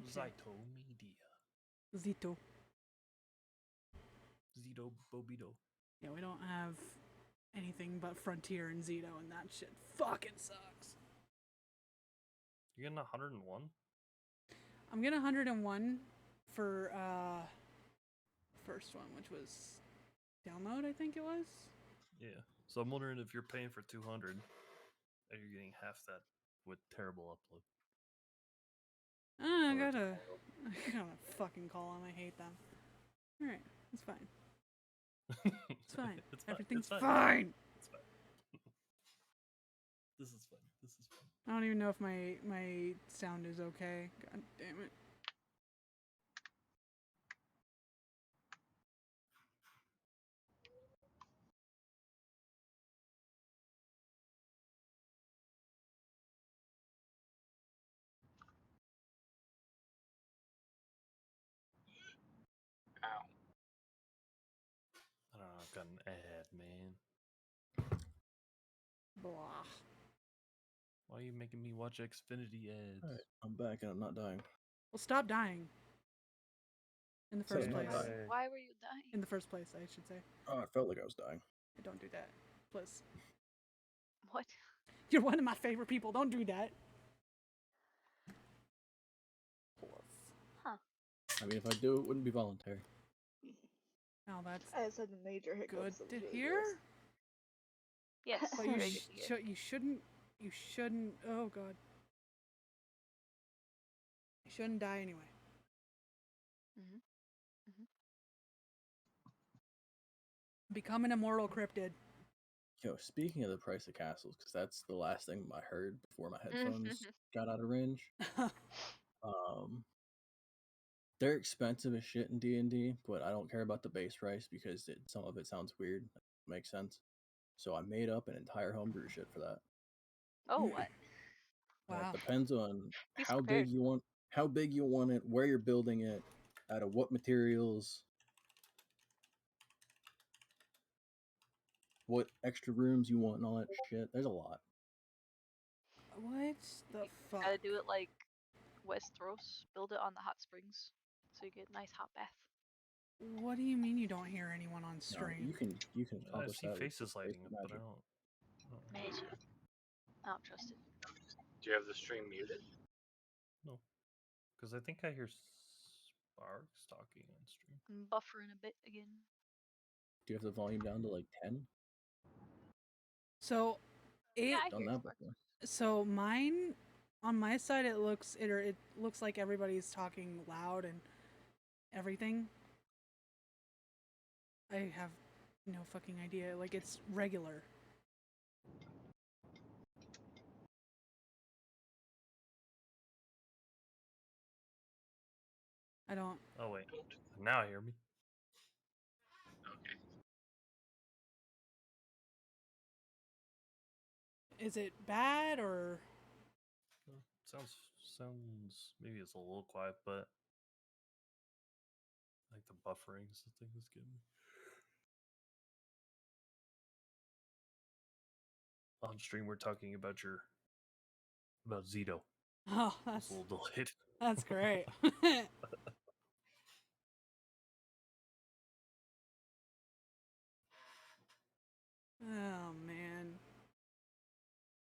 Zyto Media. Zito. Zito Bobito. Yeah, we don't have anything but Frontier and Zito, and that shit fucking sucks. You're getting 101? I'm getting 101 for first one, which was download, I think it was. Yeah. So I'm wondering if you're paying for 200 and you're getting half that with terrible upload. I gotta fucking call them. I hate them. Alright, it's fine. It's fine. It's fine. Everything's it's fine. It's fine. This is fun. This is fun. I don't even know if my sound is okay. God damn it. Ow. I don't know, I've got an ad, man. Blah. Why are you making me watch Xfinity ads? Alright, I'm back and I'm not dying. Well, stop dying. In the first So, place. Why were you dying? In the first place, I should say. Oh, I felt like I was dying. Don't do that. Please. What? You're one of my favorite people. Don't do that. Huh. I mean, if I do, it wouldn't be voluntary. Oh, that's I just had a major hiccup. good so it to was really hear. gross. Yes. But you, very good to hear. you shouldn't. Oh god. You shouldn't die anyway. Mhm. Become an immortal cryptid. Yo, speaking of the price of castles, because that's the last thing I heard before my headphones got out of range. They're expensive as shit in D&D, but I don't care about the base price because some of it sounds weird. Makes sense. So I made up an entire homebrew shit for that. Oh, what? Wow. It depends on He's how prepared. big you want it, where you're building it, out of what materials, what extra rooms you want, and all that shit. There's a lot. What the fuck? Gotta do it like Westeros. Build it on the hot springs, so you get a nice hot bath. What do you mean you don't hear anyone on No, stream? you can I accomplish see that with faces just lighting basic up, but I magic. don't. Magic. I don't trust it. Do you have the stream muted? No. Because I think I hear Sparks talking on stream. I'm buffering a bit again. Do you have the volume down to like 10? So it Yeah, I Done hear that Sparks. before. so mine on my side it looks like everybody's talking loud and everything. I have no fucking idea. Like it's regular. I don't. Oh, wait. Now hear me. Okay. Is it bad or? Sounds maybe it's a little quiet, but like the buffering is the thing that's getting me. On stream, we're talking about Zito. Oh, It's a little delayed. That's great. Oh man.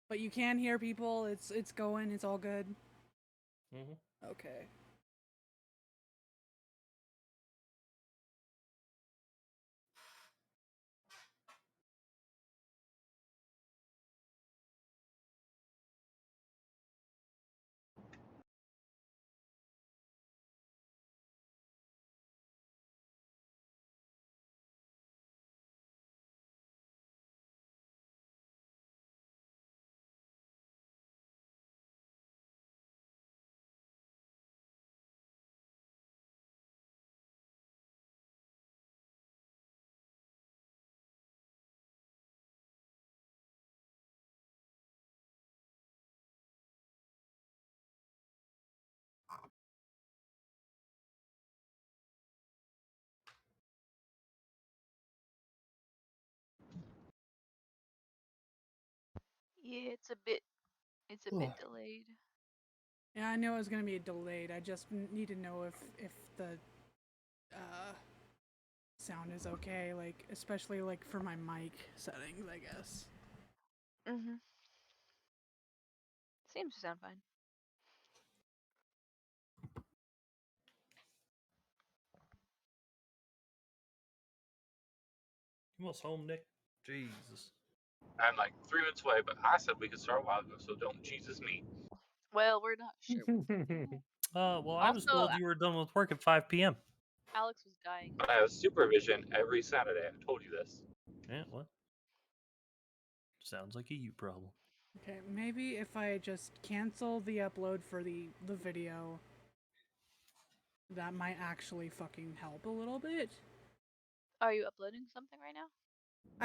But you can hear people. It's going. It's all good. Mm-hmm. Okay. Yeah, it's a bit delayed. Yeah, I know it was gonna be delayed. I just need to know if the sound is okay, like especially like for my mic settings, I guess. Mm-hmm. Seems to sound fine. You almost home, Nick? Jesus. I'm like 3 minutes away, but I said we could start a while ago, so don't Jesus me. Well, we're not sure. Well, I was Also, told you were done with work at 5 p.m. Alex was dying. But I have supervision every Saturday. I told you this. Yeah, what? Sounds like a you problem. Okay, maybe if I just cancel the upload for the video, that might actually fucking help a little bit. Are you uploading something right now?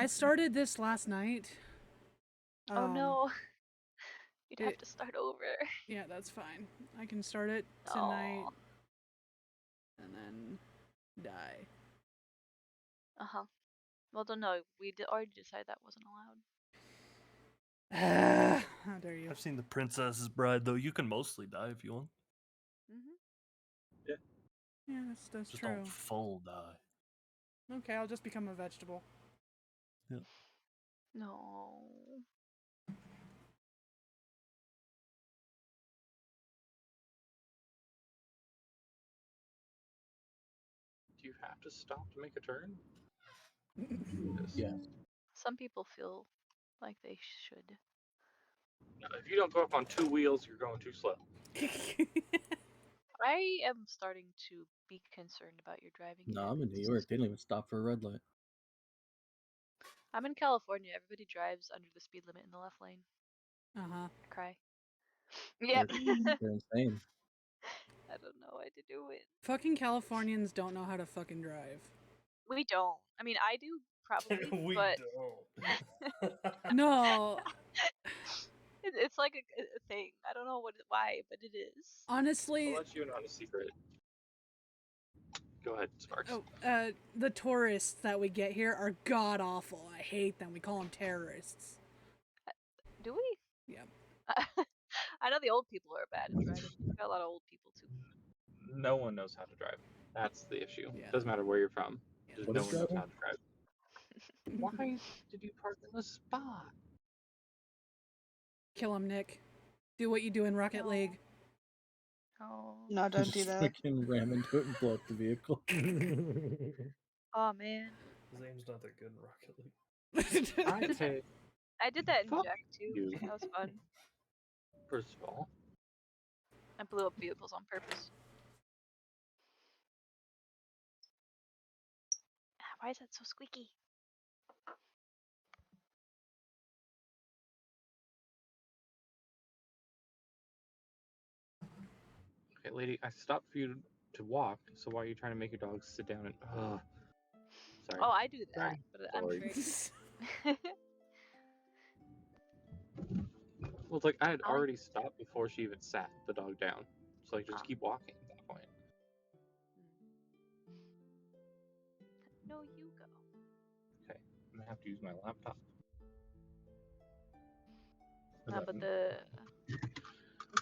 I started this last night. Oh no. You'd have it- to start over. Yeah, that's fine. I can start it tonight Aw. and then die. Uh-huh. Well, don't know. We already decided that wasn't allowed. How dare you? I've seen The Princess's Bride, though. You can mostly die if you want. Mm-hmm. Yeah, that's Just true. don't full die. Okay, I'll just become a vegetable. No. Do you have to stop to make a turn? Yes. Some people feel like they should. No, if you don't go up on 2 wheels, you're going too slow. I am starting to be concerned about your driving. No, I'm in New habits. York. They don't even stop for a red light. I'm in California. Everybody drives under the speed limit in the left lane. Uh-huh. I cry. Yep. They're insane. I don't know why to do it. Fucking Californians don't know how to fucking drive. We don't. I mean, I do probably, We but don't. No, it's like a thing. I don't know why, but it is. honestly, I'll let you in on a secret. Go ahead, Sparks. the tourists that we get here are god awful. I hate them. We call them terrorists. Do we? Yep. I know the old people are bad at driving. We've got a lot of old people too. No one knows how to drive. That's the issue. Yeah. Doesn't matter where you're from. Yeah. Just What no is one knows driving? how to drive. Why did you park in the spot? Kill him, Nick. Do what you do in Rocket No. League. Oh. No, don't do Just that. freaking ram into it and blow up the vehicle. Oh man. His aim's not that good in Rocket League. I say, I did that in Fuck Jack too. you. That was fun. first of all, I blew up vehicles on purpose. Why is that so squeaky? okay, lady, I stopped for you to walk, so why are you trying to make your dog sit down and. Sorry. Oh, I do that, Sorry. but I'm Sorry. sure. Well, it's like I had I- already stopped before she even sat the dog down. So, like, just keep walking at that point. No, you go. Okay, I'm gonna have to use my laptop. But the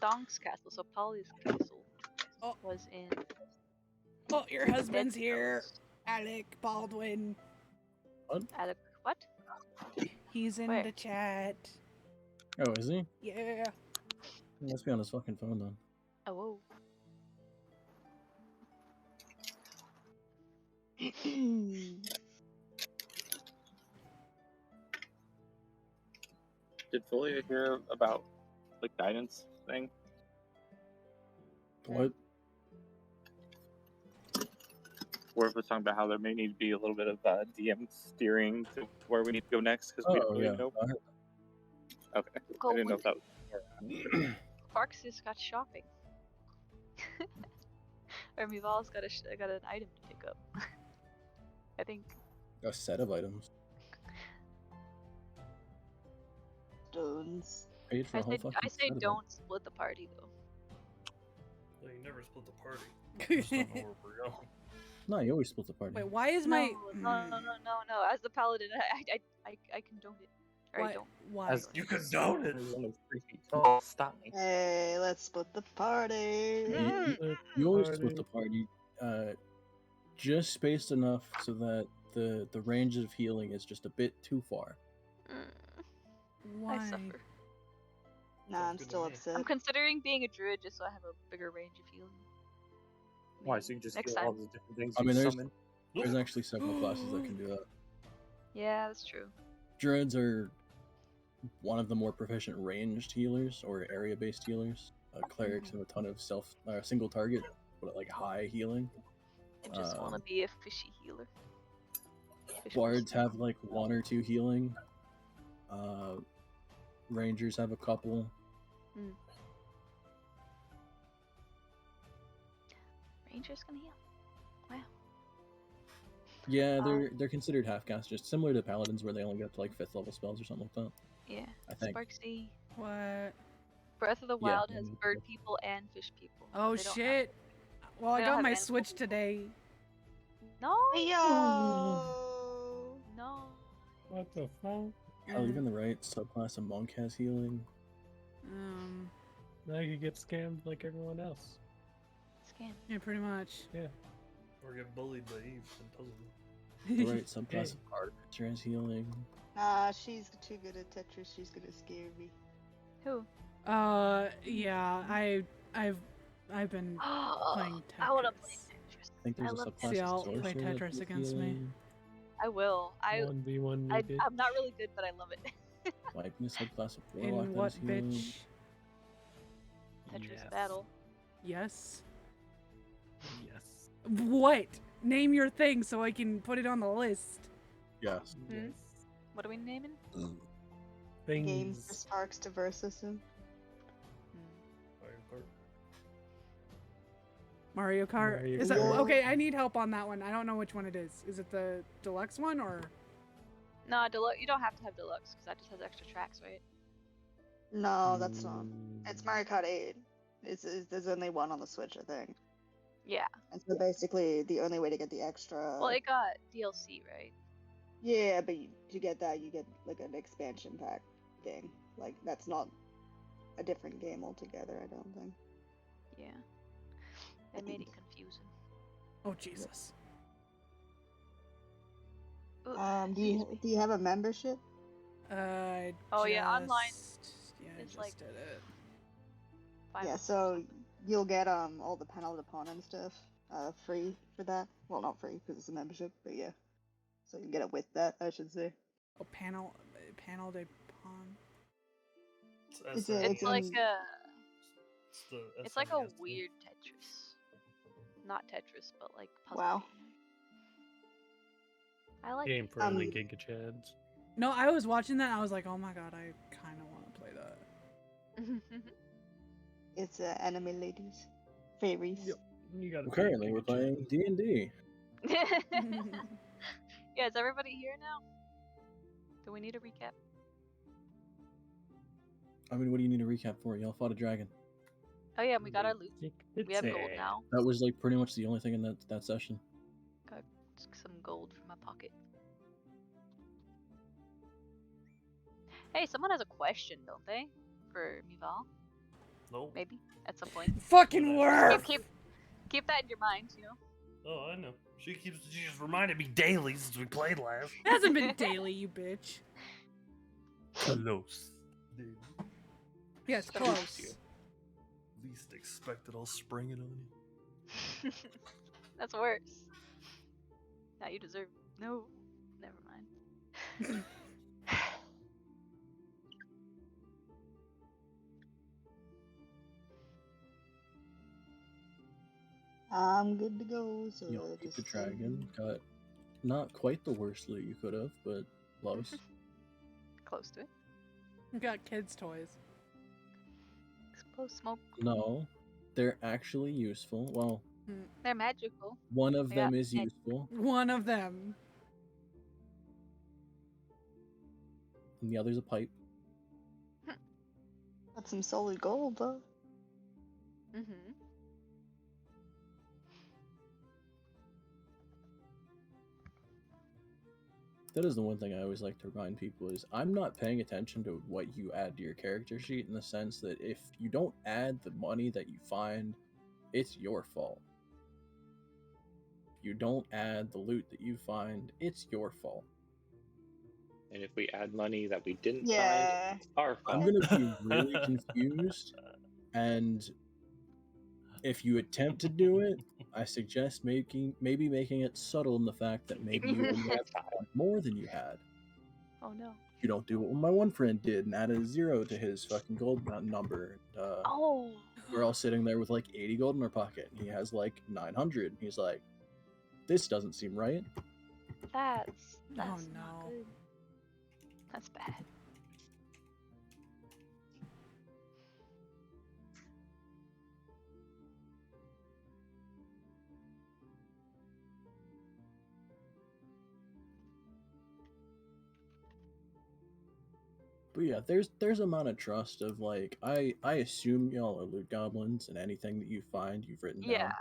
Donk's castle, so Polly's castle, Oh. was in. Oh, your husband's Dead here. Cells. Alec Baldwin. Alec, what? He's in Where? the chat. Oh, is he? Yeah. He must be on his fucking phone then. Oh, whoa. Did Folia hear about the guidance thing? What? Where it was talking about how there may need to be a little bit of DM steering to where we need to go next because we don't Oh, really yeah. know. I heard Okay, I didn't know if that was. Parks just got shopping. Or Mival's got got an item to pick up. I think. a set of items. Stones. Paid for a whole fucking I say set of don't split the party though. Well, you never split the party. You just don't know where we're going. them. No, you always split the party. Wait, why is No, my no. As the paladin, I condone it. Or I Why? don't. Why? As You condone it. I'm only 3 feet tall. Stop me. Hey, let's split the party. You always split the party, just spaced enough so that the range of healing is just a bit too far. Why? I suffer. Nah, Sounds I'm good to still me. upset. I'm considering being a druid just so I have a bigger range of healing. Why? Maybe. So you just Next heal all time. the different things I you mean, summon? there's actually several classes that can do that. Yeah, that's true. Druids are one of the more proficient ranged healers or area-based healers. Clerics have a ton of single target, but like high healing. I just want to be a fishy healer. Fish Bards person. have like 1 or 2 healing. Rangers have a couple. Ranger's gonna heal. Wow. Yeah, they're considered half casters, similar to paladins where they only get up to like 5th level spells or something like that. Yeah. I think. Sparksy. What? Breath of the Yeah, Wild yeah, has me bird too. people and fish people. but Oh they don't have- shit! Well, I they don't got have my animal Switch people. today. No. Yo. No. What the fuck? Oh, even the right subclass of monk has healing. Now you get scammed like everyone else. Scam. Yeah, pretty much. Or get bullied by Eve and puzzle. The right subclass of archer has healing. Nah, she's too good at Tetris. She's gonna scare me. Who? Yeah, I've been playing Tetris. I want to play Tetris. I think there's a love subclass See, of I'll sorcerer play that Tetris does against me. healing. I will. 1v1 me, bitch. I'm not really good, but I love it. Like a subclass of warlock In that what has healing. bitch? Tetris Yes. battle. Yes. Yes. What? Name your thing so I can put it on the list. Yes. Hmm? What are we naming? Games for Things. Sparks to versus him. Mario Kart. Mario Is that Kart. okay? I need help on that one. I don't know which one it is. Is it the deluxe one or? No, deluxe. You don't have to have deluxe because that just has extra tracks, right? No, that's not. It's Mario Kart 8. There's only one on the Switch, I think. Yeah. And so basically, the only way to get the extra. Well, it got DLC, right? Yeah, but to get that, you get like an expansion pack thing. Like that's not a different game altogether. I don't think. Yeah. They made it confusing. Oh Jesus. Ooh, Do you have a membership? Oh, yeah, online Yeah, I is just like- did it. Yeah, so you'll get all the panel de pawn and stuff free for that. Well, not free because it's a membership, but yeah. So you get it with that, I should say. Oh, panel de pawn. It's It's like a. It's It's like a SNES thing. weird Tetris. Not Tetris, but like puzzle. Wow. game. I like Game it. for only Um, Giga Chads. No, I was watching that. And I was like, oh my god, I kind of want to play that. It's enemy ladies, fairies. Yep. You gotta Well, play currently, we're Giga playing Chads. D&D. Yeah, is everybody here now? Do we need a recap? I mean, what do you need a recap for? Y'all fought a dragon. Oh yeah, we got our loot. Giga We have gold Chad. now. That was like pretty much the only thing in that session. Got some gold from my pocket. Hey, someone has a question, don't they? For Mival, Nope. maybe at some point. Fucking Whatever. work. Keep that in your mind, you know. Oh, I know. She just reminded me daily since we played last. It hasn't been daily, you bitch. Close. Dude. Yes, So close. Least expected, I'll spring it on you. That's worse. Now you deserve. No, never mind. I'm good to go. So Y'all beat just the dragon. Got not quite the worst loot you could have, but close. Close to it. We got kids' toys. Explode smoke. No, they're actually useful. Well, They're magical. one of I got them is egg. useful, One of them. and the other's a pipe. Got some solid gold though. Mm-hmm. that is the one thing I always like to remind people is I'm not paying attention to what you add to your character sheet, in the sense that if you don't add the money that you find, it's your fault. If you don't add the loot that you find, it's your fault. And if we add money that we didn't Yeah. find, it's our fault. I'm gonna be really confused, and if you attempt to do it, I suggest maybe making it subtle in the fact that maybe you only have to find more than you had. Oh no. You don't do what my one friend did and added a 0 to his fucking gold number. Oh. We're all sitting there with like 80 gold in our pocket, and he has like 900. He's like, "This doesn't seem right." That's Oh, not no. good. That's bad. But yeah, there's amount of trust of like I assume y'all are loot goblins, and anything that you find you've written Yeah. down.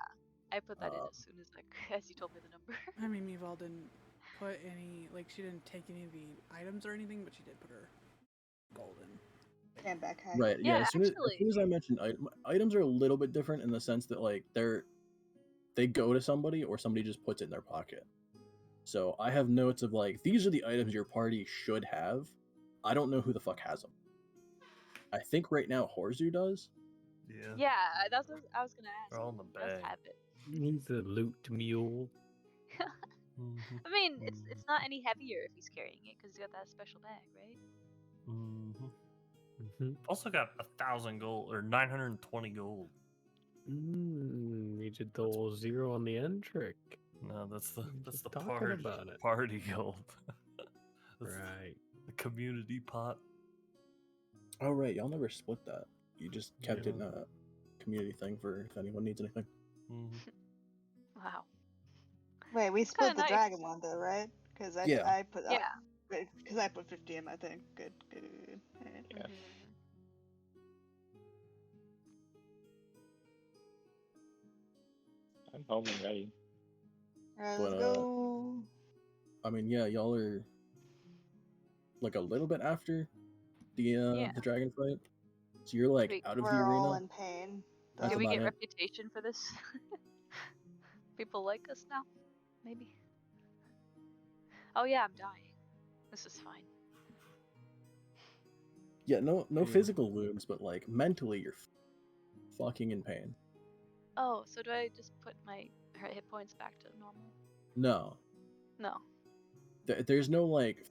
I put that in Uh, as soon as as you told me the number. I mean, Meval didn't put any, like, she didn't take any of the items or anything, but she did put her gold in. And back high. Right. Yeah. Yeah, As soon as actually. I mentioned items are a little bit different in the sense that like they go to somebody or somebody just puts it in their pocket. So I have notes of like these are the items your party should have. I don't know who the fuck has them. I think right now Horzu does. Yeah. Yeah, that's what I was gonna ask. They're all in the He does bag. have it. He's a loot mule. Mhm. I mean, it's not any heavier if he's carrying it because he's got that special bag, right? Mhm. Mhm. Also got 1,000 gold or 920 gold. You did the little 0 on the end trick. No, that's the Just talking about it. party gold. That's Right. the community pot. Oh right, y'all never split that. You just kept it in Yeah. a community thing for if anyone needs anything. Mhm. Wow. Wait, we split kinda the nice. dragon one though, right? Because Yeah. I put Yeah. because I put 50 in my thing. Good. Alright. Yeah. Mhm. I'm home and ready. Alright, But, let's go. I mean, yeah, y'all are like a little bit after Yeah. the dragon fight, so you're like Wait, out of the We're all arena. in pain. That's Can we about get it. reputation for this? People like us now? Maybe. Oh yeah, I'm dying. This is fine. Yeah, no Yeah. physical wounds, but like mentally, you're fucking in pain. Oh, so do I just put my hit points back to normal? No, No. there's no like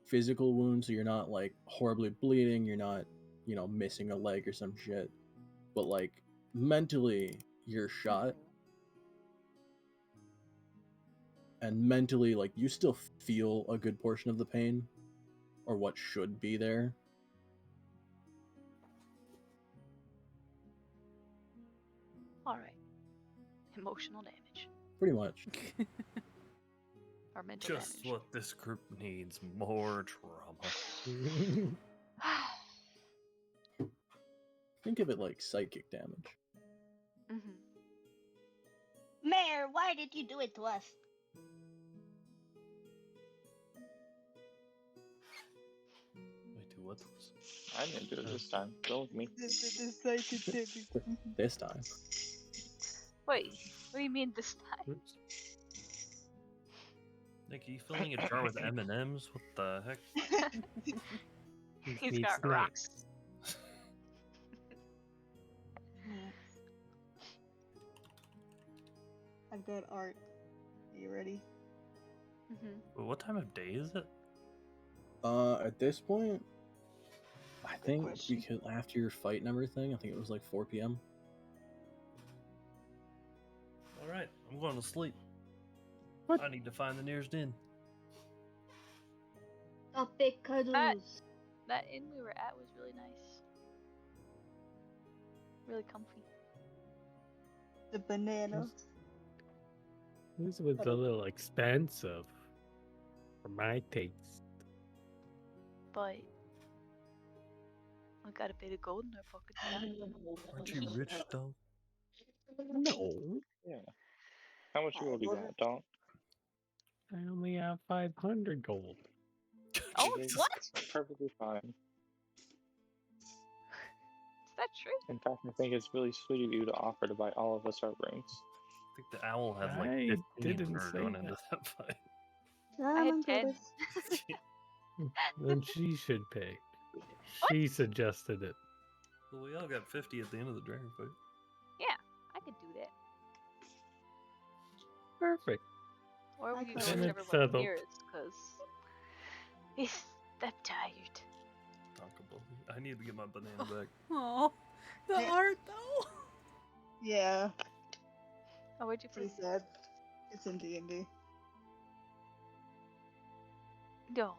physical wounds, so you're not like horribly bleeding. You're not, missing a leg or some shit. But like mentally, you're shot, and mentally, like you still feel a good portion of the pain, or what should be there. All right. Emotional damage Pretty much. or mental Just damage. what this group needs: more trauma. Think of it like psychic damage. Mhm. Mayor, why did you do it to us? Wait, do what? I didn't do it this time. Go with me. This time. Wait, what do you mean this time? Oops. Nick, are you filling a jar with M&Ms? What the heck? He's Needs got snacks. rocks. I've got art. Are you ready? Mhm. Wait, what time of day is it? At this point, I Good think question. because after your fight and everything, I think it was like 4 p.m. All right, I'm going to sleep. What? I need to find the nearest inn. Topic cuddles. That inn we were at was really nice. Really comfy. The banana. This was a little expensive for my taste. But we got a bit of gold in our pockets now. Aren't you rich, dog? No, Yeah. How much gold you got, Don? I only have 500 gold. Oh, Jesus. what? Perfectly fine. Is that true? In fact, I think it's really sweet of you to offer to buy all of us our rings. I think the owl had like I 15 didn't for say going that. into that fight. I had 10. Then she should pay. She suggested it. Well, we all got 50 at the end of the dragon fight. Yeah, I could do that. Perfect. Or I we could. or And whichever it's one settled. nearest, because I'm tired. Tankable. I need to get my banana back. Oh, the Yeah. art though. Yeah, Oh, where'd you put pretty it? sad. It's in D&D. No.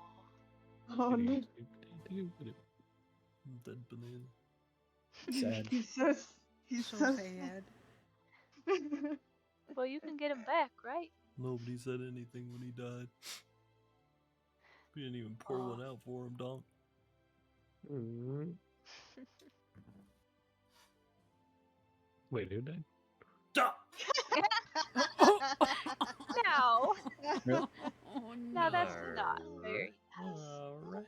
Oh no. Dead banana. Sad. He's So so sad. Well, you can get him back, right? Nobody said anything when he died. We didn't even pour one out for him, Donk. Mm. Wait, who died? Stop! No. Really? Oh, No, that's not very nice. Alright.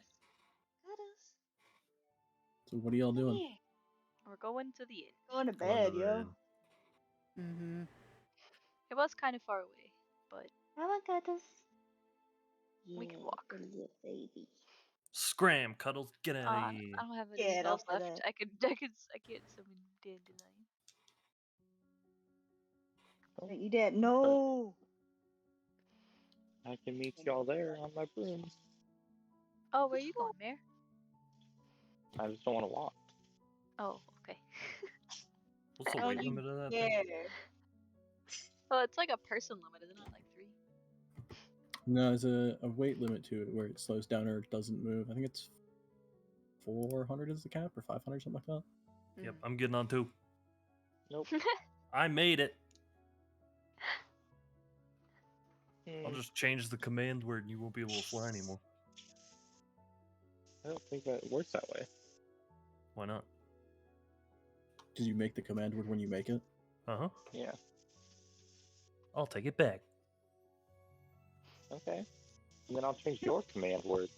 So what are y'all doing? We're going to the inn. Going to bed, yo. Mm-hmm. It was kind of far away, but Come on, Cuddles. We can walk. Good little baby. Scram, Cuddles, get out I of here. don't have any Get spells off of left. that. I get summon dandelion. Wait, you dead? No. I can meet y'all there on my broom. Oh, where are you going, Mare? I just don't want to walk. Oh, okay. What's the Oh, weight you limit of that thing? Yeah. Well, it's like a person limit, isn't it? Like 3. No, there's a weight limit to it where it slows down or doesn't move. I think it's 400 is the cap or 500, something like that. Yep, I'm getting on 2. Nope. I made it. I'll Hmm, just change the command word and you won't be able to fly anymore. I don't think that works that way. Why not? Because you make the command word when you make it. Uh-huh. Yeah. I'll take it back. Okay. And then I'll change your command word.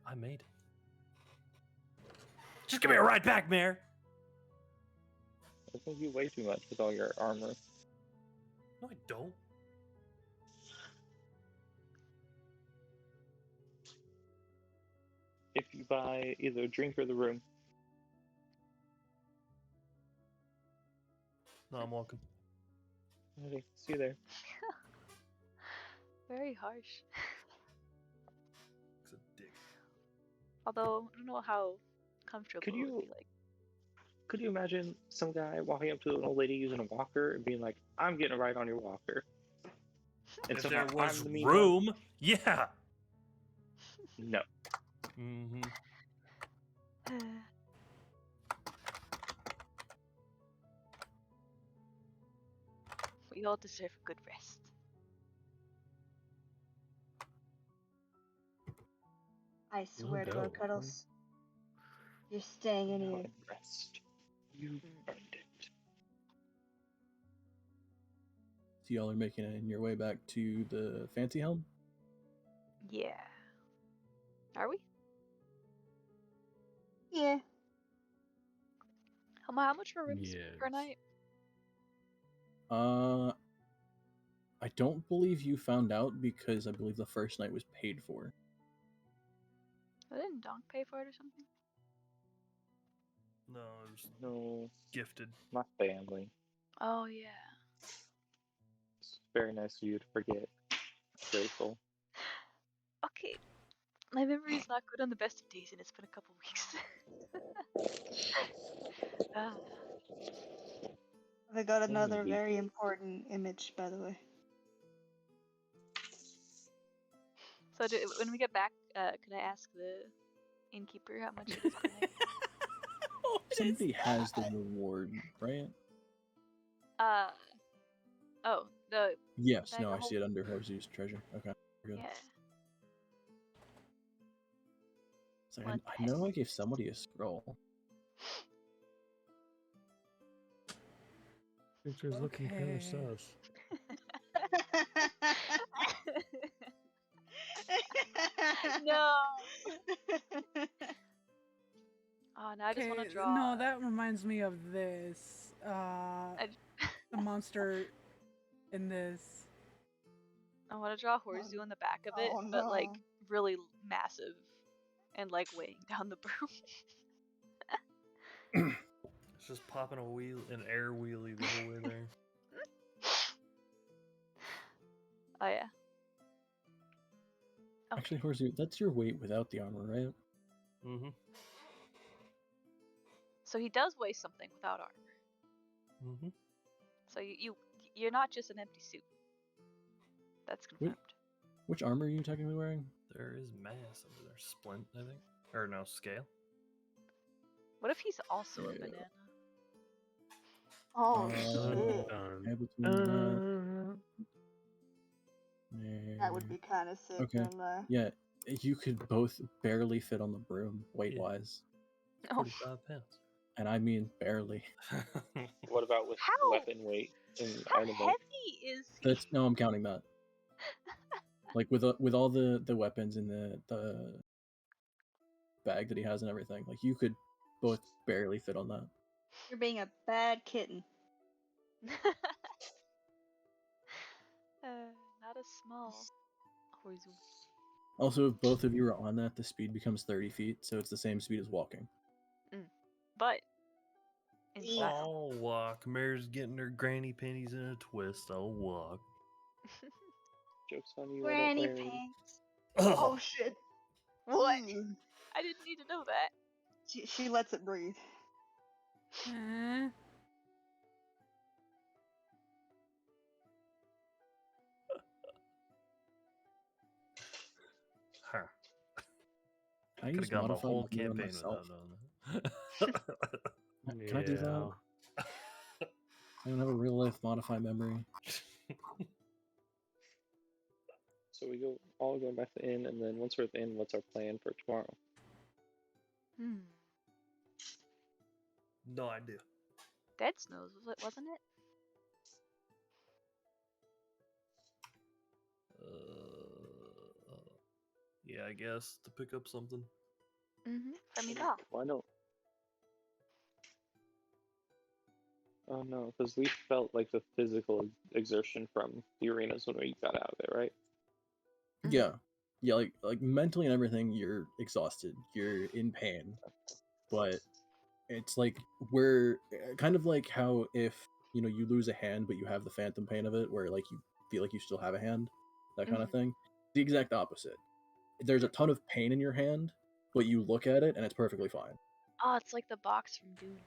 I made it. Just give me a ride back, Mayor. I think you weigh too much with all your armor. No, I don't. If you buy either a drink or the room. No, I'm walking. Okay, see you there. Very harsh. It's a dick. Although, I don't know how comfortable Could it would you- be like. Could you imagine some guy walking up to an old lady using a walker and being like, "I'm getting a ride on your walker"? And If somehow there was I'm the mean one? room, yeah. No. Mm-hmm. We all deserve a good rest. I swear to God, doubt. Cuddles. You're staying in Now here. I rest. You earned it. So y'all are making it in your way back to the fancy helm? Yeah. Are we? Yeah. How much are rooms per Yes. night? I don't believe you found out because I believe the first night was paid for. Didn't Donk pay for it or something? No, it was No, gifted. my family. Oh yeah. It's very nice of you to forget. Grateful. Okay. My memory is not good on the best of days, and it's been a couple weeks. Ah. I got another Maybe. very important image, by the way. So when we get back, could I ask the innkeeper how much it is per night? Somebody has the reward, right? Oh, the Yes, Bag no, of I see it under Josu's treasure. Okay, we're good. yeah. It's like, What I know I gave somebody a scroll. Picture's looking kind Okay. of sus. No. Oh, now I just want to draw. No, that reminds me of this. The monster in this. I want to draw a horseshoe on the back of it, Oh, but like no. really massive and like weighing down the broom. It's just popping an air wheelie the whole way there. Oh yeah. Actually, Horsey, that's your weight without the armor, right? Mm-hmm. So he does weigh something without armor. Mm-hmm. So you're not just an empty suit. That's confirmed. Which armor are you technically wearing? There is mass under there. Splint, I think. Or no, scale. What if he's also a Yeah. banana? Oh Uh, shit. Yeah, between that. That would be kind of sick. Okay. Don't lie. Yeah, you could both barely fit on the broom, weight-wise. Oh, 45 pounds. And I mean barely. What about with How? weapon weight and how item weight? heavy is he? That's no, I'm counting that. Like with all the weapons in the bag that he has and everything, like you could both barely fit on that. You're being a bad kitten. Not a small horseshoe. Also, if both of you are on that, the speed becomes 30 feet, so it's the same speed as walking. But in style. I'll walk. Mare's getting her granny panties in a twist. I'll walk. Joke's on you, Granny I don't wear any. pants. Oh shit. What? Mm. I didn't need to know that. She lets it breathe. Huh. I Could use have gone the modified whole memory on campaign myself. without knowing that. Can I do that? I don't have a real life modified memory. So we all go back to the inn, and then once we're at the inn, what's our plan for tomorrow? No idea. Dead Snows, wasn't it? Yeah, I guess to pick up something. From your dog. Why no? Oh no, because we felt like the physical exertion from the arenas when we got out of there, right? Yeah. Yeah, like mentally and everything, you're exhausted. You're in pain. But it's like we're kind of like how if, you lose a hand but you have the phantom pain of it where like you feel like you still have a hand, that kind of thing. The exact opposite. There's a ton of pain in your hand, but you look at it and it's perfectly fine. Oh, it's like the box from Dune.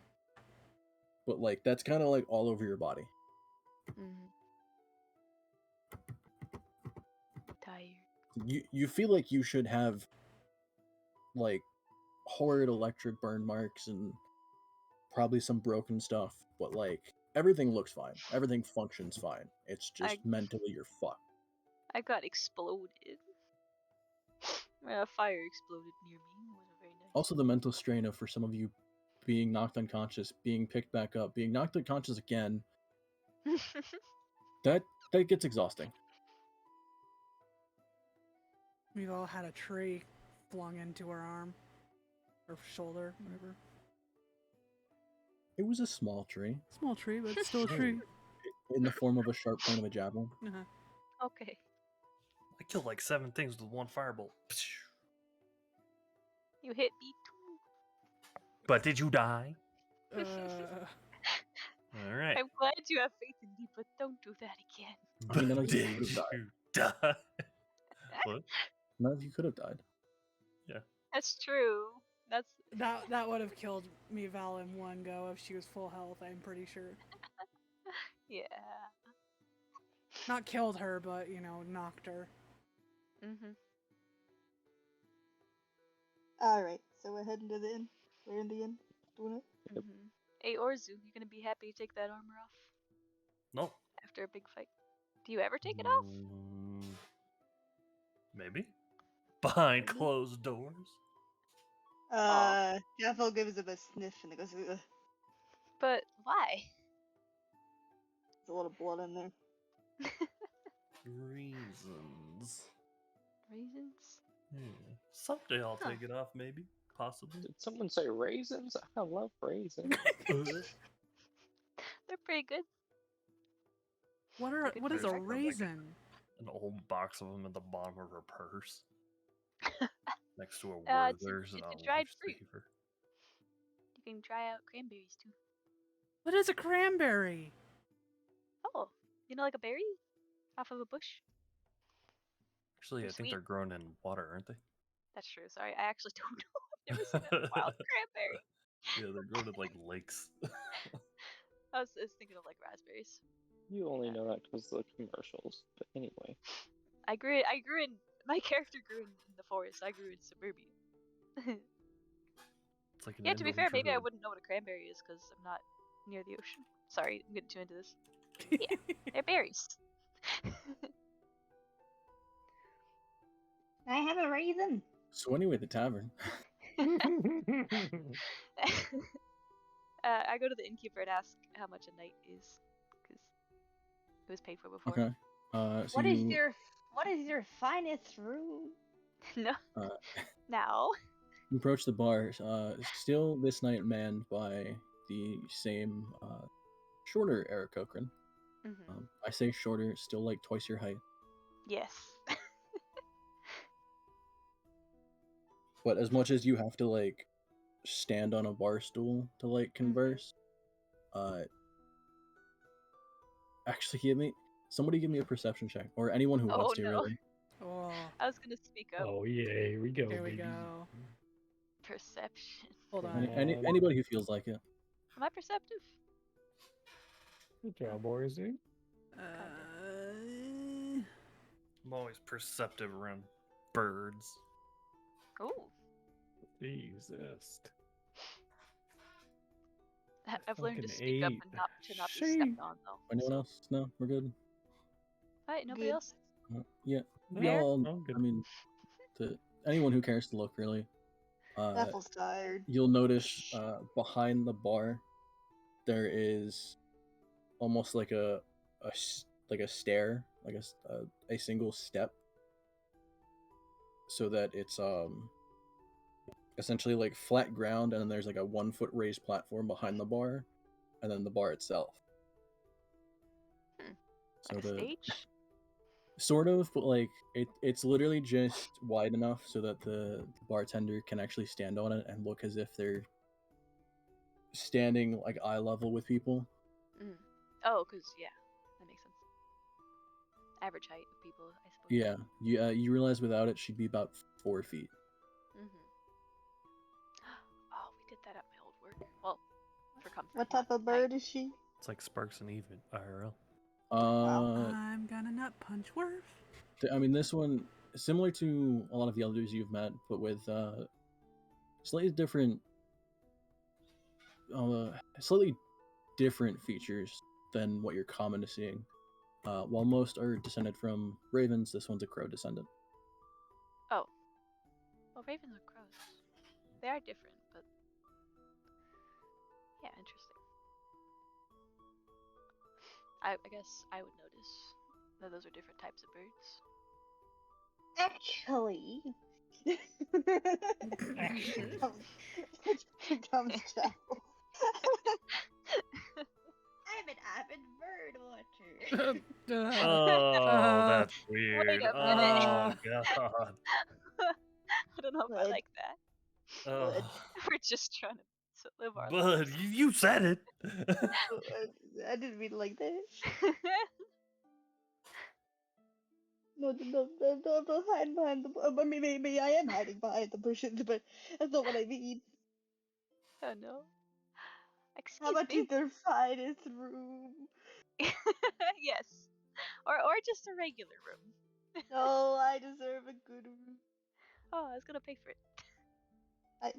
But like that's kind of like all over your body. Tired. You feel like you should have like horrid electric burn marks and probably some broken stuff, but like everything looks fine. Everything functions fine. It's just mentally you're fucked. I got exploded. A fire exploded near me. It wasn't very nice. Also the mental strain of for some of you being knocked unconscious, being picked back up, being knocked unconscious again. that gets exhausting. We've all had a tree flung into our arm or shoulder, whatever. It was a small tree. Small tree, but it's still a tree. In the form of a sharp point of a javelin. Okay. I killed like 7 things with one firebolt. You hit me too. But did you die? All right. I'm glad you have faith in me, but don't do that again. I mean, none of you Did could have you died. die? What? None of you could have died. Yeah. That's true. That would have killed me, Val, in one go if she was full health, I'm pretty sure. Yeah. Not killed her, but, knocked her. Alright, so we're heading to the inn. We're in the inn. Doing it? Hey, Orzu, you gonna be happy to take that armor off? No. After a big fight. Do you ever take it off? Maybe. Behind closed doors. Jeffel gives him a sniff and he goes, ugh. But why? There's a lot of blood in there. Reasons. Reasons? Yeah. Someday I'll Huh. take it off, maybe. Possibly. Did someone say raisins? I love raisins. They're pretty good. What good is for a breakfast. raisin? An old box of them at the bottom of her purse. Next to a It's Werther's a and a dried fruit. lifesaver. You can dry out cranberries too. What is a cranberry? Oh, you know, like a berry off of a bush. Actually, They're I think sweet. they're grown in water, aren't they? That's true. Sorry, I actually don't know. I've never seen a wild cranberry. Yeah, they're grown in like lakes. I was thinking of like raspberries. You only know that because of the commercials. But anyway. I grew in. My character grew in the forest. I grew in suburbia. It's like an Yeah, to be fair, maybe I individual- wouldn't know what a cranberry is because I'm not near the ocean. Sorry, I'm getting too into this. Yeah, they're berries. I have a raisin. So anyway, the tavern. I go to the innkeeper and ask how much a night is, because it was paid for before. Okay. So What is your finest room? No. Uh, Now. You approach the bar. Still this night manned by the same shorter Eric Cochran. Mm-hmm. I say shorter, still like twice your height. Yes. But as much as you have to like stand on a bar stool to like converse, actually somebody give me a perception check, or anyone who wants to no. really. Oh, I was gonna speak up. Oh yeah, here we go. here we baby. go. Perception. Hold on. Anybody who feels like it. Am I perceptive? Good job, boys. Dude. I'm always perceptive around birds. Ooh. Jesus. I've learned to Fucking speak up 8. and not be stepped on though. Anyone else? No, we're good. Alright, nobody Good. else? Yeah, Yeah, y'all. I'm good. I mean, to anyone who cares to look, really. Ethel's tired. You'll notice behind the bar there is almost like a stair, like a single step, so that it's essentially like flat ground, and then there's like a 1 foot raised platform behind the bar, and then the bar itself. Like a stage? Sort of, but like it's literally just wide enough so that the bartender can actually stand on it and look as if they're standing like eye level with people. Mm. Oh, because, yeah, that makes sense. Average height of people, I suppose. Yeah, you realize without it she'd be about 4 feet. Mm-hmm. Oh, we did that at my old work. Well, for comfort. What type of bird is she? It's like Sparks and Eve in IRL. I'm gonna nut punch Worf. I mean, this one similar to a lot of the elders you've met, but with slightly different features than what you're common to seeing. While most are descended from ravens, this one's a crow descendant. Oh. Well, ravens are crows. They are different, but... Yeah, interesting. I guess I would notice that those are different types of birds. Actually, Comes Chapel. I'm an avid bird watcher. Oh, that's weird. Wait a Oh, minute. God. I don't know if I Bud. like that. Oh. We're just trying to live our Bud, lives. you said it. I didn't mean it like that. No, don't hide behind the. I mean, maybe I am hiding behind the bushes, but that's not what I mean. Oh no. Excuse How much me. is their finest room? Yes. Or just a regular room. Oh, I deserve a good room. Oh, I was gonna pay for it.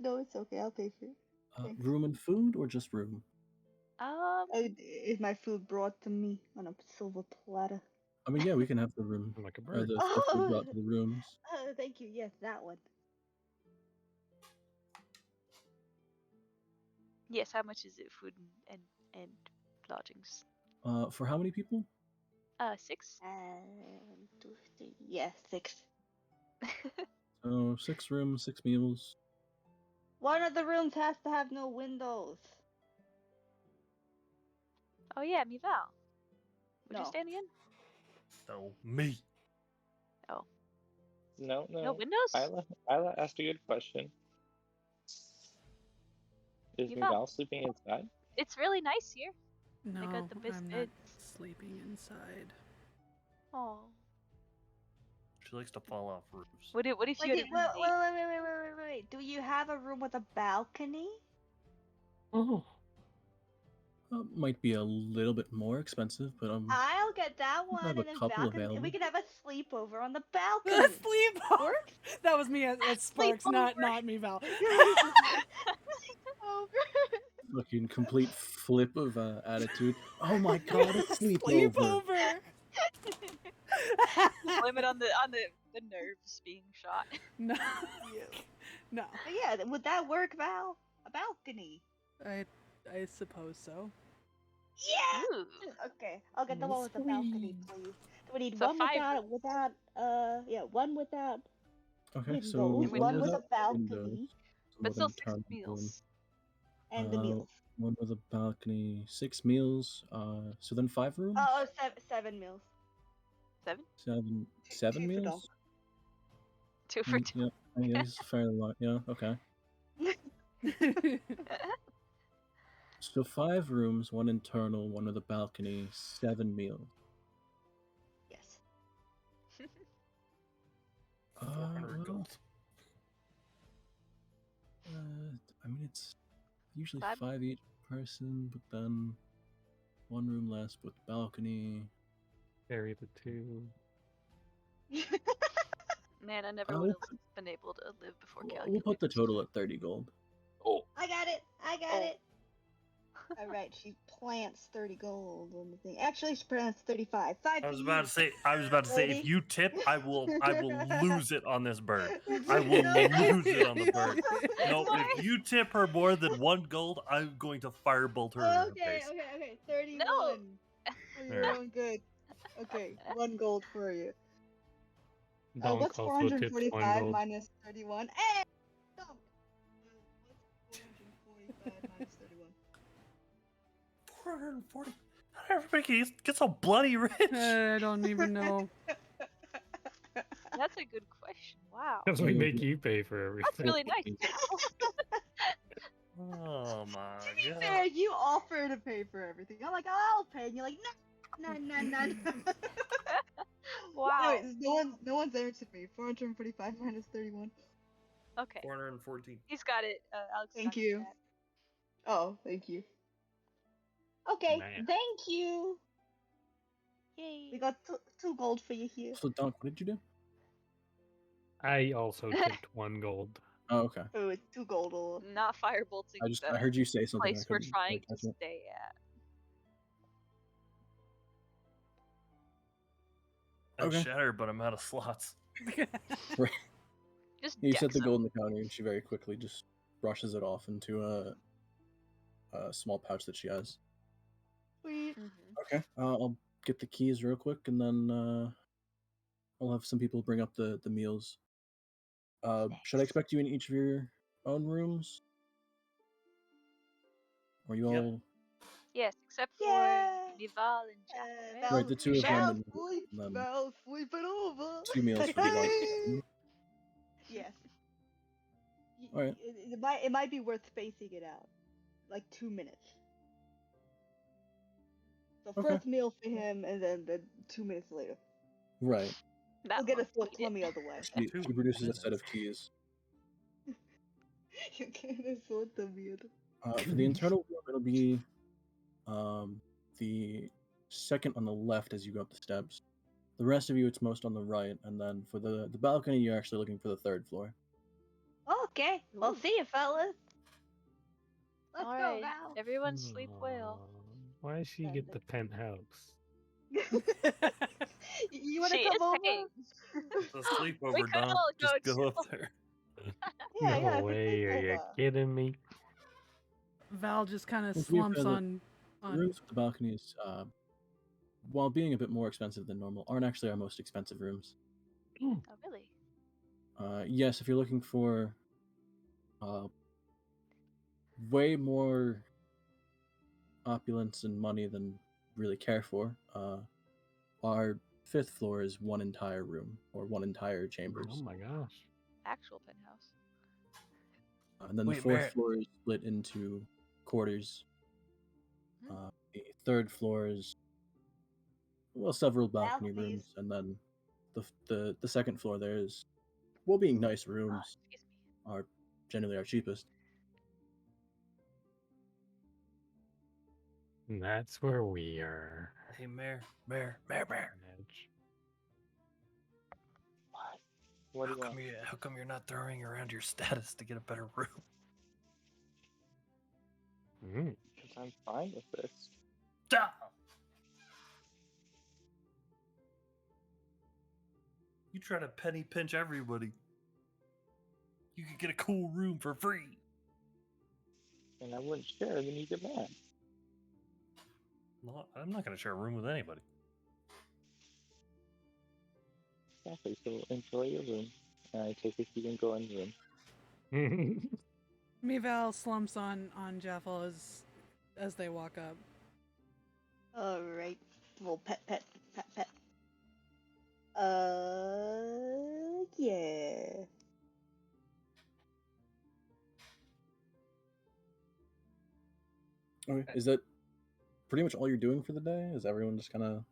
No, it's okay. I'll pay for it. Thanks. Room and food, or just room? Is my food brought to me on a silver platter? I mean, yeah, we can have the room, Like a or bird. the stuff we brought to the rooms. Oh, thank you. Yes, that one. Yes, how much is it? Food and lodgings? For how many people? 6. 2, 3. Yeah, 6. Oh, 6 rooms, 6 meals. One of the rooms has to have no windows. Oh yeah, me Val. Would you No. stand again? No, me. No, No windows? Isla asked a good question. Is You Val. Val sleeping inside? It's really nice here. No, They got the best I'm not beds. sleeping inside. Oh. She likes to fall off roofs. What if Wait, you had a roommate? wait. Do you have a room with a balcony? Oh, Might be a little bit more expensive, but I'll get that one, have and a then couple balcony. available. We can have a sleepover on the The balcony. sleepover. Works? That was me at Sparks, Sleepover. not me, Val. fucking complete flip of attitude. Oh my god, a sleepover. Sleepover. Blame it on the nerves being shot. No. No. But yeah, would that work, Val? A balcony. I suppose so. Yeah. Ooh. Okay, I'll get the one with the balcony, please. Do we need So one 5 without one without Okay, so windows, one with a without balcony, windows, But still 6 internal meals. and the meals. One with a balcony, 6 meals. So then 5 rooms. Oh, 7 meals. 7? 7 2 for dog. meals. 2 for 2. Yeah, I guess fairly lot. Yeah, okay. So 5 rooms, 1 internal, 1 with a balcony, 7 meals. Yes. 400 gold. I mean, it's usually 5? 5 each person, but then 1 room less with balcony. carry the 2. Man, I never Oh, would have been able to live before calculating. We'll put the total at 30 gold. I got it. All right, she plants 30 gold on the thing. Actually, she plants 35. 5 I was to about to say. I was about to say. If Lady. you tip, I will lose it on this bird. I will lose it on the bird. No, if you tip her more than 1 gold, I'm going to firebolt her in her Okay, face. okay. 31. No. You're Alright. doing good. Okay, 1 gold for you. Donk What's also tips 1 445 gold. minus 31? Hey! Dump. What's 445 minus 31? 440. Not everybody gets so bloody rich. I don't even know. That's a good question. Wow. Because we make you pay for everything. That's really nice. Oh my To be god. fair, you offer to pay for everything. I'm like, I'll pay, and you're like, no. Wow. Anyways, no one's answered me. 445 minus 31. Okay. 414. He's got it. Alex. Thank got you. that. Oh, thank you. Okay, Man. thank you. Yay. We got 2 gold for you here. So, Donk, what did you do? I also tipped 1 gold. Oh, okay. Oh, it's 2 gold. Or... Not firebolting the I heard you say something. place I we're couldn't trying to catch it. stay at. I'd Okay. shatter, but I'm out of slots. Right. Just You dex set the him. gold in the counter, and she very quickly just brushes it off into a small pouch that she has. Sweet. Mhm. Okay. I'll get the keys real quick, and then I'll have some people bring up the meals. Should I expect you in each of your own rooms? Or you Yep. all Yes, except for Yeah. Nival and Jack. right? Right, the 2 of Shall- them and then Val, sleep it over. 2 meals for the like. Yes. Alright. It might be worth spacing it out, like 2 minutes. So Okay. first meal for him, and then 2 minutes later. Right. That We'll get a one. split Eat it. 20 other way. She 2 produces a set of minutes. keys. You get a split 20 other. For the internal room, it'll be the second on the left as you go up the steps. The rest of you, it's most on the right, and then for the balcony, you're actually looking for the 3rd floor. Okay, we'll Ooh. see you, fellas. Let's go, Alright, Val. everyone sleep well. Aw, why does she get the penthouse? You want to She come is over? paying. It's a sleepover, We could Don. all Just go go up chill. there. Yeah, No it's a way, are you sleepover. kidding me? Val just kind of Well, to be slumps fair, the on. The rooms with the balconies, while being a bit more expensive than normal, aren't actually our most expensive rooms. Oh, really? Yes, if you're looking for way more opulence and money than really care for, our 5th floor is one entire room or one entire chambers. Oh my gosh. Actual penthouse. And then Wait, the 4th Barrett. floor is split into quarters. Hmm. The 3rd floor is several balcony Balconies. rooms, and then the 2nd floor there is being nice Oh, rooms excuse me. are generally our cheapest. And that's where we are. Hey, Mayor. Edge. What do you want? How come you're not throwing around your status to get a better room? Because I'm fine with this. Ah! You try to penny pinch everybody. You could get a cool room for free. And I wouldn't share, then you get mad. No, I'm not going to share a room with anybody. Exactly, so enjoy your room. And I take it you can go in the room. Meval slumps on Jaffel as they walk up. Alright. Well, pet. Yeah. Okay. Is that pretty much all you're doing for the day? Is everyone just kind of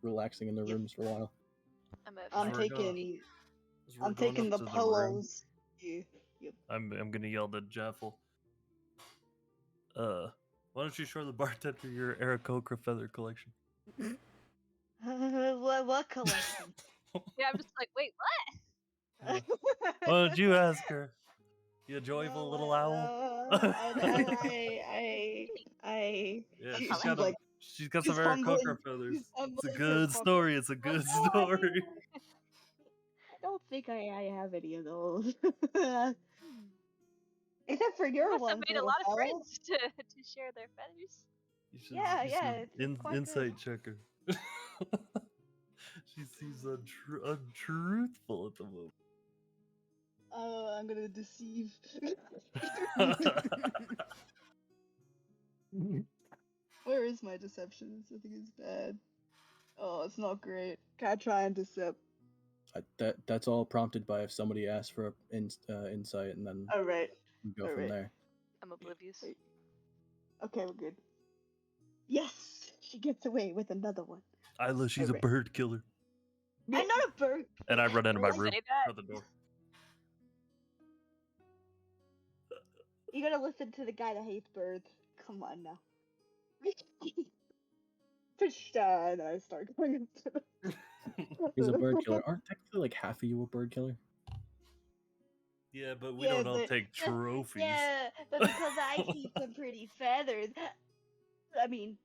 relaxing in their Yep. rooms for a while? I'm at I'm We're five. taking As we're I'm going taking up the to room, pillows. Yeah. Yep. I'm gonna yell to Jaffel. Why don't you show the bartender your Aarakocra feather collection? What collection? Yeah, I'm just like, wait, what? Why don't you ask her? You joyful little owl. I Yeah, she- she's she's got like, she's got she's some Aarakocra feathers. she's It's a humbling her good pocket. story. It's a good Oh, no, story. I don't think I have any of those. Except for You your must have ones, made a little lot of fellow. friends to share their feathers. You should, Yeah, you yeah, should it's quite insight check her. She seems untruthful at the moment. Oh, I'm gonna deceive. Where is my deception? I think it's bad. Oh, it's not great. Can I try and deceive? That's all prompted by if somebody asks for insight, and then Alright. we go from Alright. there. I'm oblivious. Wait. Okay, we're good. Yes! She gets away with another one. Isla, she's a Alright. bird killer. I'm not a bird. And I run into my Don't room. say that. Shut the door. You gotta listen to the guy that hates birds. Come on now. And I start going into the... He's a bird killer. Aren't technically like half of you a bird killer? Yeah, but we Yeah, don't all but- take trophies. Yeah, but because I see some pretty feathers. I mean,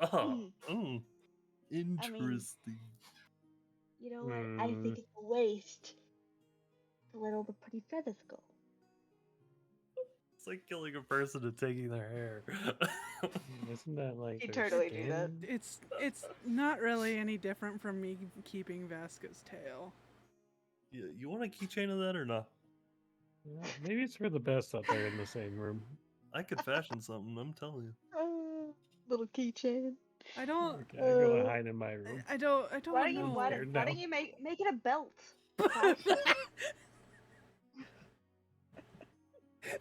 Oh, interesting. you know what? I think it's a waste to let all the pretty feathers go. It's like killing a person and taking their hair. Isn't that like You their totally do that. skin? It's not really any different from me keeping Vasca's tail. Yeah, you want a keychain of that or not? Yeah, maybe it's for the best that they're in the same room. I could fashion something, I'm telling you. Little keychain. I don't. Okay, I'm gonna hide in my room. I don't Why don't you? know. Why scared don't now. you make it a belt?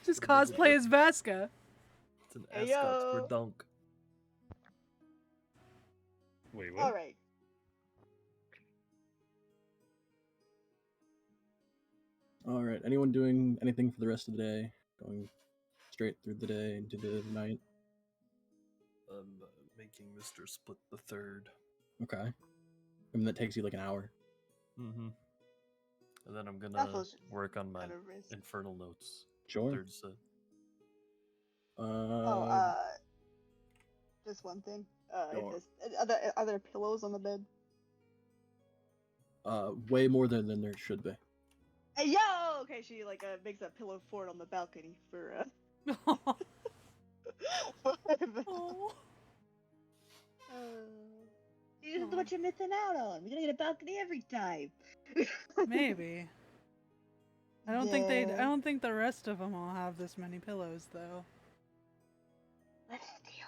Just cosplay as Vasca. It's an Hey, ascot for yo. dunk. Wait, what? All right. All right. Anyone doing anything for the rest of the day? Going straight through the day into the night. Making Mr. Split the Third. Okay. I mean, that takes you like an hour. Mm-hmm. And then I'm gonna Raffles work on my Kind of risk. infernal notes. Sure. Third set. Just one thing. Go on. Are there pillows on the bed? Way more than there should be. Hey, yo! Okay, she like makes a pillow fort on the balcony for This is what you're missing out on. You're gonna get a balcony every time. Maybe. I don't think the rest of them all have this many pillows though. Let's steal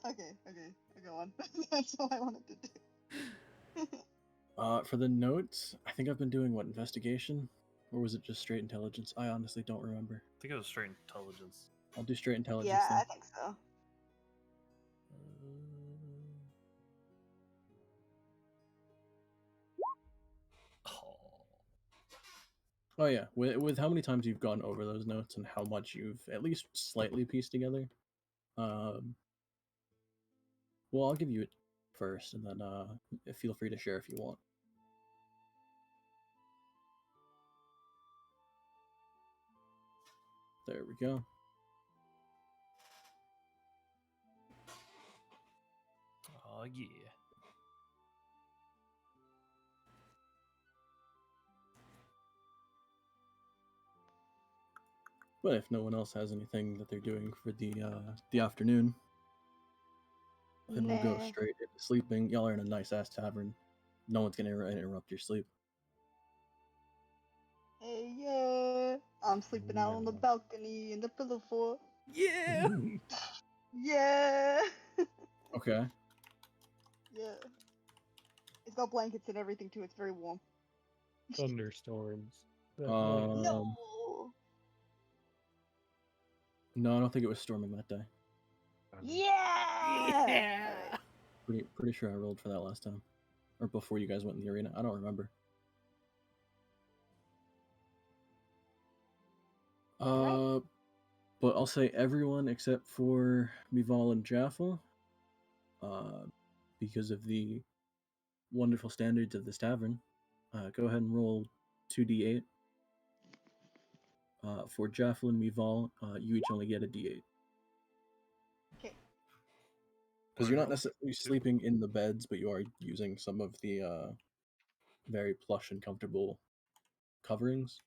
Okay. Okay, go on. That's all I wanted to do. For the notes, I think I've been doing what, investigation? Or was it just straight intelligence? I honestly don't remember. I think it was straight intelligence. I'll do straight intelligence Yeah, then. I think so. Oh yeah, with how many times you've gone over those notes and how much you've at least slightly pieced together. Well, I'll give you it first, and then feel free to share if you want. There we go. Oh yeah. But if no one else has anything that they're doing for the afternoon, then we'll go Nah. straight into sleeping. Y'all are in a nice ass tavern. No one's gonna interrupt your sleep. Hey, yeah. I'm sleeping out on the balcony in the pillow fort. Yeah. Yeah. Okay. Yeah. It's got blankets and everything too. It's very warm. Thunderstorms. No. No, I don't think it was storming that day. Yeah. Yeah. Pretty sure I rolled for that last time, or before you guys went in the arena. I don't remember. But I'll say everyone except for Mival and Jaffa, because of the wonderful standards of this tavern. Go ahead and roll 2d8. For Jaffa and Mival, you each only get a d8. Okay. Because you're not necessarily sleeping in the beds, but you are using some of the very plush and comfortable coverings.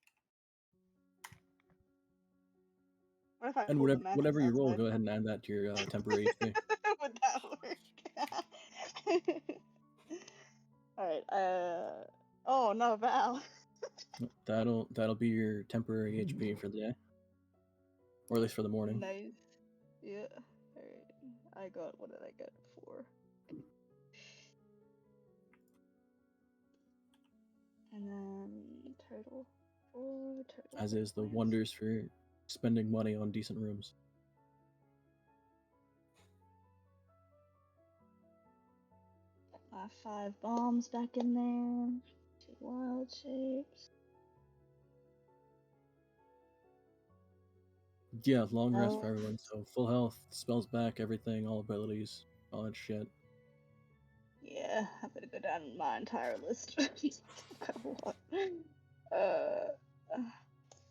What if I And pull the mattress whatever you roll, outside? go ahead and add that to your temporary HP. Would that work? Alright, oh no, Val. That'll be your temporary HP for the day, or at least for the morning. Nice. Yeah. Alright. What did I get? 4. And then total 4 total. As is the points. wonders for spending money on decent rooms. Got 5 bombs back in there. 2 wild shapes. Yeah, long rest for everyone. So full health, spells back, everything, all abilities, all that shit. Yeah, I'm gonna go down my entire list. Got a lot.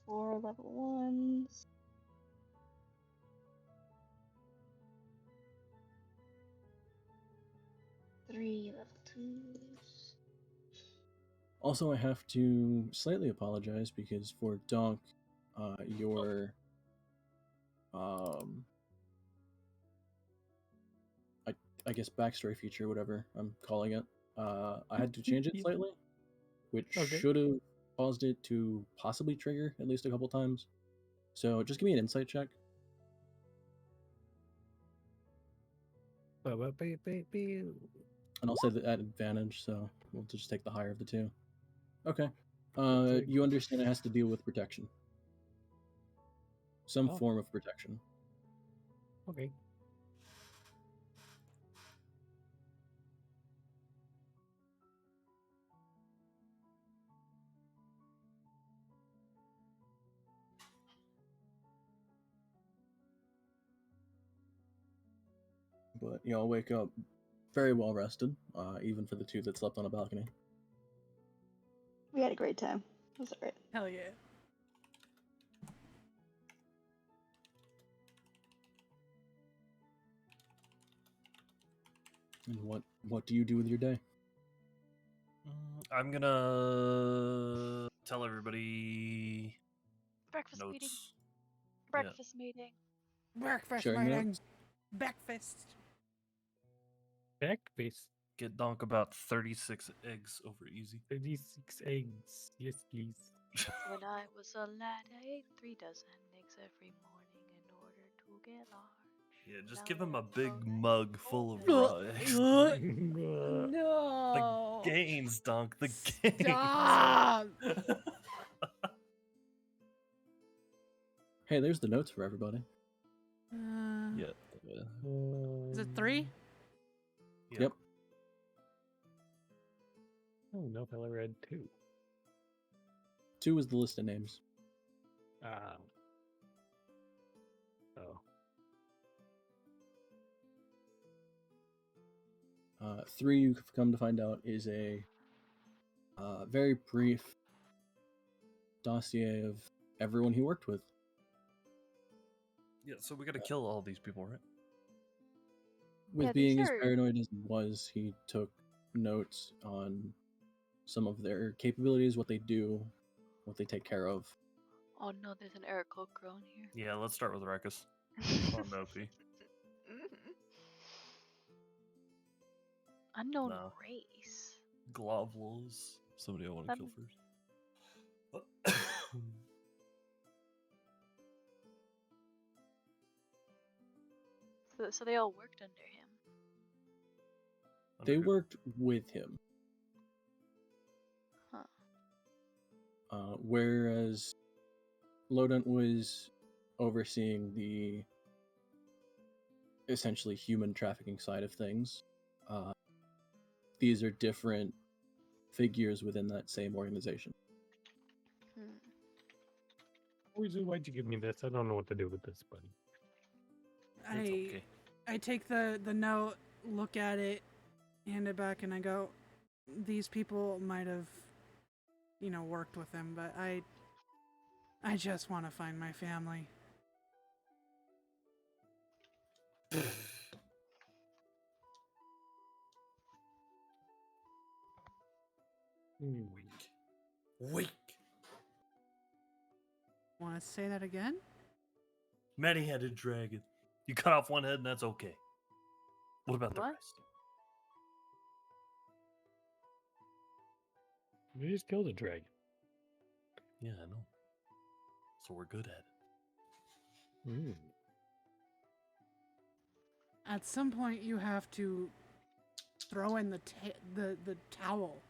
4 level 1s. 3 level 2s. Also, I have to slightly apologize because for Donk, your I guess backstory feature, whatever I'm calling it, I had to change it slightly, which should have caused it to possibly trigger at least a couple times. So just give me an insight check. And I'll say that at advantage, so we'll just take the higher of the two. Okay. You understand it has to deal with protection. Some form of protection. Okay. But y'all wake up very well rested, even for the two that slept on a balcony. We had a great time. It was alright. Hell yeah. And what do you do with your day? I'm gonna tell everybody Breakfast notes. meeting. Breakfast meeting. Breakfast Sharing meeting. notes? Breakfast. Breakfast. Get Donk about 36 eggs over easy. 36 eggs. Yes, please. When I was a lad, I ate 3 dozen eggs every morning in order to get large. Yeah, just Now give him a I'm big grown mug and full of old. raw eggs. No. No. The gains, Donk. The gains. Stop. Hey, there's the notes for everybody. Yeah. Is it 3? Yep. Oh, no, I read 2. 2 is the list of names. Oh. 3, you've come to find out, is a very brief dossier of everyone he worked with. Yeah, so we gotta kill all these people, right? With Yeah, being these as are- paranoid as he was, he took notes on some of their capabilities, what they do, what they take care of. Oh no, there's an Aarakocra girl in here. Yeah, let's start with Ruckus. On Nopi. Unknown Nah. race. Glovels. Somebody I want to kill first. So they all worked under him. They worked with him. Huh. Whereas Lodent was overseeing the essentially human trafficking side of things. These are different figures within that same organization. Why'd you give me this? I don't know what to do with this, buddy. It's okay. I take the note, look at it, hand it back, and I go, these people might have, worked with him, but I just want to find my family. Weak. Want to say that again? Many-headed dragon. You cut off one head and that's okay. What about the What? rest? We just killed a dragon. Yeah, I know. So we're good at it. At some point, you have to throw in the towel.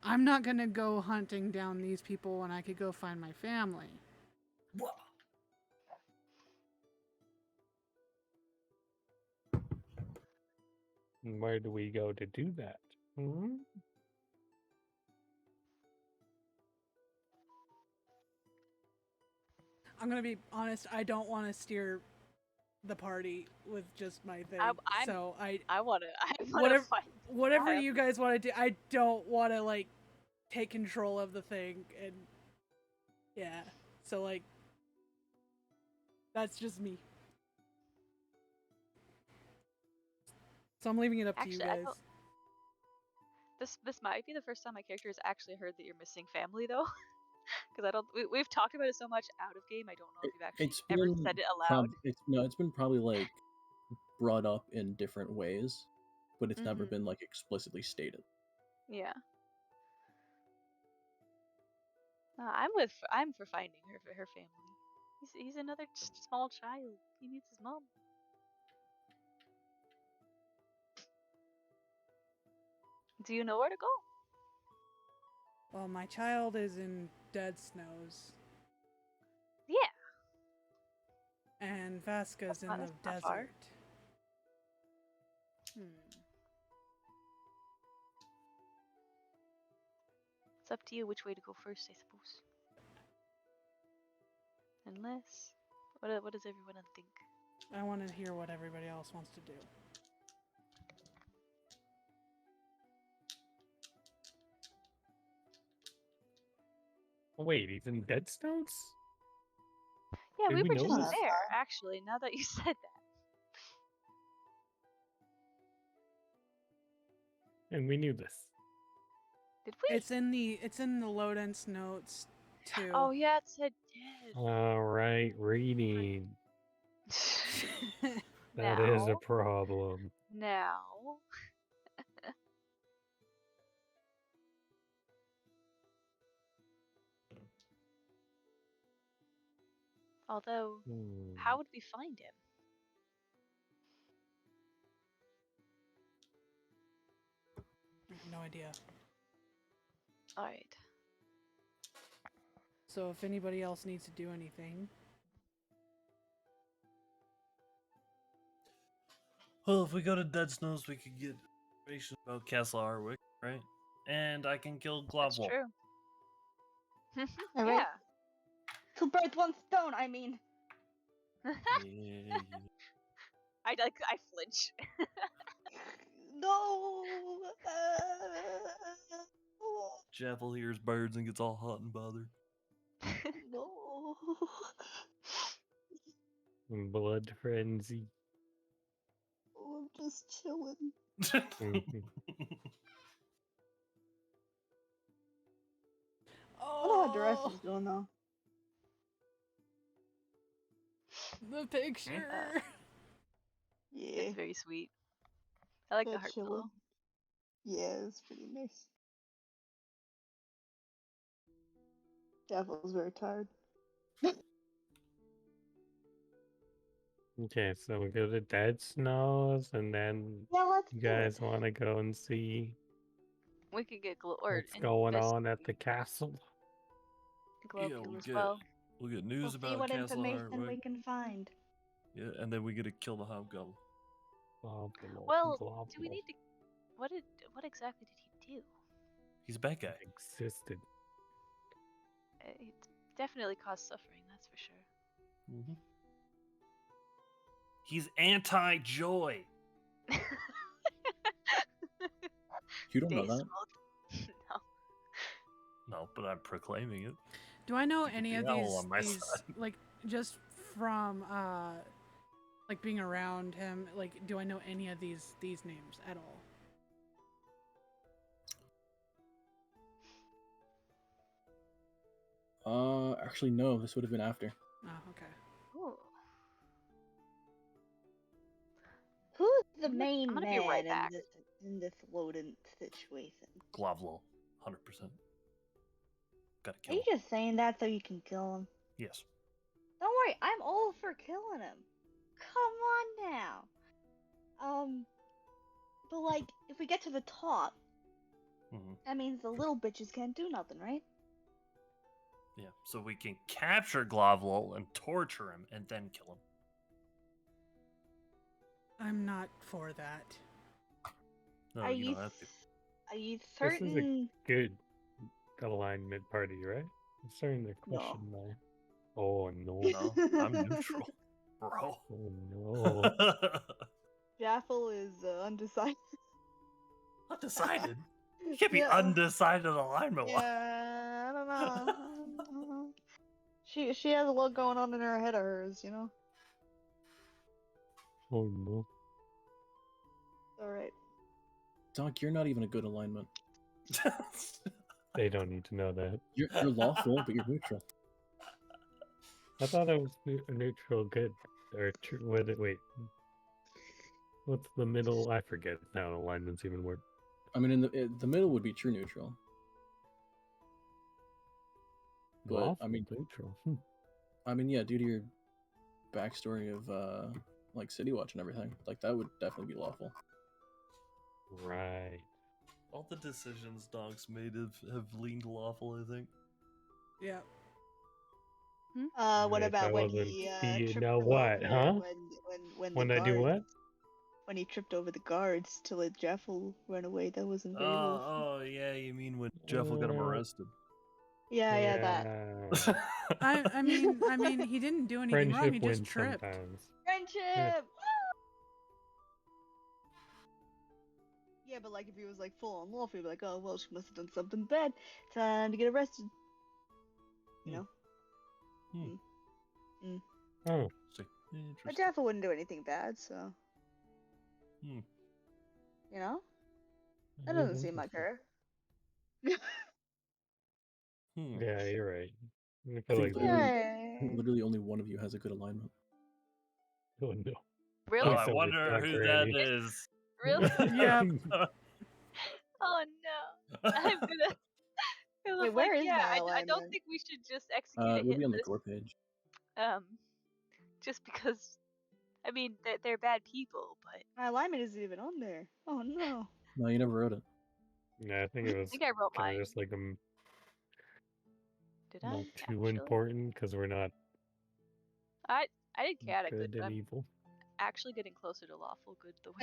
I'm not gonna go hunting down these people when I could go find my family. What? And where do we go to do that? I'm gonna be honest. I don't want to steer the party with just my thing. I wanna whatever you guys want to do. I don't want to take control of the thing, and yeah. So that's just me. So I'm leaving it up to you guys. This might be the first time my character has actually heard that you're missing family though. Because we've talked about it so much out of game. I don't know if you've actually ever said it aloud. It's been probably brought up in different ways, but it's never been explicitly stated. Yeah. I'm for finding her family. He's another small child. He needs his mom. Do you know where to go? Well, my child is in Dead Snows. Yeah. And Vasca's in the desert. Far. It's up to you which way to go first, I suppose. Unless, what does everyone think? I want to hear what everybody else wants to do. Wait, he's in Deadstones? Yeah, Did we we were know just this? there, actually, now that you said that. And we knew this. Did we? It's in the Lodent's notes too. Oh yeah, it said dead. All right, reading. That is a Now. problem. Now. Although, how would we find him? I have no idea. Alright. So if anybody else needs to do anything, Well, if we go to Dead Snows, we could get information about Castle Harwick, right? And I can kill That's Glavwolf. true. Alright. Two birds, one stone, I mean. Yeah. I flinch. No! Jaffel hears birds and gets all hot and bothered. No. Blood frenzy. Oh, I'm just chilling. I don't know how Duress is doing though. the picture. Yeah. It's very sweet. I like the They're heart chilling. pillow. Yeah, it's pretty nice. Jaffel's very tired. Okay, so we go to Dead Snows, and then Yeah, let's you do it. guys want to go and see We could get what's going on at the castle. Glow Yeah, Peel we'll as get well. we'll get We'll news see about what Castle information we Harwick. can find. Yeah, and then we get to kill the hobgoblin. Well, do we need to? What exactly did he do? He's a bad guy. Existed. It definitely caused suffering, that's for sure. Mm-hmm. He's anti-joy. You don't know that? No. No, but I'm proclaiming it. Do I know Keep any the of owl on my these side. like just from like being around him, like do I know any of these names at all? Actually no, this would have been after. Oh, okay. Ooh. Who's the main I'm gonna man be right back. in this Woden situation? Glavlol, 100%. Gotta Are kill you him. just saying that so you can kill him? Yes. Don't worry, I'm all for killing him. Come on now. But like, if we get to the top, that means the little bitches can't do nothing, right? Yeah, so we can capture Glavlol and torture him and then kill him. I'm not for that. No, Are you you don't have to. Are you This is certain? a good alignment party, right? I'm starting to question my. Oh no. No, I'm neutral, bro. Oh no. Jaffel is undecided. Undecided? You can't be Yeah. undecided alignment. Yeah, I don't know. She has a lot going on in her head of hers, you know. Oh no. All right. Doc, you're not even a good alignment. They don't need to know that. You're lawful, but you're neutral. I thought I was neutral good. Or wait. What's the middle? I forget how alignments even work. I mean, in the middle would be true neutral. But Lawful I mean, neutral. I mean, yeah, due to your backstory of like City Watch and everything, like that would definitely be lawful. Right. All the decisions Dogs made have leaned lawful, I think. Yeah. What If I about when wasn't he you tripped know him what, over huh? when When the I do guards- what? When he tripped over the guards to let Jaffel run away, that wasn't very lawful. Oh, yeah, you mean when Jeff will get him arrested. Yeah, that. I mean, he didn't do anything wrong. He Friendship just wins tripped. sometimes. Friendship! Yeah, but like if he was like full on lawful, he'd be like, oh well, she must have done something bad. Time to get arrested. You know? Oh. But Jaffel wouldn't do anything bad, so. You know? That doesn't seem like her. Yeah, you're right. I I feel think like Yeah. literally only one of you has a good alignment. Oh no. Really? Oh, Please I don't wonder talk who to that Annie. is. Really? Yeah. Oh no. I'm gonna. It was Wait, like, where is yeah, my I don't alignment? think we should just execute a It'll hit be on the list. core page. Just because. I mean, they're bad people, but My alignment isn't even on there. Oh no. No, you never wrote it. Yeah, I think it I was think I wrote kind mine. of just like Did I? not too Actually? important because we're not I did chaotic good, good but and I'm evil. actually getting closer to lawful good the way,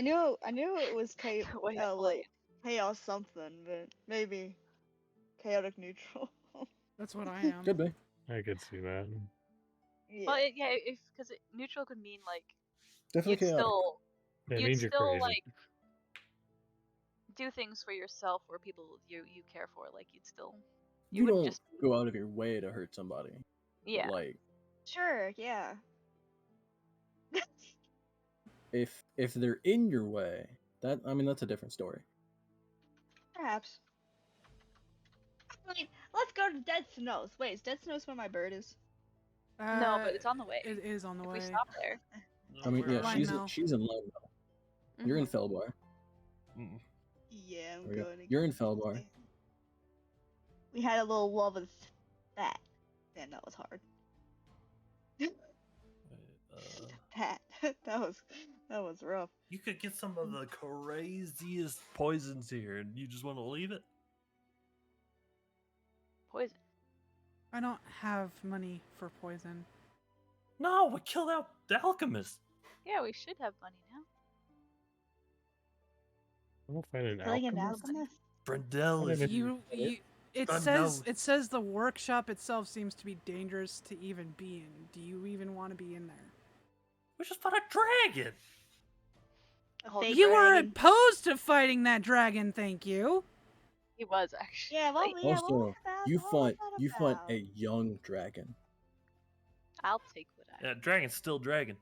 I knew it was the way I'm playing. chaos something, but maybe chaotic neutral. That's what I am. Could be. I could see that. Yeah. Well, yeah, because neutral could mean like Definitely you'd chaotic. still That you'd means you're still crazy. like do things for yourself or people you care for. Like You wouldn't don't just go out of your way to hurt somebody. yeah. But like, Sure, yeah. if they're in your way, that's a different story. Perhaps. Wait, let's go to Dead Snows. Wait, is Dead Snows where my bird is? No, but it's on the way. It is on the If way. we stop there. I mean, yeah, Linemel. she's in Linemel. You're in Felbar. Mm. Yeah, I'm There we go. going to You're in Felbar. We had a little love with that. Damn, that was hard. That was rough. You could get some of the craziest poisons here, and you just want to leave it? Poison. I don't have money for poison. No, we killed out the alchemist. Yeah, we should have money now. I don't find an Killing an alchemist. alchemist? Brendel is It says the workshop itself seems to be dangerous to even be in. Do you even want to be in there? We just fought a dragon. A fake You were dragon. opposed to fighting that dragon, thank you. He was actually. Yeah, what Also, was that? you What was you that fought about? a young dragon. I'll take what I. Yeah, dragon's still dragon.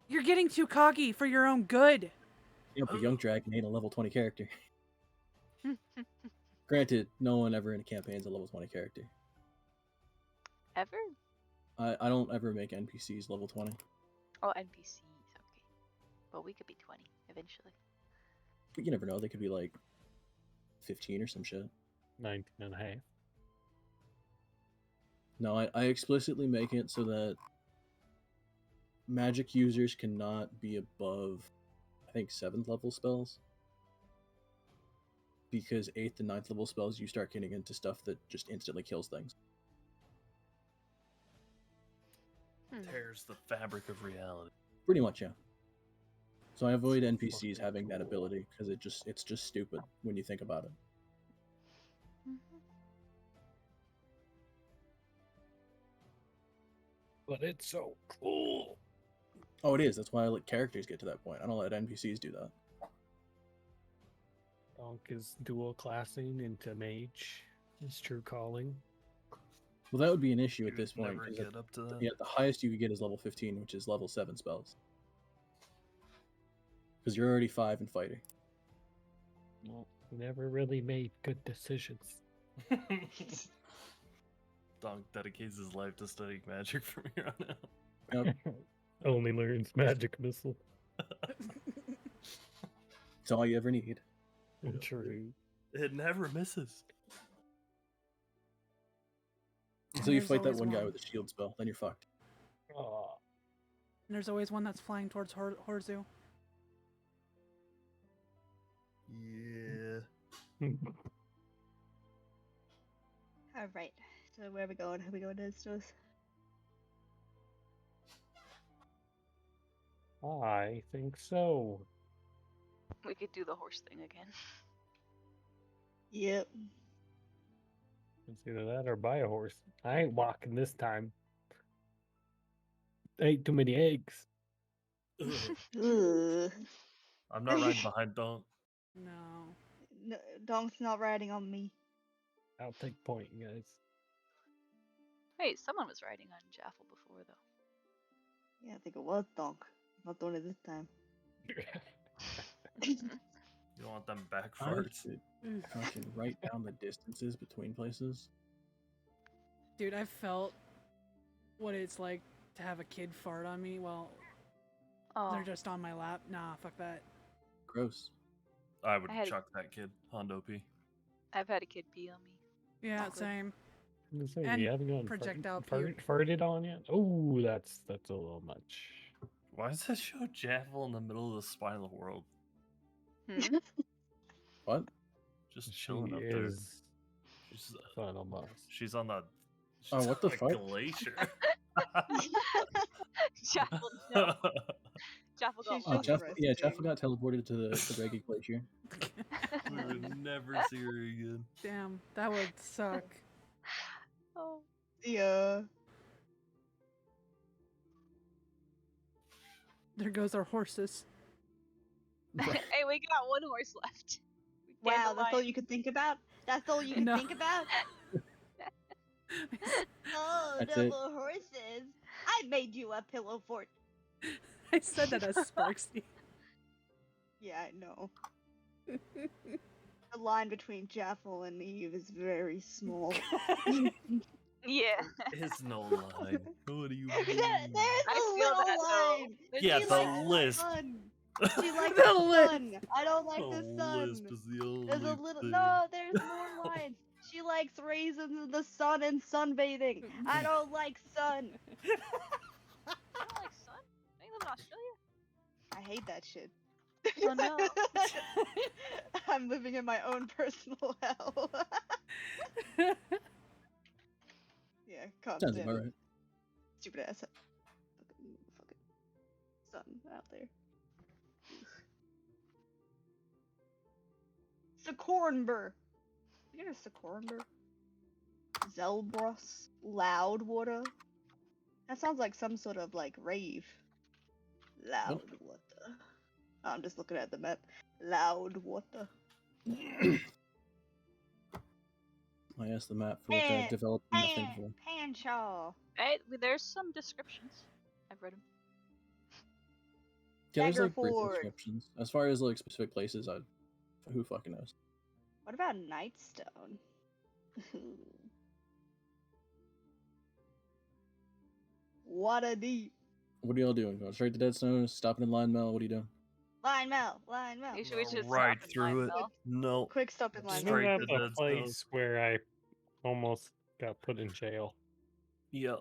You're getting too cocky for your own good. Yeah, but young dragon ain't a level 20 character. Granted, no one ever in a campaign is a level 20 character. Ever? I don't ever make NPCs level 20. Oh, NPCs. Okay. Well, we could be 20 eventually. But you never know, they could be like 15 or some shit. 19 and a half. No, I explicitly make it so that magic users cannot be above, I think, 7th level spells. Because 8th and 9th level spells, you start getting into stuff that just instantly kills things. Tears the fabric of reality. Pretty much, yeah. So I avoid NPCs having that ability because it's just stupid when you think about it. But it's so cool. Oh, it is. That's why I let characters get to that point. I don't let NPCs do that. Donk is dual classing into mage. His true calling. Well, that would be an issue at You'd this point. never 'cause get up to that. Yeah, the highest you could get is level 15, which is level 7 spells. Because you're already 5 in fighting. Well, never really made good decisions. Donk dedicates his life to studying magic from here on out. Yep. Only learns magic missile. It's all you ever need. True. It never misses. Until you There's fight that always one guy one. with a shield spell, then you're fucked. Oh. And there's always one that's flying towards Horzu. Yeah. Alright, so where are we going? Are we going to Dead Snows? I think so. We could do the horse thing again. Yep. It's either that or buy a horse. I ain't walking this time. Ate too many eggs. Ugh. I'm not riding behind Donk. No. No, Donk's not riding on me. I'll take point, guys. Wait, someone was riding on Jaffel before though. Yeah, I think it was Donk. Not doing it this time. You don't want them back I farts. should fucking write down the distances between places. Dude, I felt what it's like to have a kid fart on me while Oh, They're just on my lap. Nah, fuck that. Gross. I would I had a- chuck that kid. Hondo P. I've had a kid pee on me. Yeah, Awkward. same. I'm gonna say, And you haven't gotten projectile farted on yet? Oh, that's a little much. Why does that show Jaffel in the middle of the spine of the world? Hmm? What? Just She chilling up there. is She's, final boss. she's on the. She's Oh, what the on a fuck? glacier. Jaffel, no. Jaffel got She's Oh, just lost. Jeff got teleported to the Draggy Glacier. We would never see her again. Damn, that would suck. Oh. Yeah. There goes our horses. Hey, we got one horse left. Wow, that's all you could think about? That's all you could No. think about? Oh, That's no it. more horses. I made you a pillow fort. I said that as Sparksy. Yeah, I know. The line between Jaffel and Eve is very small. Yeah. It's no line. What do you There's mean? a I feel little that, though. line. Yeah, She the likes lisp. sun. She likes The the lisp. sun. I don't like the The sun. lisp is the only There's a little. thing. No, there's more lines. She likes raisins in the sun and sunbathing. I don't like sun. You don't like sun? Don't you live in Australia? I hate that shit. Oh no. I'm living in my own personal hell. Yeah, Sounds constant. about right. Stupid ass. Fucking sun out there. Socornber. You know Socornber? Zelbros. Loudwater. That sounds like some sort of like rave. Loudwater. Oh, I'm just looking at the map. Loudwater. I asked the map for which I've developed nothing for. Panshaw. Hey, there's some descriptions. I've read them. Yeah, there's like brief Daggerford. descriptions. As far as like specific places, who fucking knows? What about Nightstone? What a deep. What are y'all doing? Going straight to Deadstone? Stopping in Line Mel? What are you doing? Line Mel. Line Mel. You should we just Right stop and through it. line Mel? No. Quick stop in Line Isn't Mel. Straight that to the Deadstone. place where I almost got put in jail? Yeah.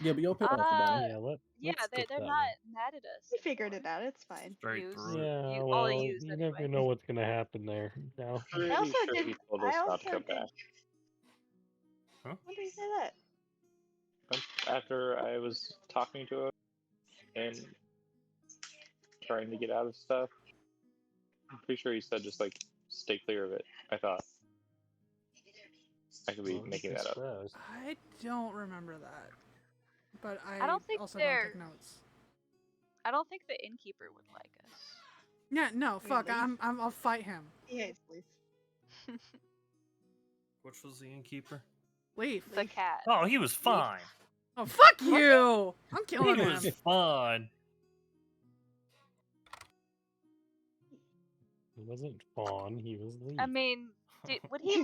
Yeah, but y'all paid off the bounty. Yeah, let's they're skip that not one. mad at us. We figured it out. It's fine. Straight Use. through it. Yeah, all well, used you anyway. never know what's gonna happen there. No. Pretty also sure did- he told I us not also to come did- back. Huh? When did he say that? After I was talking to him and trying to get out of stuff, I'm pretty sure he said just like stay clear of it. I thought. I could be making that up. I don't remember that. But I don't think also they're- don't take notes. I don't think the innkeeper would like us. Yeah, no, fuck. Really? I'll fight him. He hates Leaf. Which was the innkeeper? Leaf. The cat. Oh, he was fine. Oh, fuck you! I'm He killing was him. fine. He wasn't Fawn, he was Leaf. I mean, would he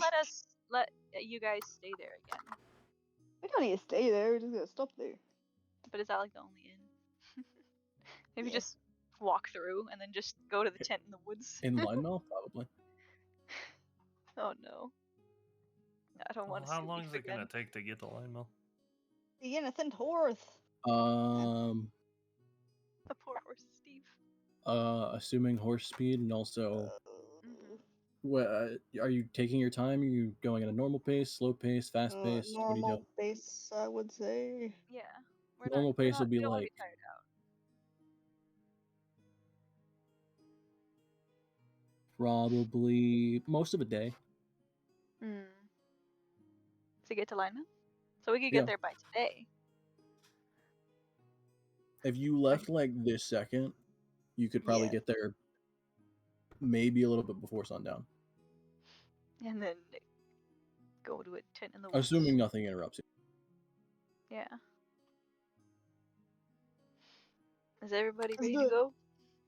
let you guys stay there again? We don't need to stay there. We're just gonna stop there. But is that like the only inn? Maybe Yeah. just walk through and then just go to the tent in the woods. In Line Mel? Probably. Oh no. I don't want to. How long is it gonna take to get to Line Mill? The innocent horse. The poor horse, Steve. Assuming horse speed and also, what are you taking your time? Are you going at a normal pace, slow pace, fast pace? What are you doing? Normal pace, I would say. Yeah. Normal pace would be we don't wanna like- tired out. Probably most of a day. To get to lineman? So we could Yeah. get there by today. If you left like this second, you could probably Yeah. get there maybe a little bit before sundown. And then go to a tent in the woods. Assuming nothing interrupts you. Yeah. Is everybody Let's ready do to it. go?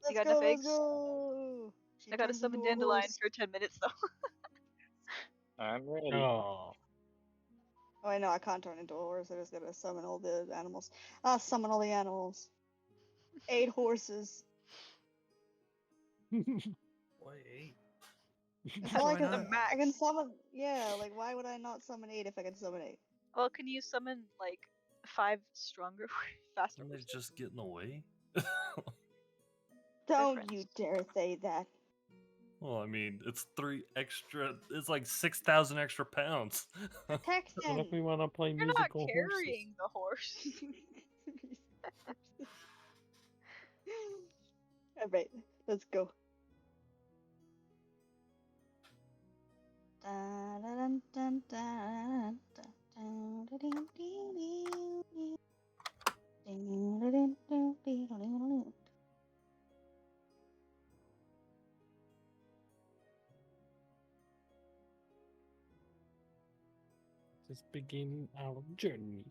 Let's got go, enough let's eggs? go. She I gotta turns summon into a dandelions horse. for 10 minutes though. I'm ready. Oh. Oh, I know, I can't turn into a horse. I just gotta summon all the animals. Summon all the animals. 8 horses. Why 8? It's not like Why I not? can summon. Yeah, like why would I not summon 8 if I can summon 8? Well, can you summon like 5 stronger, faster Don't they horses? just get in the way? Don't you dare say that. Well, I mean, it's 3 extra. It's like 6,000 extra pounds. Protect What if we him. want to play You're not musical carrying the horse. Alright, let's go. Dun, dun, dun, dun, dun, dun, dun, dun, dun, dun. Just begin our journey.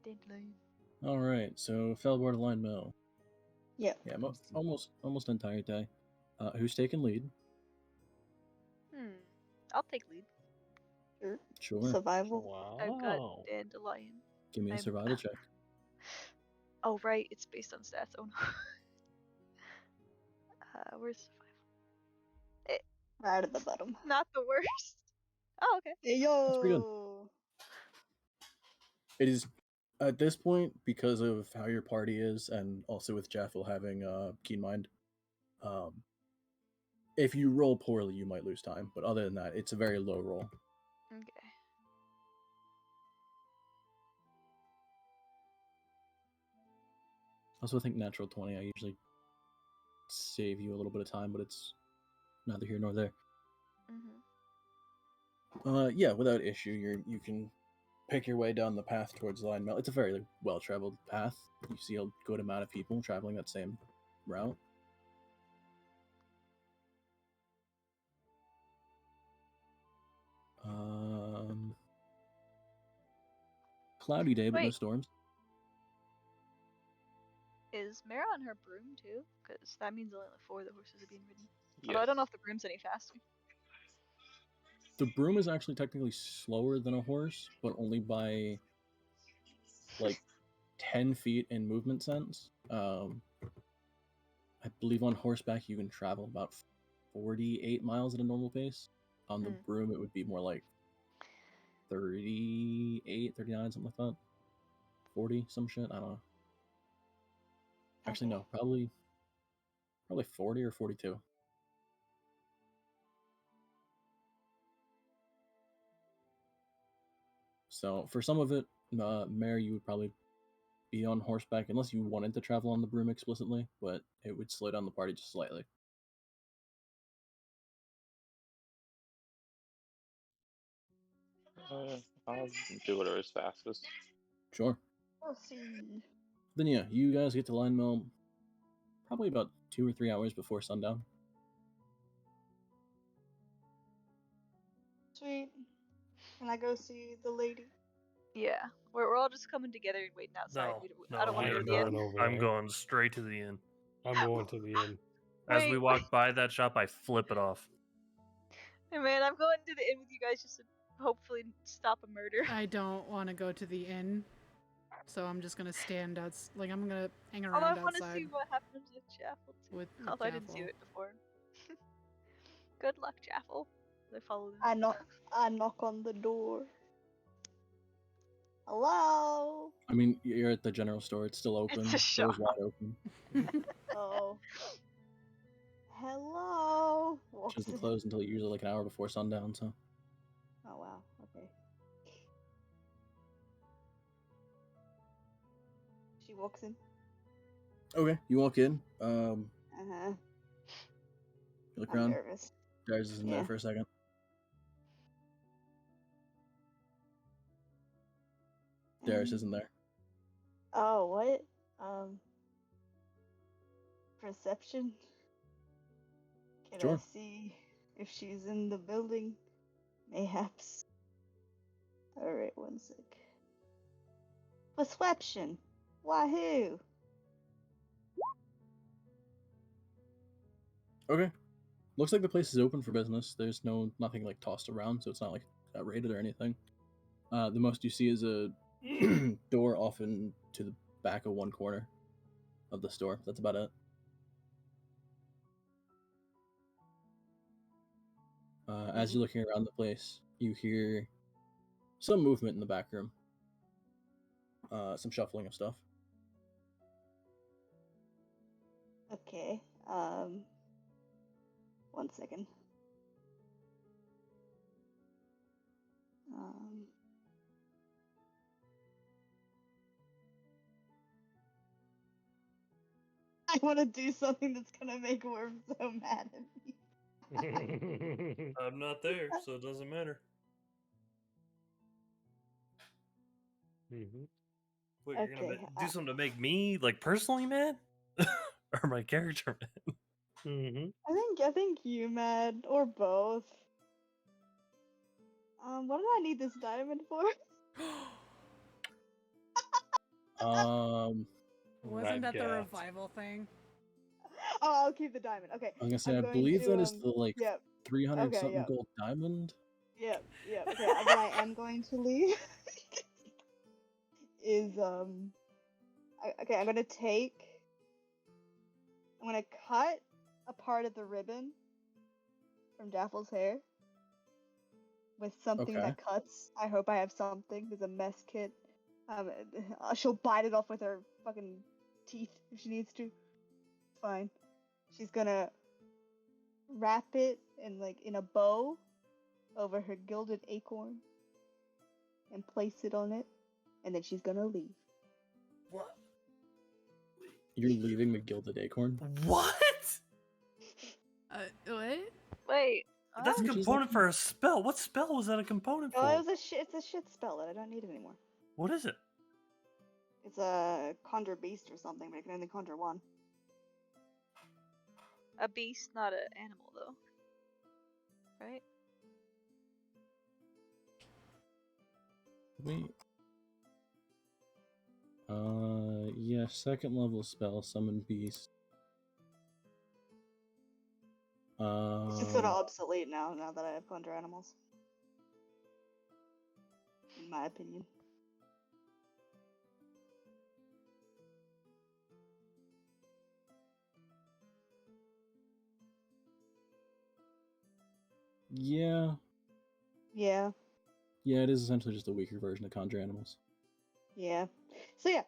Deadline. All right, so Fellboard Line Mill. Yeah. Yeah, almost entire day. Who's taking lead? I'll take lead. Sure. Sure. Survival. I've got Wow. Dandelion. Give me a I'm- survival check. Oh right, it's based on stats. Oh no. Where's survival? Right at the bottom. Not the worst. Oh okay. Hey pretty good. yo! It is at this point, because of how your party is, and also with Jaffel having keen mind. If you roll poorly, you might lose time, but other than that, it's a very low roll. Okay. Also, I think natural 20. I usually save you a little bit of time, but it's neither here nor there. Yeah, without issue, you can pick your way down the path towards Line Mill. It's a very well-traveled path. You see a good amount of people traveling that same route. Cloudy day, but no Wait. storms. Is Mara on her broom too? Because that means only 4 of the horses are being ridden. Yes. Although I don't know if the broom's any faster. The broom is actually technically slower than a horse, but only by like 10 feet in movement sense. I believe on horseback you can travel about 48 miles at a normal pace. On the broom, it would be more like 38, 39, something like that. 40, some shit. I don't know. Actually, no, probably 40 or 42. So for some of it, Mare, you would probably be on horseback unless you wanted to travel on the broom explicitly, but it would slow down the party just slightly. I'll do whatever's fastest. Sure. We'll see. Then yeah, you guys get to Line Mill probably about 2 or 3 hours before sundown. Sweet. Can I go see the lady? Yeah. We're all just coming together and waiting outside. No, I don't want to we go are to the end. going over I'm there. going straight to the inn. I'm going to the inn. As we Wait. walk by that shop, I flip it off. Hey man, I'm going to the inn with you guys just to hopefully stop a murder. I don't want to go to the inn, so I'm just gonna stand like I'm gonna hang Although around I want to outside see what happens with Jaffel too. with Although I didn't see Jaffel. it before. Good luck, Jaffel. I follow them. I knock on the door. Hello? I mean, you're at the general store. It's still open. It's a Door's shop. wide open. Oh. Hello? Which Walks doesn't in. close until usually like an hour before sundown, so. Oh wow, okay. She walks in. Okay, you walk in. Uh-huh. You look I'm around. nervous. Darius is in there Yeah. for a second. Darius isn't there. Oh, what? Perception? Can I Sure. see if she's in the building? Mayhaps. Alright, one sec. Perception! Wahoo! Okay. Looks like the place is open for business. There's nothing like tossed around, so it's not like got raided or anything. The most you see is a door off into the back of one corner of the store. That's about it. As you're looking around the place, you hear some movement in the back room. Some shuffling of stuff. Okay. 1 second. I want to do something that's gonna make Worm so mad at me. I'm not there, so it doesn't matter. Wait, you're gonna do something to make me like personally mad, or my character mad? I think you mad, or both. What do I need this diamond for? Wasn't that the revival thing? Oh, I'll keep the diamond. Okay. I was gonna say, I believe that is the like 300 okay, something gold diamond. Yep. Okay, what I am going to leave is okay, I'm gonna cut a part of the ribbon from Daffel's hair with something that cuts. I hope I have something. There's a mess kit. She'll bite it off with her fucking teeth if she needs to. Fine. She's gonna wrap it in a bow over her gilded acorn and place it on it, and then she's gonna leave. What? You're leaving the gilded acorn? What? What? Wait. That's a component for a spell. What spell was that a component for? Oh, it's a shit spell that I don't need anymore. What is it? It's a conjure beast or something, but I can only conjure one. A beast, not an animal, though. Right? Wait. Yeah, second level spell, summon beast. It's just sort of obsolete now that I have conjure animals. In my opinion. Yeah. Yeah. Yeah, it is essentially just a weaker version of conjure animals. Yeah. So yeah,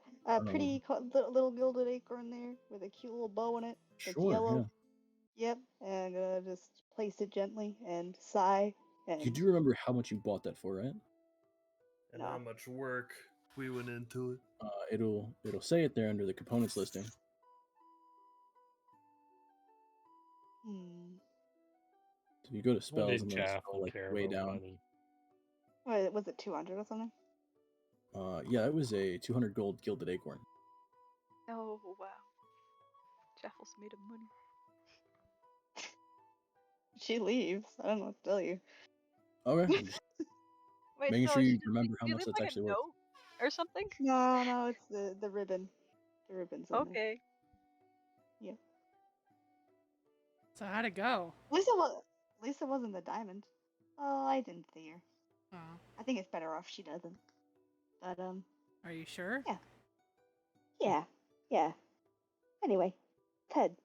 pretty little gilded acorn there with a cute little bow in it. It's Sure, yellow. yeah. Yep. And I'm gonna just place it gently and sigh. And You do remember how much you bought that for, right? And how much work we went into it. It'll say it there under the components listing. So you go to spells and then scroll like way down. Wait, was it 200 or something? Yeah, it was a 200 gold gilded acorn. Oh wow. Jaffel's made of money. She leaves. I don't know what to tell you. Okay. I'm just Wait, making so sure you remember how you much leave, that's like, actually a worth. note or something? No, it's the ribbon. The ribbon's on there. Okay. Yeah. So how'd it go? At least it wasn't the diamond. Oh, I didn't see her. Oh. I think it's better off she doesn't. But Are you sure? Yeah. Yeah. Anyway, Ted.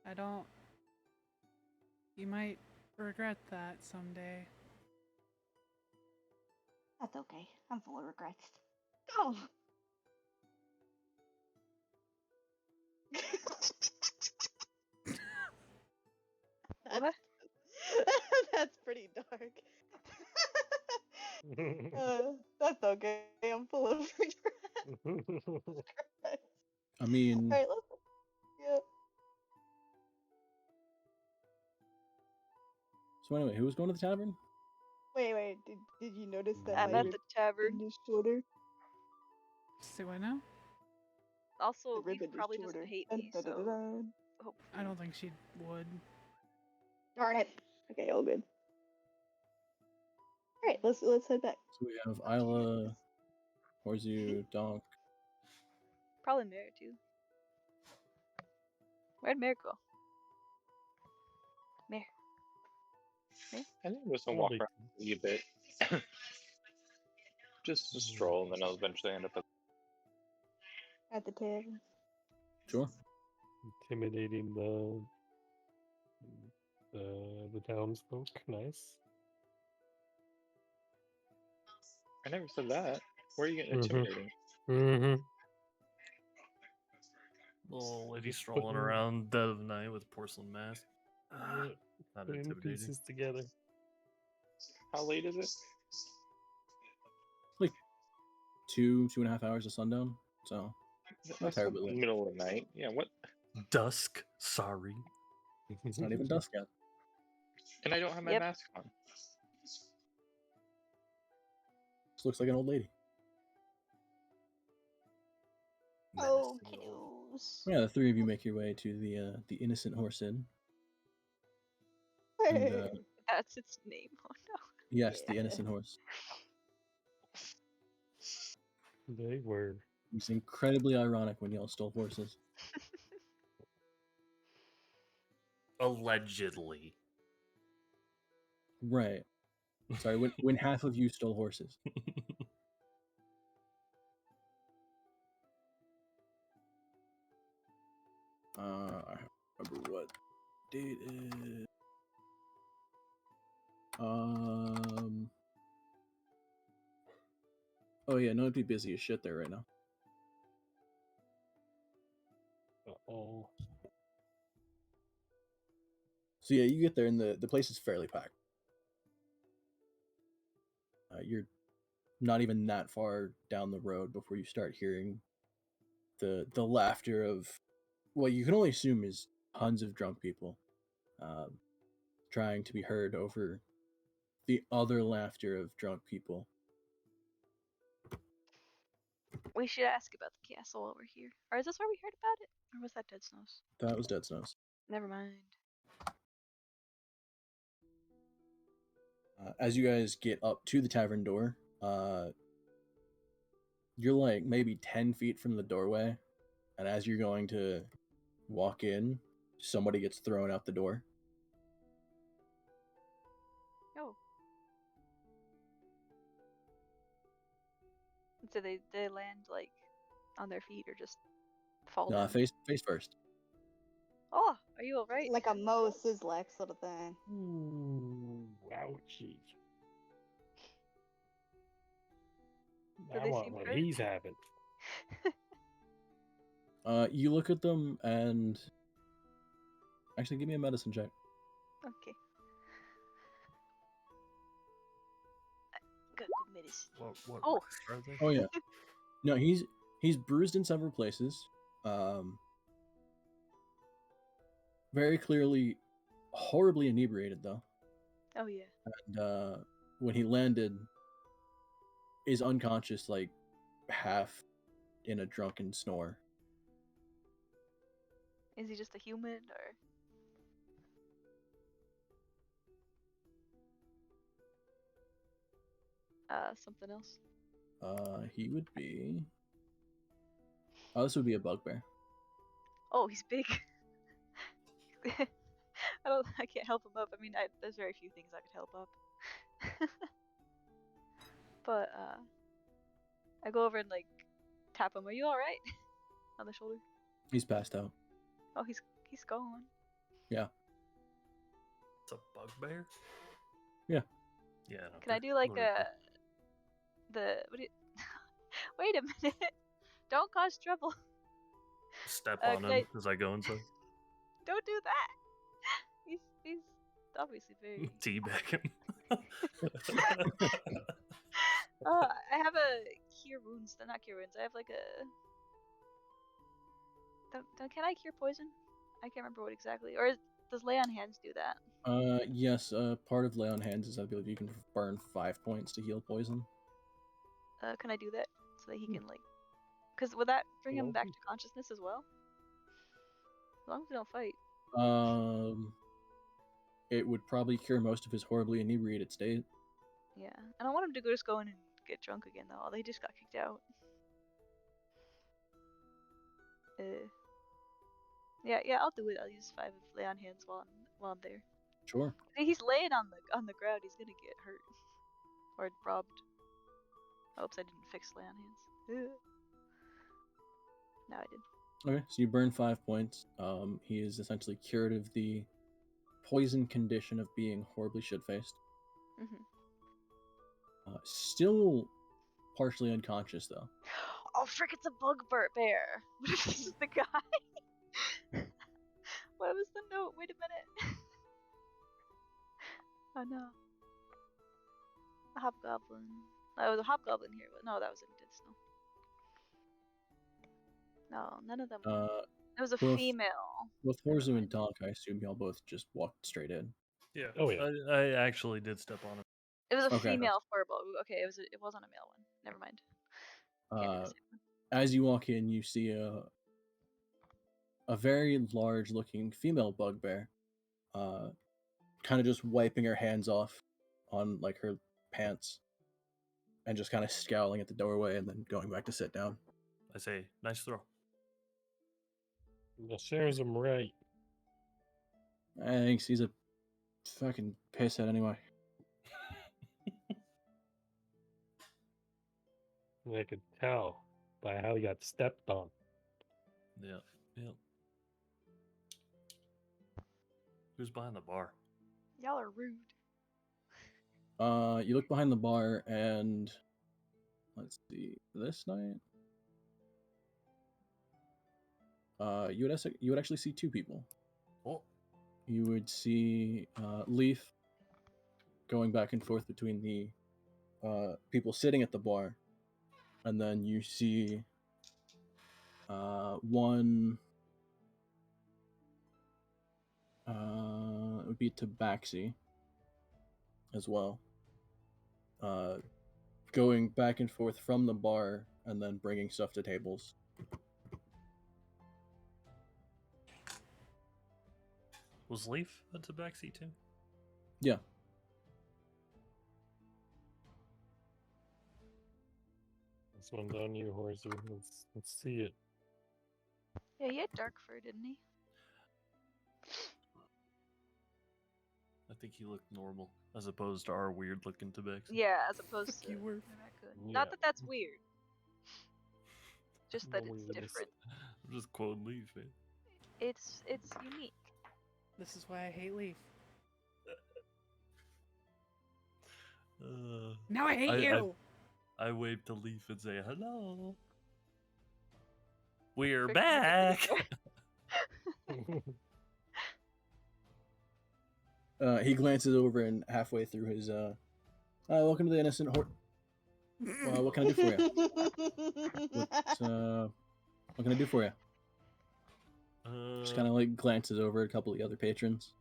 I don't. You might regret that someday. That's okay. I'm full of regrets. Go. What? That's pretty dark. That's okay. I'm full of regrets. I mean, Alright, let's. Yeah. so anyway, who was going to the tavern? Wait. Did you notice that I'm my at the tavern. ribbon is shorter? Say what now? Also, The ribbon Leaf probably is shorter. doesn't hate me, so hopefully. I don't think she would. Darn it. Okay, all good. Alright, let's head back. So we have Isla, Horzu, Donk. Probably Mare too. Where'd Mare go? Mare. I think I'm just gonna walk around a bit. Just a stroll, and then I'll eventually end up At the tavern. Sure. Intimidating the townsfolk. Nice. I never said that. Where are you getting intimidating? Mm-hmm. Little lady Just strolling putting- around dead of night with a porcelain mask. Yeah, Not putting the intimidating. pieces together. How late is it? Like 2.5 hours of sundown. So not That's terribly the late. middle of the night. Yeah, what? Dusk. Sorry. It's not even dusk yet. And I don't have my Yep. mask on. This looks like an old lady. Oh, Menacing old. kiddos. Yeah, the three of you make your way to the Innocent Horse Inn. And, That's its name. Oh no. yes, the Yeah. Innocent Horse. They were. It's incredibly ironic when y'all stole horses. Allegedly. Right. Sorry, when half of you stole horses. I remember what date is. Oh yeah, no, it'd be busy as shit there right now. Oh. So yeah, you get there and the place is fairly packed. You're not even that far down the road before you start hearing the laughter of what you can only assume is tons of drunk people trying to be heard over the other laughter of drunk people. We should ask about the castle while we're here. Or is this where we heard about it? Or was that Dead Snows? That was Dead Snows. Never mind. As you guys get up to the tavern door, you're like maybe 10 feet from the doorway, and as you're going to walk in, somebody gets thrown out the door. Oh. So they land like on their feet or just fall down? Face first. Oh, are you alright? Like a Mo Sizzlex sort of thing. Ooh, ouchie. Do I they want seem what hurt? he's having. You look at them and actually give me a medicine check. Okay. Good medicine. What Oh. race are they? Oh yeah. No, he's bruised in several places. Very clearly horribly inebriated though. Oh yeah. And when he landed is unconscious, like half in a drunken snore. Is he just a human or something else? He would be. Oh, this would be a bugbear. Oh, he's big. I can't help him up. I mean, there's very few things I could help up. But I go over and like tap him. Are you all right? On the shoulder. He's passed out. Oh, he's gone. Yeah. It's a bugbear? Yeah. Yeah. Can I do like what do you... Wait a minute! Don't cause trouble. Step on him as I go inside. Don't do that. He's obviously very. Teabag him. I have a cure wounds. They're not cure wounds. I have like a. Can I cure poison? I can't remember what exactly. Or does lay on hands do that? Yes. Part of lay on hands is I believe you can burn 5 points to heal poison. Can I do that so that he can like? Because would that bring him back to consciousness as well? As long as we don't fight. It would probably cure most of his horribly inebriated state. Yeah, I don't want him to just go in and get drunk again though. They just got kicked out. Yeah, I'll do it. I'll use 5 of lay on hands while I'm there. Sure. He's laying on the ground. He's gonna get hurt or robbed. Oops, I didn't fix lay on hands. No, I did. Okay, so you burn 5 points. He is essentially cured of the poison condition of being horribly shit-faced. Still partially unconscious, though. Oh, frick, it's a bugbear bear. What if this is the guy? What was the note? Wait a minute. Oh, no. A hobgoblin. Oh, it was a hobgoblin here, but no, that was in Dead Snow. No, none of them. It was a female. With Horzu and Donk, I assume y'all both just walked straight in. Yeah. Oh, yeah. I actually did step on him. It was a Okay. female furball. Okay, it wasn't a male one. Never mind. Can't be the same one. As you walk in, you see a very large-looking female bugbear, kind of just wiping her hands off on like her pants, and just kind of scowling at the doorway, and then going back to sit down. I say, nice throw. That serves him right. Thanks. He's a fucking pisshead anyway. I could tell by how he got stepped on. Yeah. Who's behind the bar? Y'all are rude. You look behind the bar, and let's see. This night, you would actually see 2 people. Oh. You would see Leaf going back and forth between the people sitting at the bar, and then you see one. It would be Tabaxi as well. Going back and forth from the bar and then bringing stuff to tables. Was Leaf a Tabaxi too? Yeah. This one's on you, Horzu. Let's see it. Yeah, he had dark fur, didn't he? I think he looked normal, as opposed to our weird-looking Tabaxi. Yeah, as opposed to You were. the raccoon. Yeah. Not that that's weird. Just that No it's weirdness. different. I'm just quoting Leaf, man. It's unique. This is why I hate Leaf. Now I hate you. I wave to Leaf and say hello. We're Frick, back. He glances over and halfway through his welcome to the Innocent Hort. What can I do for you? What can I do for you? Just kind of like glances over at a couple of the other patrons.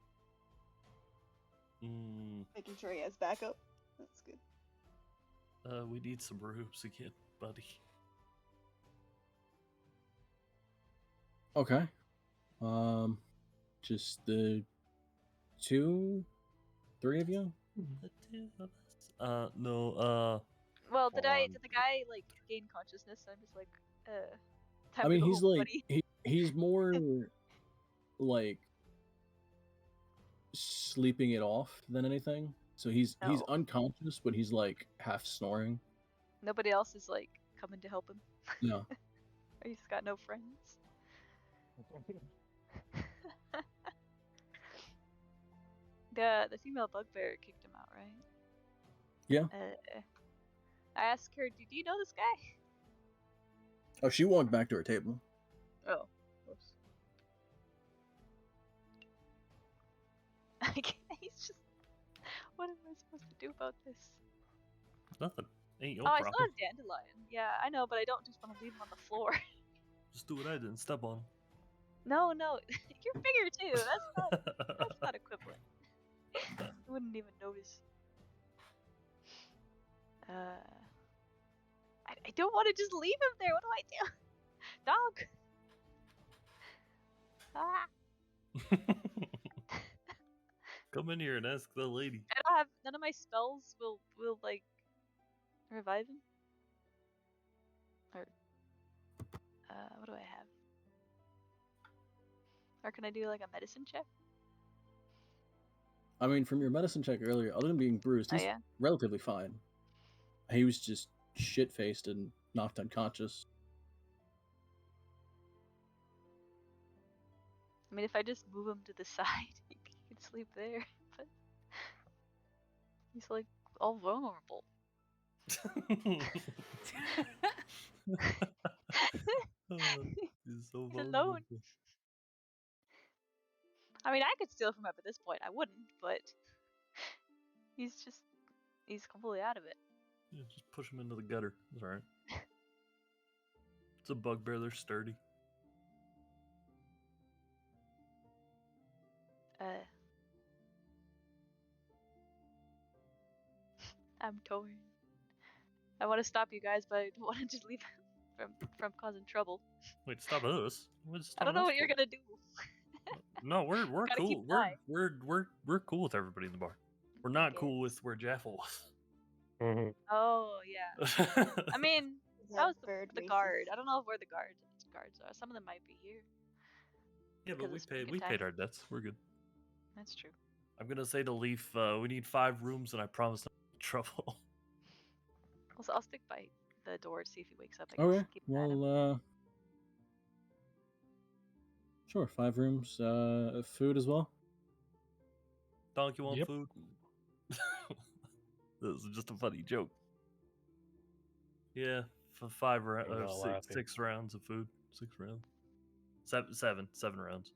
Making sure he has backup. That's good. We need some rooms again, buddy. Okay. Just the 2, 3 of you? The 2 of us. No. Well, did hold on. the guy like gain consciousness? I'm just like, time I mean, to go he's home, like buddy. he's more like sleeping it off than anything. So he's No. unconscious, but he's like half snoring. Nobody else is like coming to help him. No. He's got no friends. The female bugbear kicked him out, right? Yeah. I asked her, "Do you know this guy?" Oh, she walked back to her table. Oh, whoops. He's just. What am I supposed to do about this? Nothing. Ain't your Oh, I problem. still have dandelion. Yeah, I know, but I don't just want to leave him on the floor. Just do what I did and step on him. No, your finger too. That's not equivalent. You wouldn't even notice. I don't want to just leave him there. What do I do? Dog. Come in here and ask the lady. I don't have none of my spells will like revive him. Or what do I have? Or can I do like a medicine check? I mean, from your medicine check earlier, other than being bruised, he's yeah. relatively fine. He was just shit faced and knocked unconscious. I mean, if I just move him to the side, he can sleep there. But he's like all vulnerable. He's so He's alone. vulnerable. I mean, I could steal from him at this point. I wouldn't, but he's completely out of it. Yeah, just push him into the gutter. It's alright. It's a bugbear. They're sturdy. I'm torn. I want to stop you guys, but I don't want to just leave him from causing trouble. Wait, stop us? What's I don't know what you're gonna do. No, we're Gotta cool. keep an eye. We're cool with everybody in the bar. We're not cool with where Jaffel was. Oh yeah. I mean, how's the guard? I don't know where the guards are. Some of them might be here. Yeah, but we paid our debts. We're good. That's true. I'm gonna say to Leaf, we need 5 rooms, and I promise not to trouble. Also, I'll stick by the door to see if he wakes up. Okay. Well, sure. 5 rooms. Food as well. Donk, you want food? This is just a funny joke. Yeah, for 6 rounds of food. 6 rounds. 7 rounds.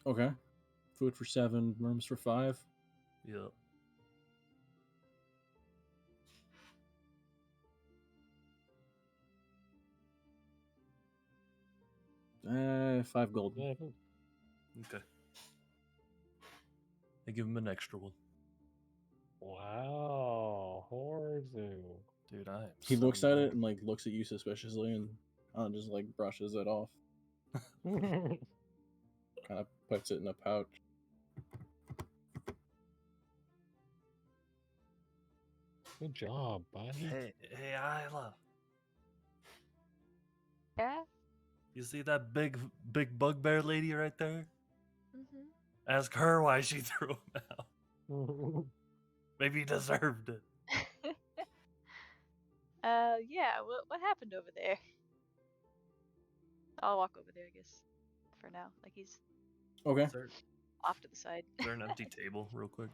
Okay. Food for 7, rooms for 5. Yep. $5 gold. Okay. I give him an extra one. Wow, Horzu. Dude, I am He looks at it and like looks at you suspiciously and just like brushes it off. Kind of puts it in a pouch. Good job, buddy. Hey, Isla. Yeah? You see that big bugbear lady right there? Mm-hmm. Ask her why she threw him out. Maybe he deserved it. Yeah, what happened over there? I'll walk over there, I guess, for now. Like, he's Okay. off to the side. Is there an empty table, real quick?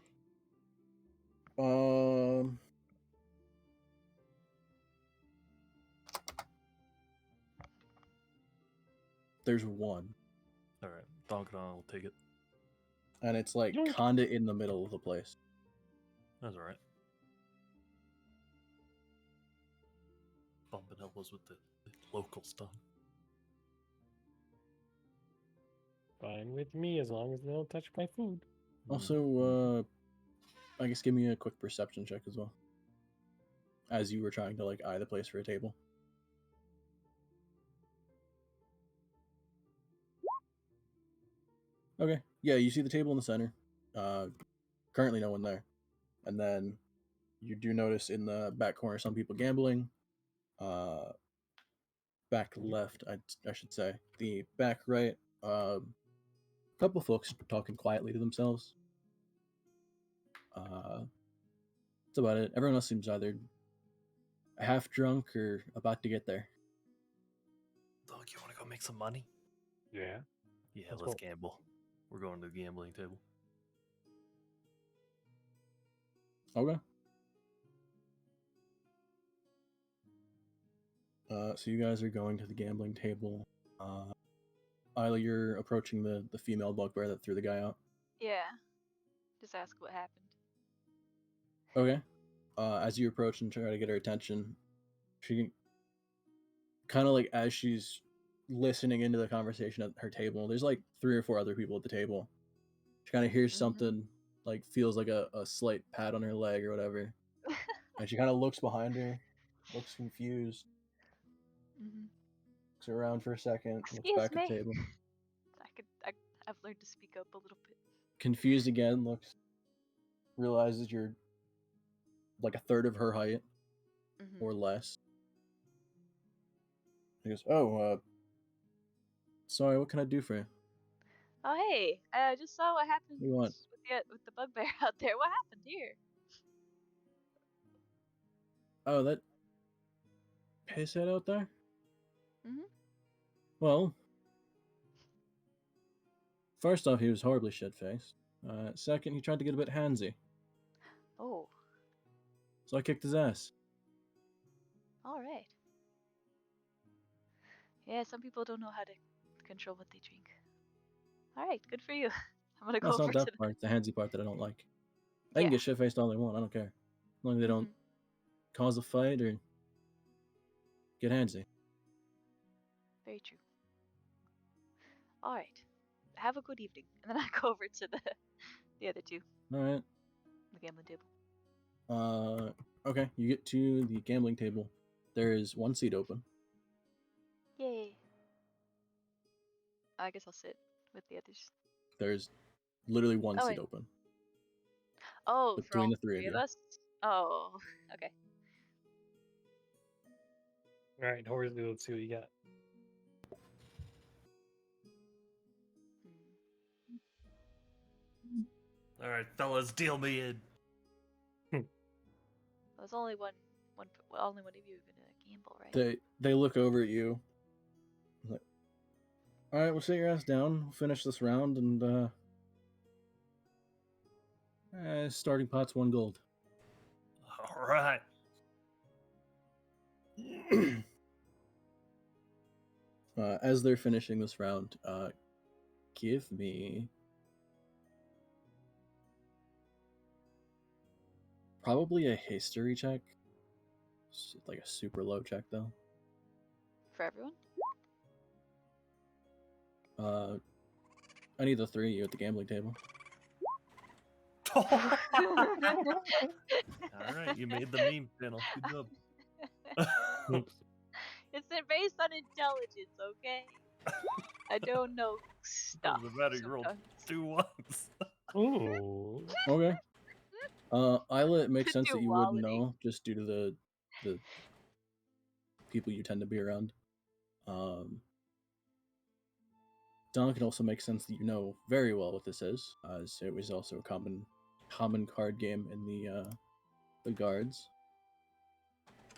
There's one. Alright, Donk and I will take it. And it's like kinda in the middle of the place. That's alright. Bumping elbows with the local stuff. Fine with me as long as they don't touch my food. Also, I guess give me a quick perception check as well. As you were trying to like eye the place for a table. Okay. Yeah, you see the table in the center. Currently no one there. And then you do notice in the back corner some people gambling. Back left, I should say. The back right, a couple folks talking quietly to themselves. That's about it. Everyone else seems either half drunk or about to get there. Donk, you want to go make some money? Yeah. Yeah, Let's let's go. gamble. We're going to the gambling table. Okay. So you guys are going to the gambling table. Isla, you're approaching the female bugbear that threw the guy out. Yeah. Just ask what happened. Okay. As you approach and try to get her attention, she kind of like as she's listening into the conversation at her table, there's like 3 or 4 other people at the table. She kind of hears something, like feels like a slight pat on her leg or whatever. And she kind of looks behind her, looks confused. Looks around for a second, looks back at the table. I've learned to speak up a little bit. Confused again, realizes you're like a third of her height or less. He goes, "Oh, sorry, what can I do for you?" Oh, hey, I just saw what happened What do you want? with the bugbear out there. What happened here? Oh, that pisshead out there? Mhm. Well, first off, he was horribly shit-faced. Second, he tried to get a bit handsy, Oh, so I kicked his ass. all right. Yeah, some people don't know how to control what they drink. All right, good for you. I'm gonna go That's over not that to the. part, it's the handsy part that I don't like. They Yeah. can get shit-faced all they want, I don't care. As long as they don't Mhm. cause a fight or get handsy. Very true. All right. Have a good evening, and then I go over to the other two, Alright. the gambling table. Okay, you get to the gambling table. There is one seat open. Yay. I guess I'll sit with the others. There's literally one Oh, seat wait. open Oh, for between all the three of three of you. us? Oh, okay. All right, Horsley, let's see what you got. All right, fellas, deal me in. There's only only one of you are gonna gamble, right? They look over at you. Like, all right, we'll sit your ass down. We'll finish this round, and starting pot's 1 gold. All right. As they're finishing this round, give me probably a history check. Like a super low check, though. For everyone? I need the 3 of you at the gambling table. All right, you made the meme channel. Good job. It's based on intelligence, okay? I don't know stuff. Doesn't matter, you rolled sometimes. 2 ones. Ooh. Okay. Isla, it makes The sense that you wouldn't duality. know, just due to the people you tend to be around. Don, it also makes sense that you know very well what this is, as it was also a common card game in the guards.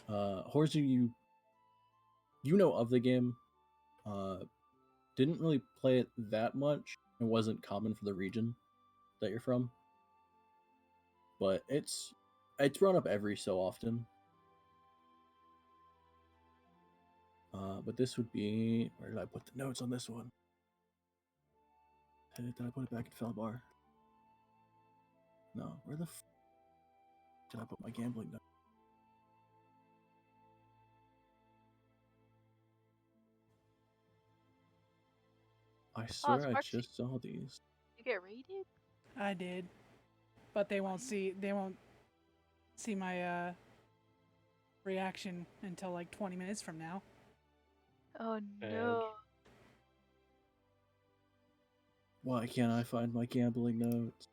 Horsey, you know of the game. Didn't really play it that much. It wasn't common for the region that you're from, but it's run up every so often. But this would be, where did I put the notes on this one? Did I put it back in Felbar? No, where the did I put my gambling note? I swear I Sparksy. just saw these. You get raided? I did, but they won't see my reaction until like 20 minutes from now. Oh no. Why can't I find my gambling notes?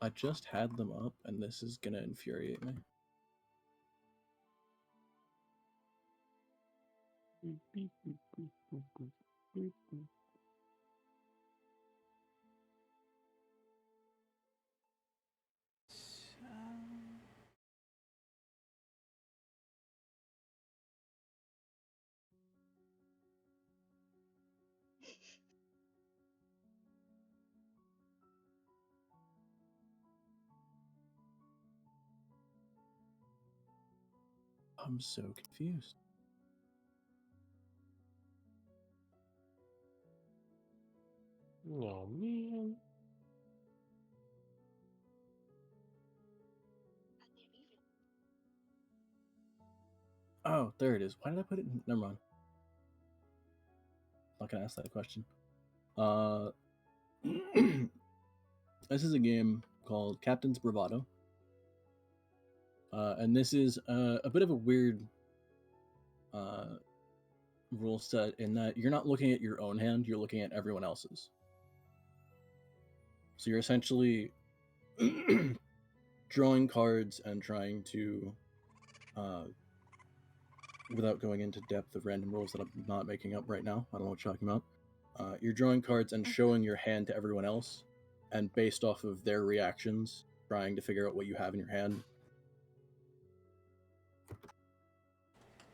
I just had them up, and this is gonna infuriate me. I'm so confused. Oh man. Oh, there it is. Why did I put it in? Never mind. I'm not gonna ask that question. This is a game called Captain's Bravado. And this is a bit of a weird rule set in that you're not looking at your own hand, you're looking at everyone else's. So you're essentially drawing cards and trying to, without going into depth of random rules that I'm not making up right now, I don't know what you're talking about, You're drawing cards and showing your hand to everyone else, and based off of their reactions, trying to figure out what you have in your hand.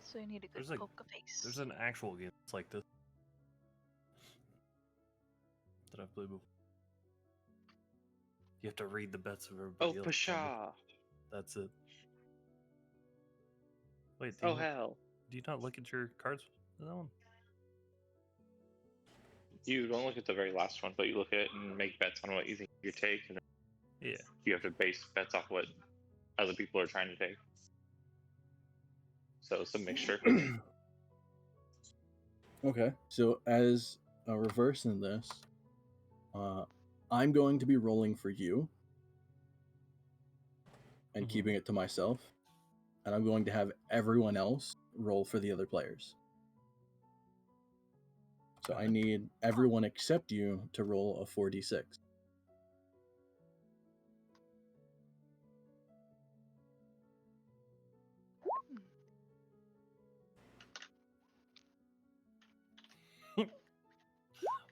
So you need a good poker face. There's an actual game that's like this that I've played before. You have to read the bets of everybody else. Pshaw! That's it. Wait, hell. Do you not look at your cards for that one? You don't look at the very last one, but you look at it and make bets on what you think you take, and yeah, you have to base bets off what other people are trying to take. So it's a mixture. Okay, so as a reverse in this, I'm going to be rolling for you and keeping it to myself, and I'm going to have everyone else roll for the other players. So I need everyone except you to roll a 4d6.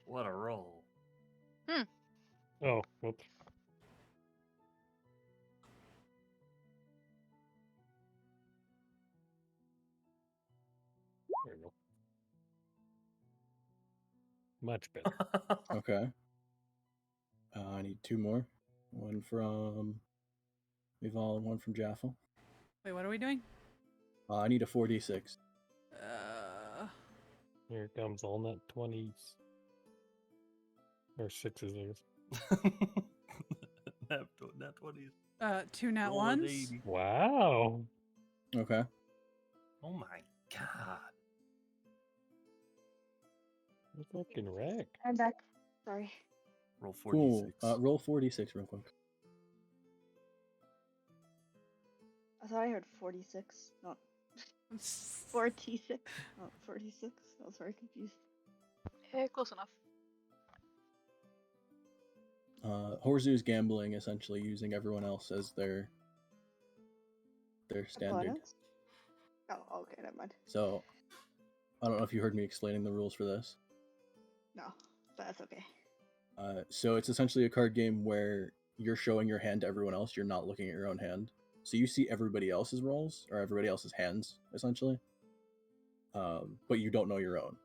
What a roll. Oh, whoops. There we go. Much better. Okay. I need two more. One from Vival and one from Jaffel. Wait, what are we doing? I need a 4d6. Here comes all nut 20s. Or 6s, I guess. Nat 20s. 2 nat 1s. Wow. Okay. Oh my god. You fucking wreck. I'm back. Sorry. Roll 4d6. Cool. Roll 4d6 real quick. I thought I heard 46, not 46, not 46. I was very confused. Yeah, close enough. Horzu's gambling, essentially using everyone else as their standard. Opponents? Oh, okay, never mind. So, I don't know if you heard me explaining the rules for this. No, but that's okay. So it's essentially a card game where you're showing your hand to everyone else. You're not looking at your own hand. So you see everybody else's rolls, or everybody else's hands, essentially. But you don't know your own.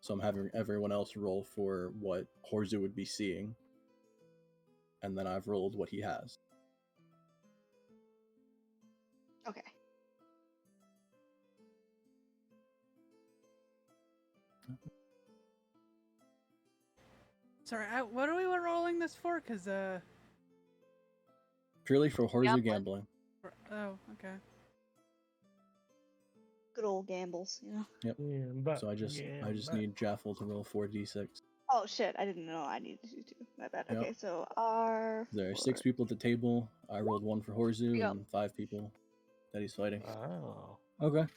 So I'm having everyone else roll for what Horzu would be seeing. And then I've rolled what he has. Okay. Sorry, what are we rolling this for? Because, Purely for Horzu gambling. Oh, okay. Good old gambles, you know? Yep. Yeah, but, So I just need Jaffel to roll 4d6. Oh shit, I didn't know I needed to do two. My bad. Yep. Okay, so our... There are 6 people at the table. I rolled 1 for Horzu and 5 people that he's fighting. Oh. Okay.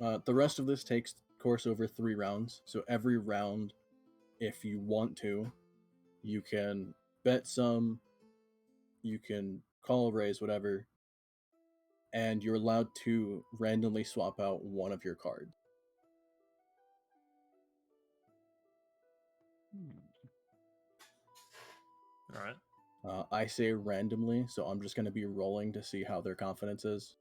The rest of this takes course over 3 rounds. So every round, if you want to, you can bet some, you can call, raise, whatever, and you're allowed to randomly swap out one of your cards. All right. I say randomly, so I'm just going to be rolling to see how their confidence is.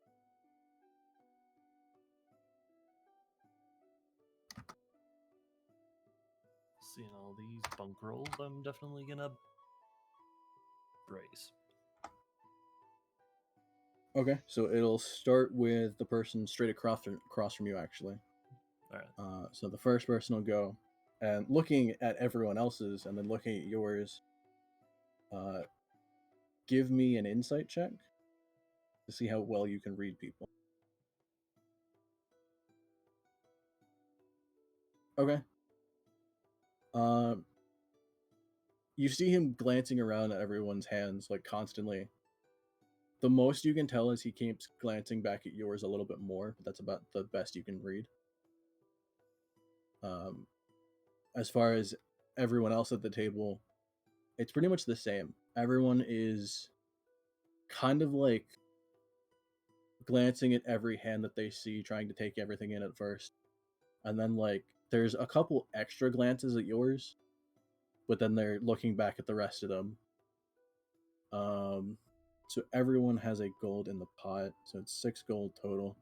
Seeing all these bunk rolls, I'm definitely gonna brace. Okay, so it'll start with the person straight across from you, actually. All right. So the first person will go, and looking at everyone else's and then looking at yours, give me an insight check to see how well you can read people. Okay. You see him glancing around at everyone's hands, like, constantly. The most you can tell is he keeps glancing back at yours a little bit more, but that's about the best you can read. As far as everyone else at the table, it's pretty much the same. Everyone is kind of like glancing at every hand that they see, trying to take everything in at first, and then like there's a couple extra glances at yours, but then they're looking back at the rest of them. So everyone has a gold in the pot, so it's 6 gold total.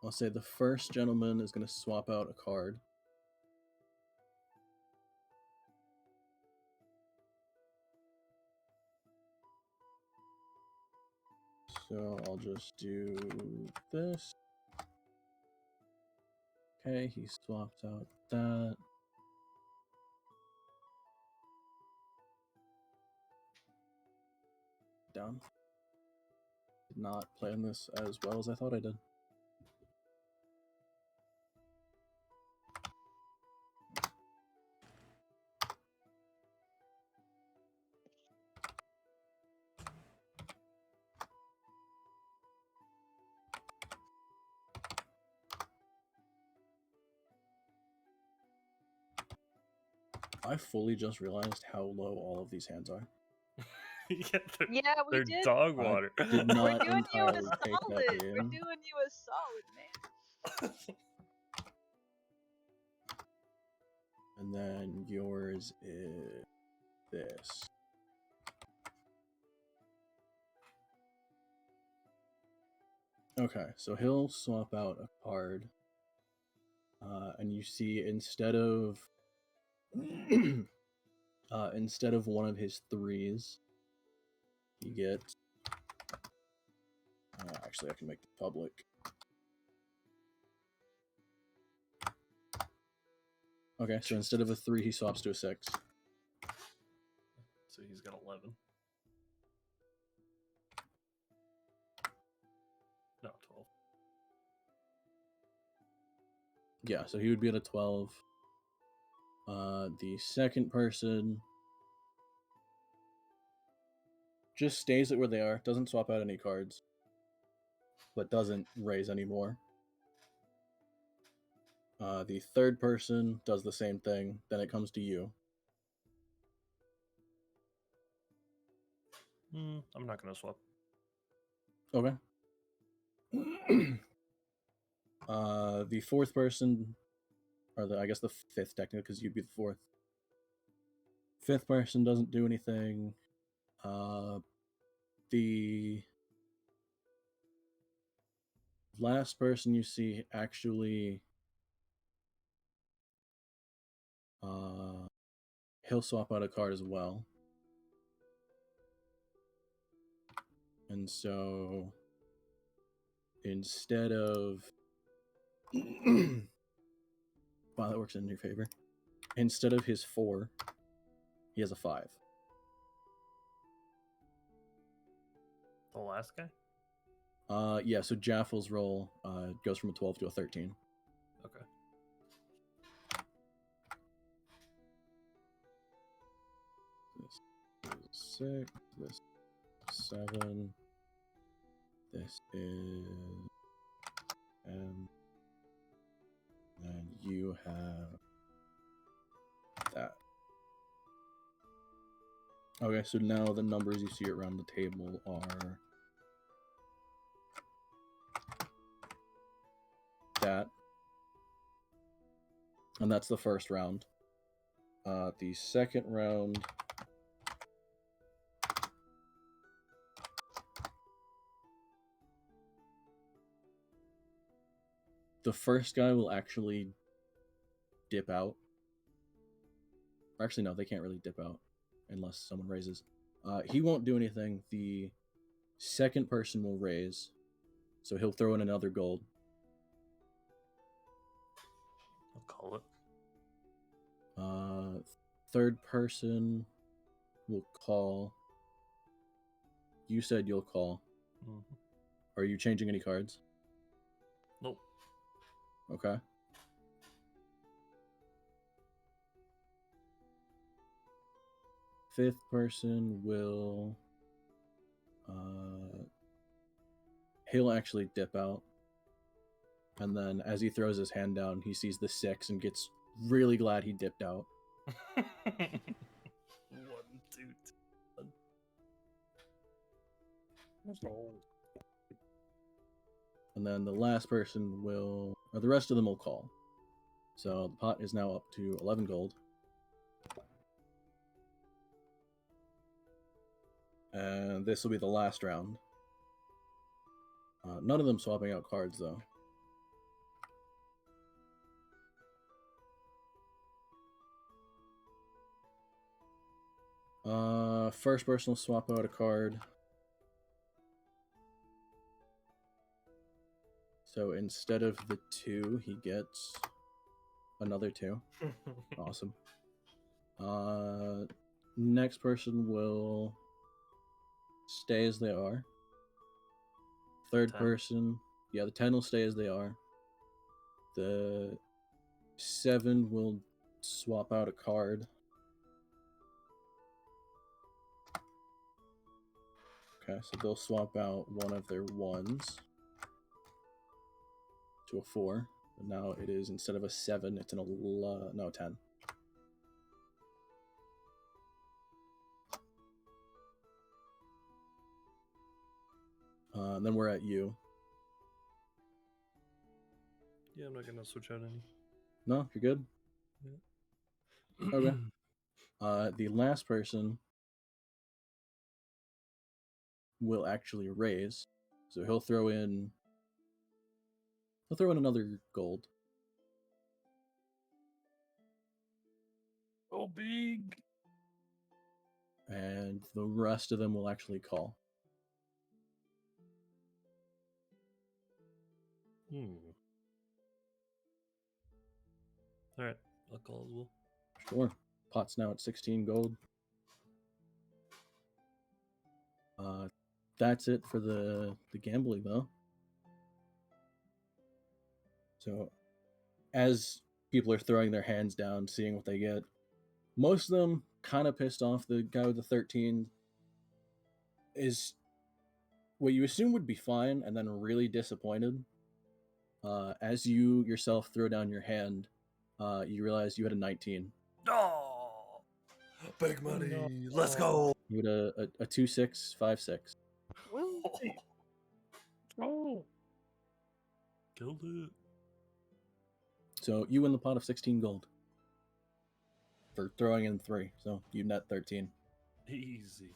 I'll say the first gentleman is going to swap out a card. So I'll just do this. Okay, he swapped out that. Down. Did not plan this as well as I thought I did. I fully just realized how low all of these hands are. Yeah, Yeah, we they're did. dog water. I did We're not doing you a entirely take solid. that We're in. doing you a solid, man. And then yours is this. Okay, so he'll swap out a card. And you see instead of one of his 3s, you get actually I can make it public. Okay, so instead of a 3, he swaps to a 6. So he's got 11. No, 12. Yeah, so he would be at a 12. The second person just stays at where they are, doesn't swap out any cards, but doesn't raise anymore. The third person does the same thing, then it comes to you. I'm not going to swap. Okay. The fourth person, or I guess the fifth technically, because you'd be the fourth. Fifth person doesn't do anything. The last person you see actually, he'll swap out a card as well. And so instead of wow, that works in your favor. Instead of his 4, he has a 5. The last guy? Yeah, so Jaffel's roll goes from a 12 to a 13. Okay. This is 6, this is 7, this is 10, and you have that. Okay, so now the numbers you see around the table are that. And that's the first round. The second round, the first guy will actually dip out. Or actually, no, they can't really dip out unless someone raises. He won't do anything. The second person will raise, so he'll throw in another gold. I'll call it. Third person will call. You said you'll call. Mm-hmm. Are you changing any cards? Nope. Okay. Fifth person will he'll actually dip out, and then as he throws his hand down, he sees the 6 and gets really glad he dipped out. 1, 2, 3. And then the last person will, or the rest of them will call. So the pot is now up to 11 gold. And this will be the last round. None of them swapping out cards, though. First person will swap out a card. So instead of the 2, he gets another 2. Awesome. Next person will stay as they are. Third 10. person, yeah, the 10 will stay as they are. The 7 will swap out a card. Okay, so they'll swap out one of their 1s to a 4. And now it is, instead of a 7, it's an 10. And then we're at you. Yeah, I'm not gonna switch out any. No, you're good? Yeah. Okay. The last person will actually raise. So he'll throw in another gold. Oh, big. And the rest of them will actually call. Alright, I'll call as well. Sure. Pot's now at 16 gold. That's it for the gambling, though. So, as people are throwing their hands down, seeing what they get, most of them kind of pissed off. The guy with the 13 is what you assume would be fine, and then really disappointed. As you yourself throw down your hand, you realize you had a 19. Oh, big money. Let's go. You had a 2-6-5-6. Oh. Killed it. So you win the pot of 16 gold for throwing in 3. So you net 13. Easy.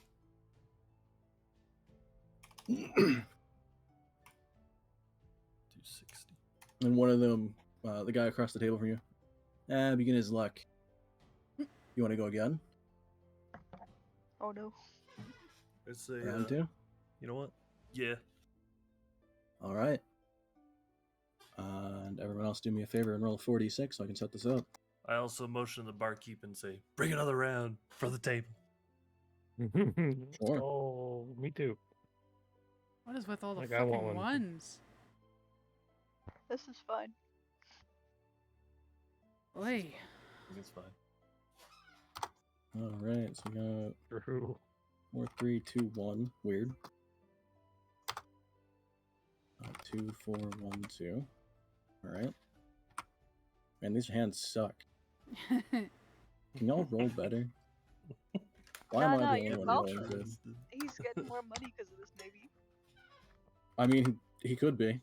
260. And one of them, the guy across the table from you, begin his luck. You want to go again? Oh no. It's a Round 2? You know what? Yeah. All right. And everyone else do me a favor and roll a 4d6 so I can set this up. I also motion the barkeep and say, "Bring another round for the table." Sure. Oh, me too. What is with all the Like, I want fucking one. ones? This is fun. Oi. It's fine. All right. So we got True. 4, 3, 2, 1. Weird. 2, 4, 1, 2. All right. Man, these hands suck. Can y'all roll better? Why am I the you only one go. rolling good? He's getting more money because of this, maybe. I mean, he could be.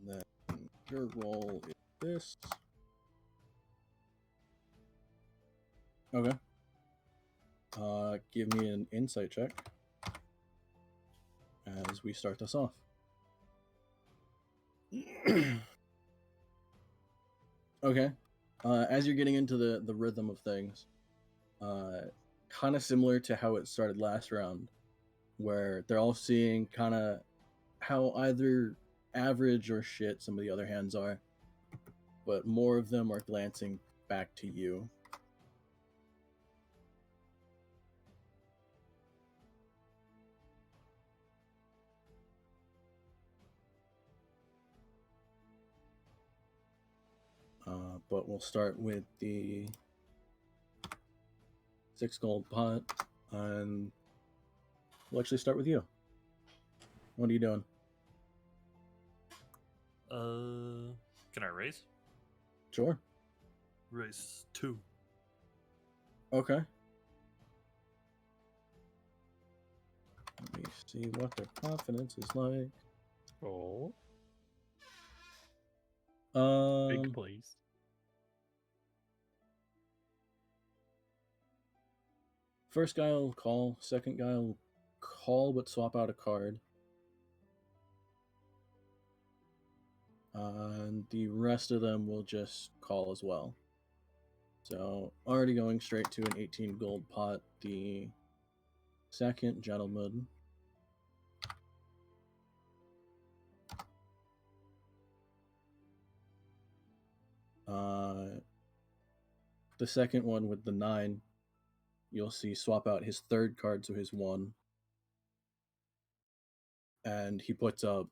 Then your roll is this. Okay. Give me an insight check as we start this off. Okay. As you're getting into the rhythm of things, kind of similar to how it started last round, where they're all seeing kind of how either average or shit some of the other hands are, but more of them are glancing back to you. But we'll start with the 6 gold pot, and we'll actually start with you. What are you doing? Can I raise? Sure. Raise 2. Okay. Let me see what their confidence is like. Oh. Big Big place. First guy will call. Second guy will call but swap out a card. And the rest of them will just call as well. So already going straight to an 18 gold pot. The second gentleman. The second one with the 9, you'll see swap out his third card to his 1. And he puts up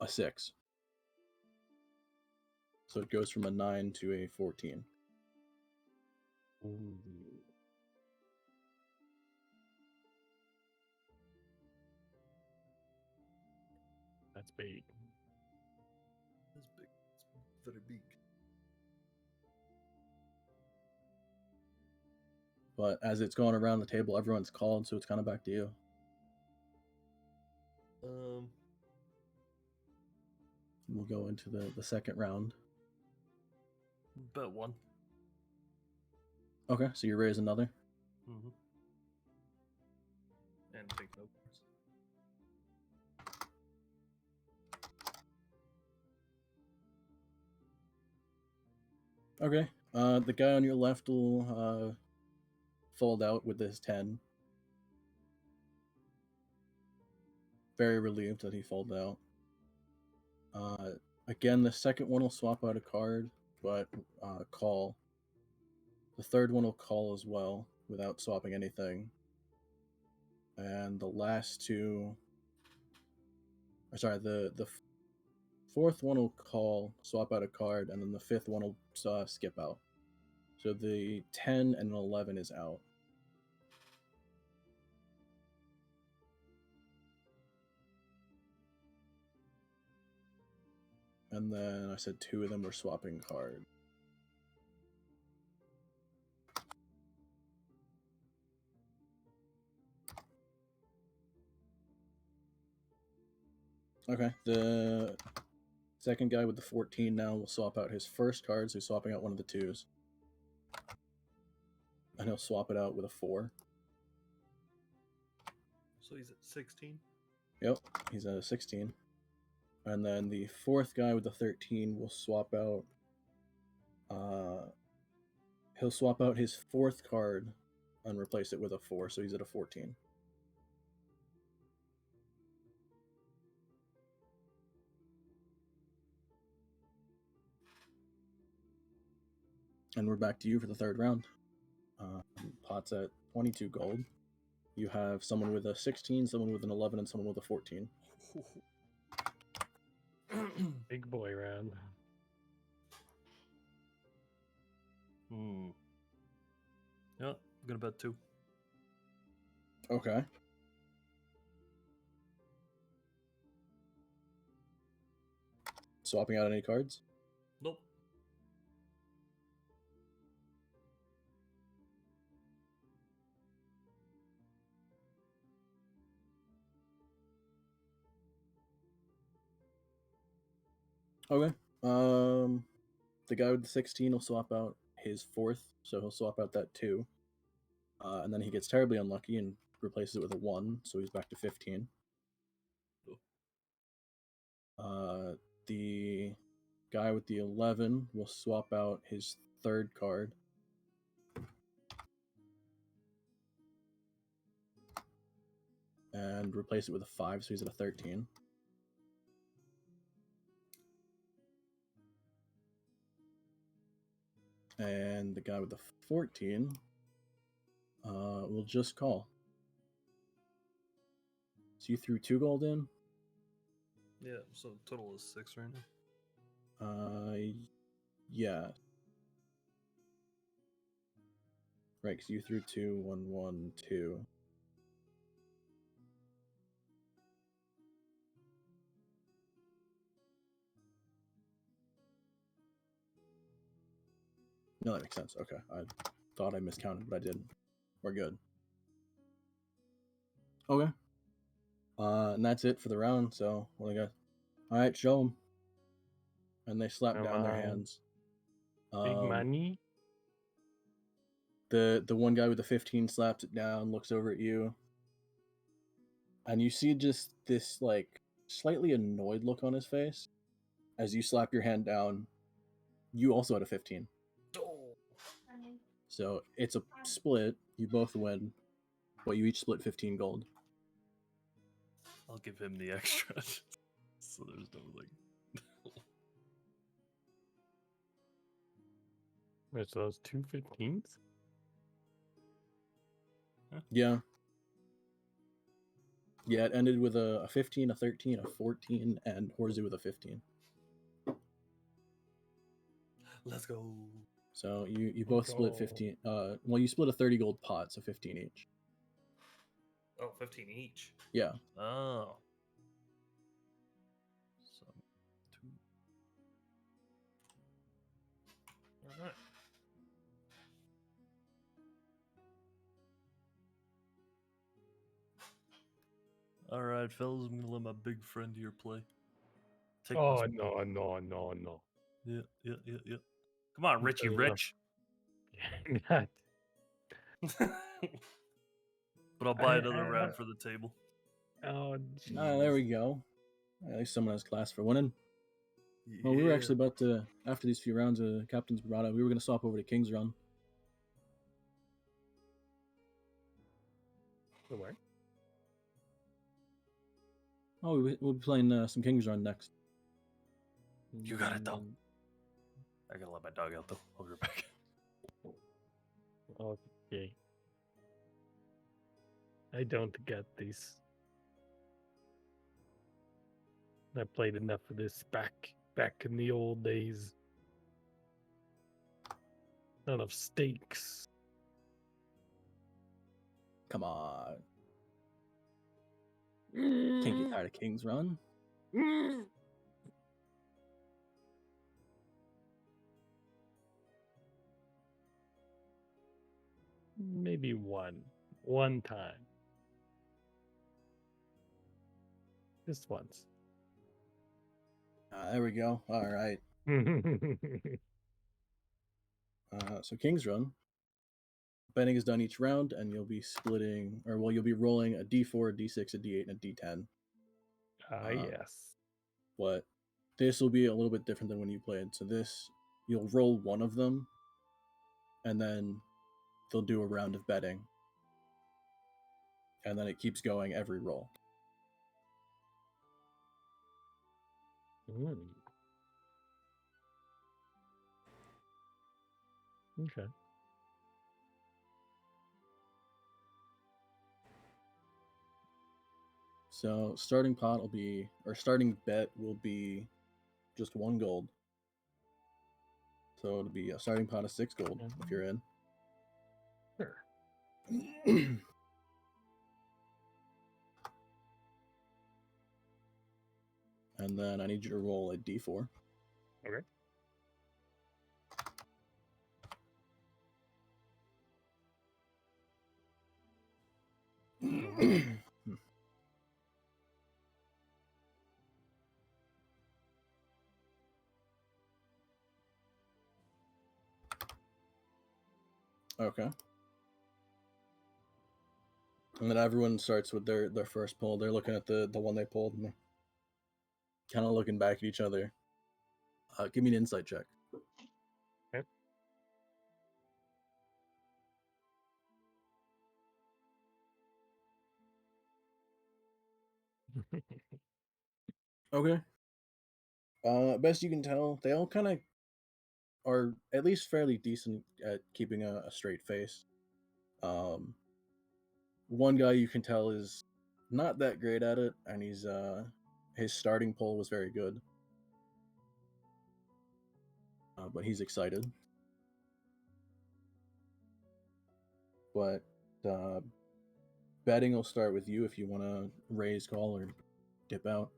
a 6. So it goes from a 9 to a 14. Ooh. That's big. That's big. It's very big. But as it's going around the table, everyone's called, so it's kind of back to you. We'll go into the second round. Bet 1. Okay, so you raise another. Mm-hmm. And take no cards. Okay, the guy on your left will fold out with his 10. Very relieved that he folded out. Again, the second one will swap out a card, but call. The third one will call as well, without swapping anything. And the last two... the fourth one will call, swap out a card, and then the fifth one will skip out. So the 10 and 11 is out. And then I said 2 of them were swapping cards. Okay, the second guy with the 14 now will swap out his first card, so he's swapping out one of the 2s. And he'll swap it out with a 4. So he's at 16? Yep, he's at a 16. And then the fourth guy with the 13 will swap out... he'll swap out his 4th card and replace it with a 4, so he's at a 14. And we're back to you for the third round. Pot's at 22 gold. You have someone with a 16, someone with an 11, and someone with a 14. Big boy round. Yeah, I'm gonna bet 2. Okay. Swapping out any cards? Nope. Okay. The guy with the 16 will swap out his 4th, so he'll swap out that 2. And then he gets terribly unlucky and replaces it with a 1, so he's back to 15. The guy with the 11 will swap out his 3rd card. And replace it with a 5, so he's at a 13. And the guy with the 14 will just call. So you threw 2 gold in? Yeah, so total is 6 right now. Yeah. Right, because you threw 2, 1, 1, 2. No, that makes sense. Okay, I thought I miscounted, but I didn't. We're good. Okay. And that's it for the round. So what do I got? All right, show them. And they slap down their hands. Big money. The one guy with the 15 slaps it down, looks over at you, and you see just this like slightly annoyed look on his face as you slap your hand down. You also had a 15. So it's a split. You both win, but you each split 15 gold. I'll give him the extra. So there's no like. Wait, so those 2 15s? Yeah. Yeah, it ended with a 15, a 13, a 14, and Horzu with a 15. Let's go. So you both split 15. Well, you split a 30 gold pot, so 15 each. Oh, 15 each. Yeah. Oh. So 2. All right. All right, fellas, I'm gonna let my big friend here play. Take no. Yeah. Come on, Richie Rich. God. But I'll buy another round for the table. Oh, there we go. At least someone has class for winning. Yeah. Well, we were actually about to, after these few rounds of Captain's Bravado, we were going to swap over to King's Run. Where? Oh, we'll be playing some King's Run next. You got it, though. I gotta let my dog out, though. I'll be right back. Okay. I don't get this. I played enough of this back in the old days. Not enough stakes. Come on. Can't get tired of King's Run. Maybe one time. Just once. There we go. All right. So King's Run. Betting is done each round, and you'll be splitting, you'll be rolling a D4, a D6, a D8, and a D10. Yes. But this will be a little bit different than when you played. So you'll roll one of them, and then they'll do a round of betting. And then it keeps going every roll. Okay. So starting bet will be just 1 gold. So it'll be a starting pot of 6 gold if you're in. Sure. And then I need you to roll a D4. Okay. Okay. And then everyone starts with their first pull. They're looking at the one they pulled and kind of looking back at each other. Give me an insight check. Okay. Okay. Best you can tell, they all kind of are at least fairly decent at keeping a straight face. One guy you can tell is not that great at it, and his starting pull was very good. But he's excited. but betting will start with you if you want to raise, call, or dip out.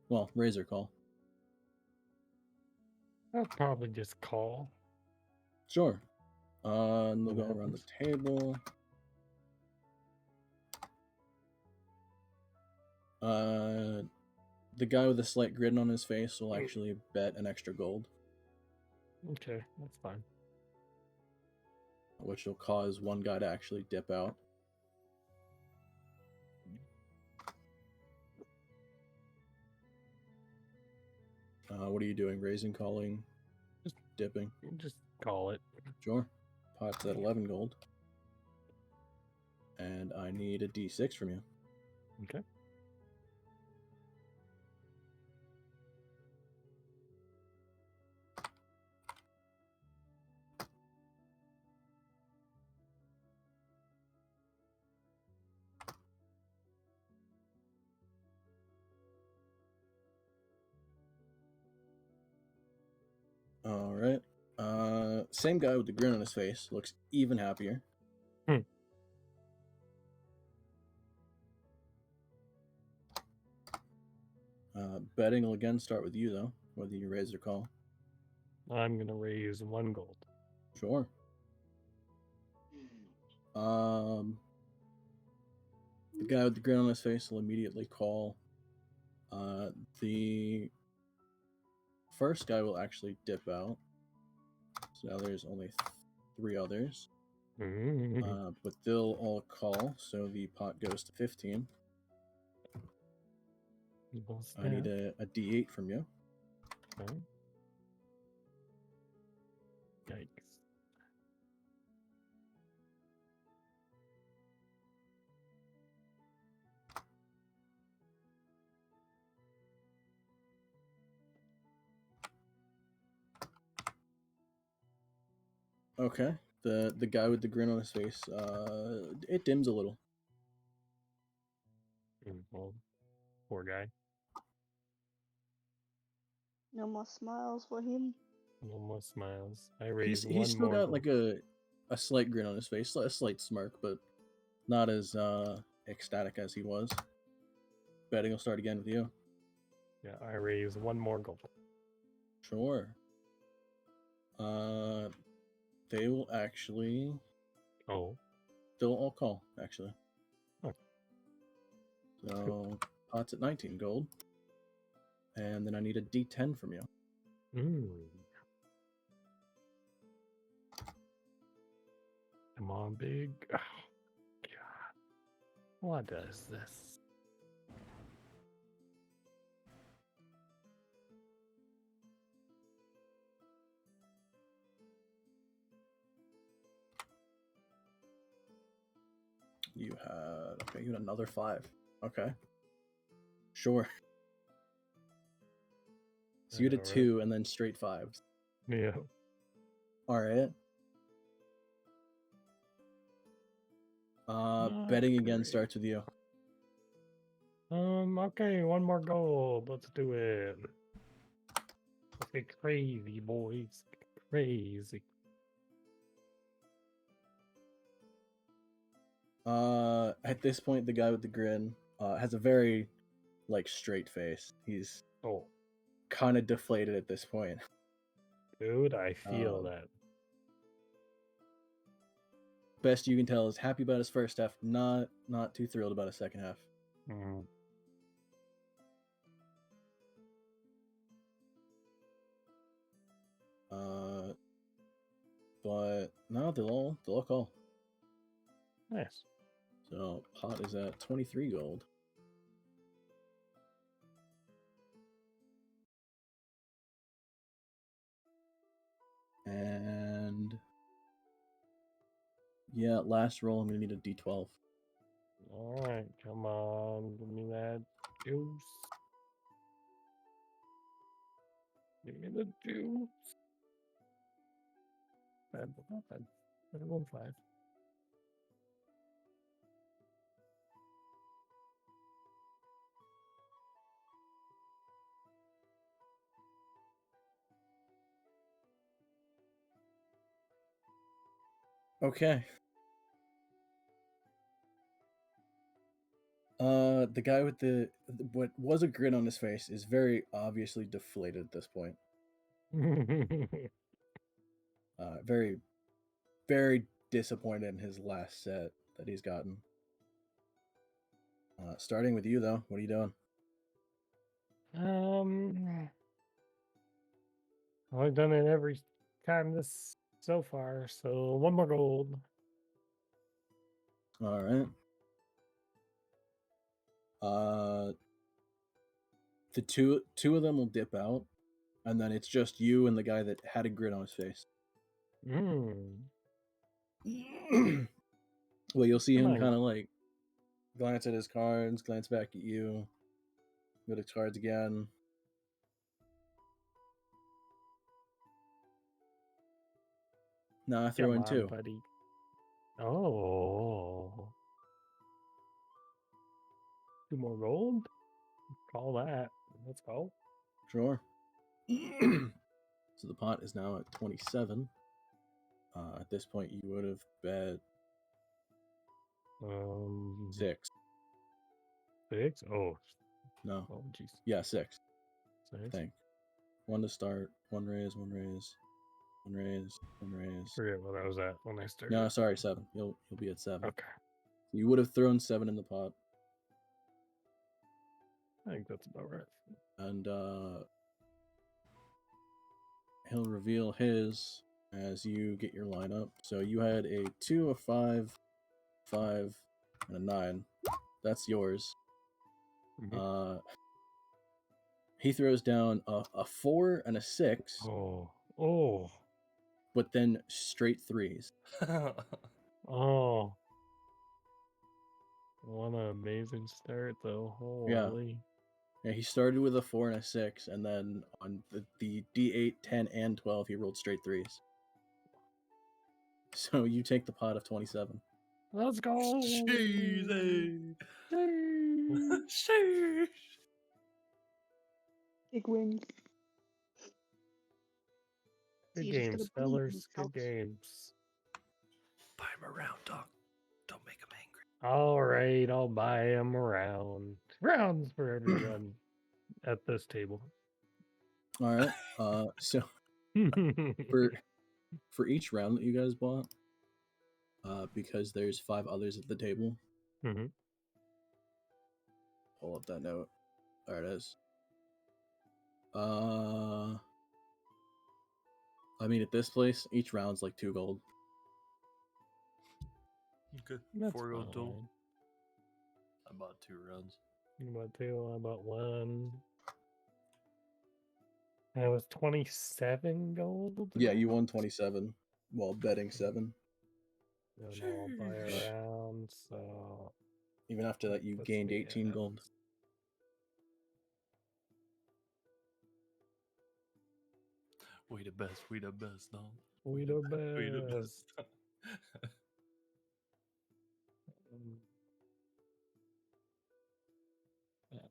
Well, raise or call. I'll probably just call. Sure. And we'll go around the table. The guy with a slight grin on his face will actually bet an extra gold. Okay, that's fine. Which will cause one guy to actually dip out. What are you doing? Raising, calling, Just dipping? Just call it. Sure. Pot's at 11 gold. And I need a d6 from you. Okay. All right. Same guy with the grin on his face looks even happier. Betting will again start with you though, whether you raise or call. I'm gonna raise 1 gold. Sure. The guy with the grin on his face will immediately call. The first guy will actually dip out. So now there's only 3 others. But they'll all call, so the pot goes to 15. I need a d8 from you. Okay. Yikes. Okay. The guy with the grin on his face, it dims a little. Well, poor guy. No more smiles for him. No more smiles. I raise one He's still more got gold. like a slight grin on his face, a slight smirk, but not as ecstatic as he was. Betting will start again with you. Yeah, I raise 1 more gold. Sure. They will actually. Oh. They'll all call, actually. Oh. So, pot's at 19 gold. And then I need a d10 from you. Come on, big. Oh, God. What is this? You had another 5. Okay. Sure. So you had a 2 and then straight 5s. Yeah. Alright. Betting again starts with you. Okay, 1 more gold. Let's do it. Let's get crazy, boys. Crazy. At this point, the guy with the grin has a very, straight face. He's kind of deflated at this point. Dude, I feel that. Best you can tell is happy about his first half, not too thrilled about his second half. But no, they'll all call. Nice. So pot is at 23 gold. And yeah, last roll, I'm gonna need a d12. Alright, come on, give me that juice. Give me the juice. Bad, but not bad. I rolled 5. Okay. The guy with what was a grin on his face is very obviously deflated at this point. Very, very disappointed in his last set that he's gotten. Starting with you though, what are you doing? I've done it every time this so far, so 1 more gold. All right. The two of them will dip out, and then it's just you and the guy that had a grin on his face. Well, you'll see him kind of like glance at his cards, glance back at you, go to his cards again. Now I throw in 2. Buddy. Oh. 2 more gold? Call that. Let's go. Sure. So the pot is now at 27. At this point, you would have bet 6. 6? Oh. No. Oh, jeez. Yeah, 6. 6? I think. 1 to start. 1 raise, 1 raise. 1 raise, 1 raise. Forget what I was at when I started. No, sorry, 7. You'll be at 7. Okay. You would have thrown 7 in the pot. I think that's about right. And he'll reveal his as you get your lineup. So you had a 2, a 5, 5, and a 9. That's yours. Mm-hmm. He throws down a 4 and a 6. Oh. But then straight 3s. Oh. What an amazing start, though. Holy. Yeah, he started with a 4 and a 6, and then on the D8, 10, and 12, he rolled straight 3s. So you take the pot of 27. Let's go! Sheezy! Big wins. Good games, fellas. Good games. Buy him around, dog. Don't make him angry. All right, I'll buy him around. Rounds for everyone at this table. All right. So for each round that you guys bought, because there's 5 others at the table. Mm-hmm. Pull up that note. There it is. I mean, at this place, each round's like 2 gold. Okay. That's 4 gold total. fine. I bought 2 rounds. You bought 2, I bought 1. That was 27 gold? Yeah, you won 27 while betting 7. No, I'll buy around, so... Even after that, you gained 18 gold. We the best, dog. We the best. We the best.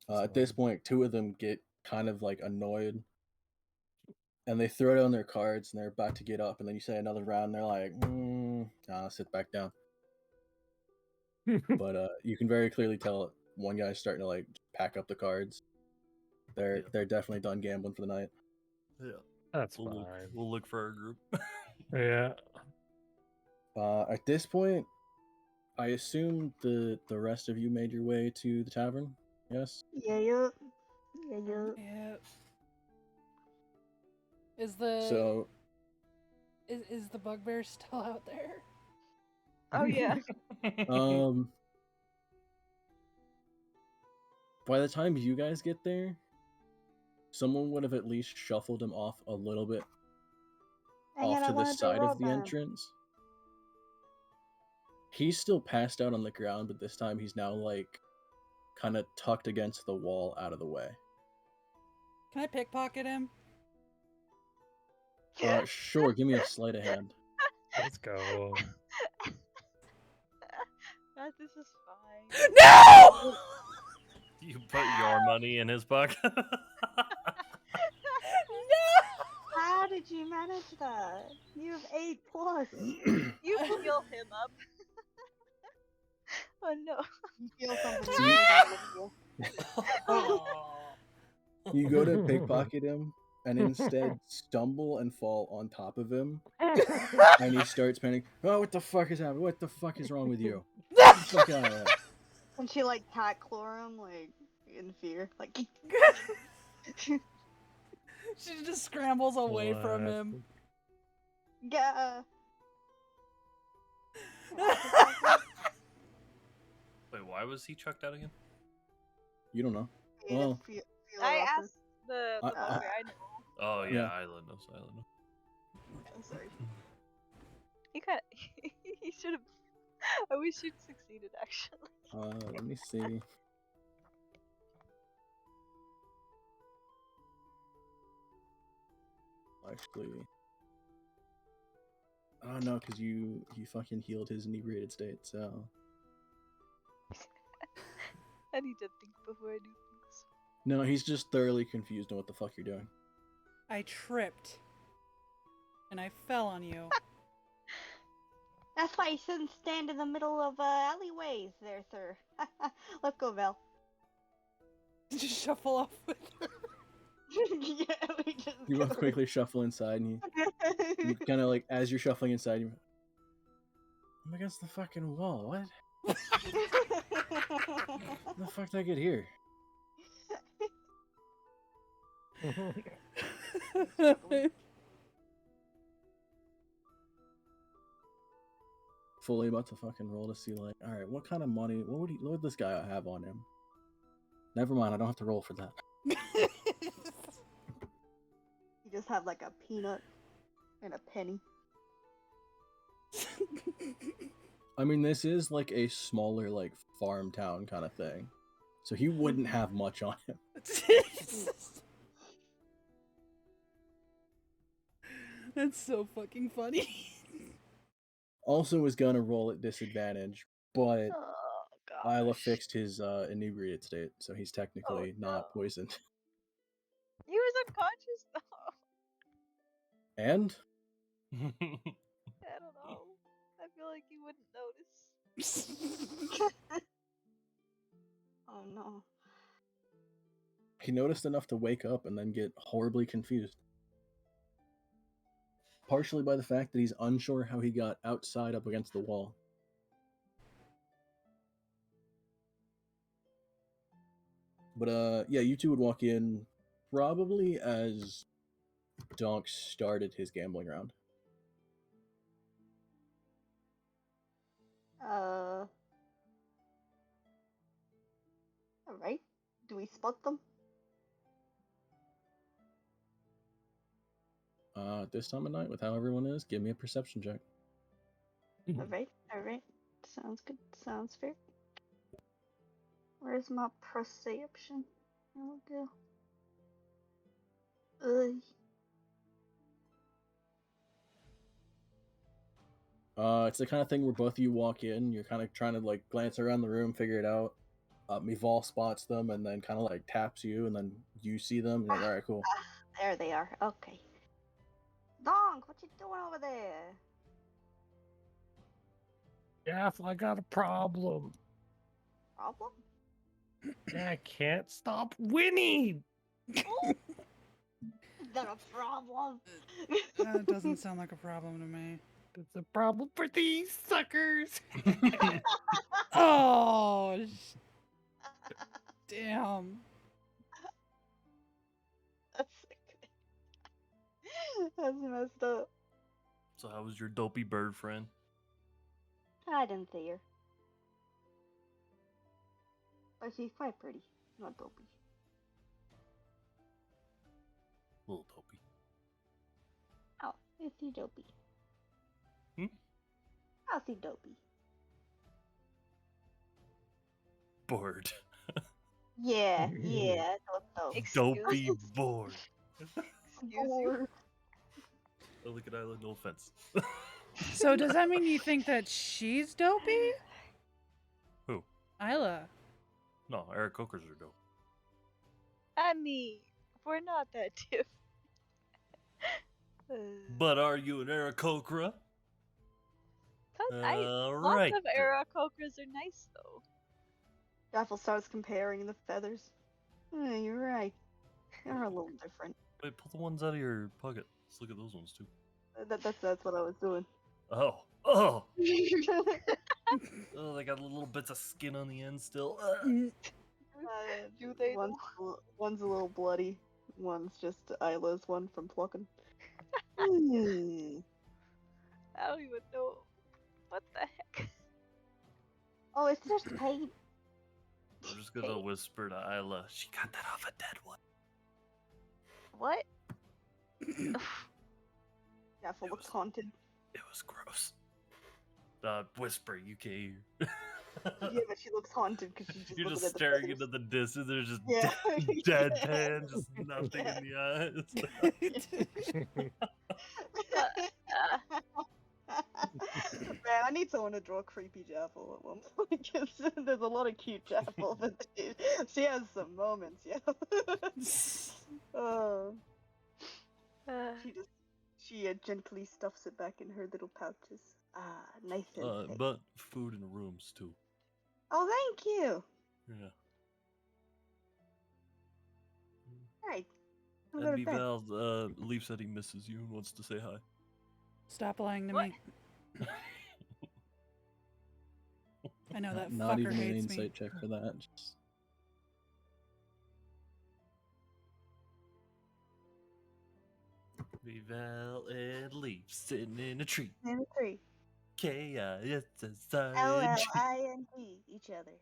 At this point, 2 of them get kind of like annoyed, and they throw down their cards, and they're about to get up, and then you say another round, and they're like, sit back down. But you can very clearly tell one guy's starting to like pack up the cards. They're definitely done gambling for the night. Yeah, that's fine. We'll look for our group. Yeah. At this point, I assume the rest of you made your way to the tavern. Yes. Yeah. Is the So is the bugbear still out there? Oh yeah. By the time you guys get there, someone would have at least shuffled him off a little bit off to the side of the entrance. He's still passed out on the ground, but this time he's now like kind of tucked against the wall out of the way. Can I pickpocket him? Sure, give me a sleight of hand. Let's go. This is fine. No! You put your money in his pocket. No! How did you manage that? You have 8+. You heal him up. Oh no. You feel something See- weird happening here. You go to pickpocket him, and instead stumble and fall on top of him, and he starts panicking. Oh, what the fuck is happening? What the fuck is wrong with you? Get the fuck out of there. And she like cat claw him like in fear, like. She just scrambles away from him. Yeah. Wait, why was he chucked out again? You don't know. Feel- Well, feel I her up. asked the I- bugger I know. Oh yeah, Yeah. Isla knows. Isla knows. I'm sorry. He kind of. He should have. I wish he'd succeeded actually. let me see. Actually, oh no, because you fucking healed his inebriated state. So I need to think before I do things. no, he's just thoroughly confused on what the fuck you're doing. I tripped. And I fell on you. That's why you shouldn't stand in the middle of alleyways there, sir. Let's go, Val. Just shuffle off with her. Yeah, we just. You both quickly shuffle inside, and you kind of like as you're shuffling inside, you. I'm against the fucking wall. What? How the fuck did I get here? Fully about to fucking roll to see like, all right, what kind of money? What would this guy have on him? Never mind, I don't have to roll for that. You just have like a peanut and a penny. I mean, this is like a smaller like farm town kind of thing, so he wouldn't have much on him. That's so fucking funny. Also, was gonna roll at disadvantage, but Oh god. Isla fixed his inebriated state, so he's technically no. not poisoned. He was unconscious though. And I don't know. I feel like he wouldn't notice. Oh no. he noticed enough to wake up and then get horribly confused. Partially by the fact that he's unsure how he got outside up against the wall. But yeah, you two would walk in probably as Donk started his gambling round. Alright. Do we spot them? At this time of night, with how everyone is, give me a perception check. Alright, alright. Sounds good. Sounds fair. Where's my perception? There we go. It's the kind of thing where both of you walk in, you're kind of trying to like glance around the room, figure it out. Mival spots them and then kind of like taps you, and then you see them. And you're like, all right, cool. There they are. Okay. Donk, what you doing over there? Jeff, I got a problem. Problem? I can't stop winning. Is that a problem? That doesn't sound like a problem to me. It's a problem for these suckers. Oh, damn. That's That's messed up. So how was your dopey bird friend? I didn't see her. But she's quite pretty, not dopey. Little dopey. Oh, is he dopey? Hmm? How's he dopey? Bored. Yeah, yeah, I thought so. Dopey bored. Excuse you. Oh, look at Isla, no offense. So does that mean you think that she's dopey? Who? Isla. No, Eric Cokers are dope. I mean, we're not that different. But are you an Aarakocra? Tell All Lots right. of Aarakocras are nice though. Daffel starts comparing the feathers. You're right. They're a little different. Wait, pull the ones out of your pocket. Let's look at those ones too. That's what I was doing. Oh. Oh. Oh, they got little bits of skin on the end still. Do they one's a little bloody. One's just Isla's one from plucking. Hmm. I don't even know. What the heck? Oh, it's just paint. I'm just gonna whisper to Isla. She got that off a dead one. What? Daffel looks haunted. It was gross. Whisper, you can't hear. Yeah, but she looks haunted because she's just You're looking just at the staring feathers. into the distance. There's just Yeah. deadpan, just nothing in the eyes. Man, I need someone to draw creepy Jaffel at one point because there's a lot of cute Jaffel, but she has some moments, yeah. Oh. She gently stuffs it back in her little pouches. Ah, nice and safe. But food in the rooms too. Oh, thank you. Yeah. Alright. I'll go And to bed. Val, Leaf said he misses you and wants to say hi. Stop lying to What? me. I know that Not fucker even an hates insight me. check for that. Just... Val and Leaf sitting in a tree. And a tree. K-I-S-S-I-N-G. L-L-I-N-G. Each other.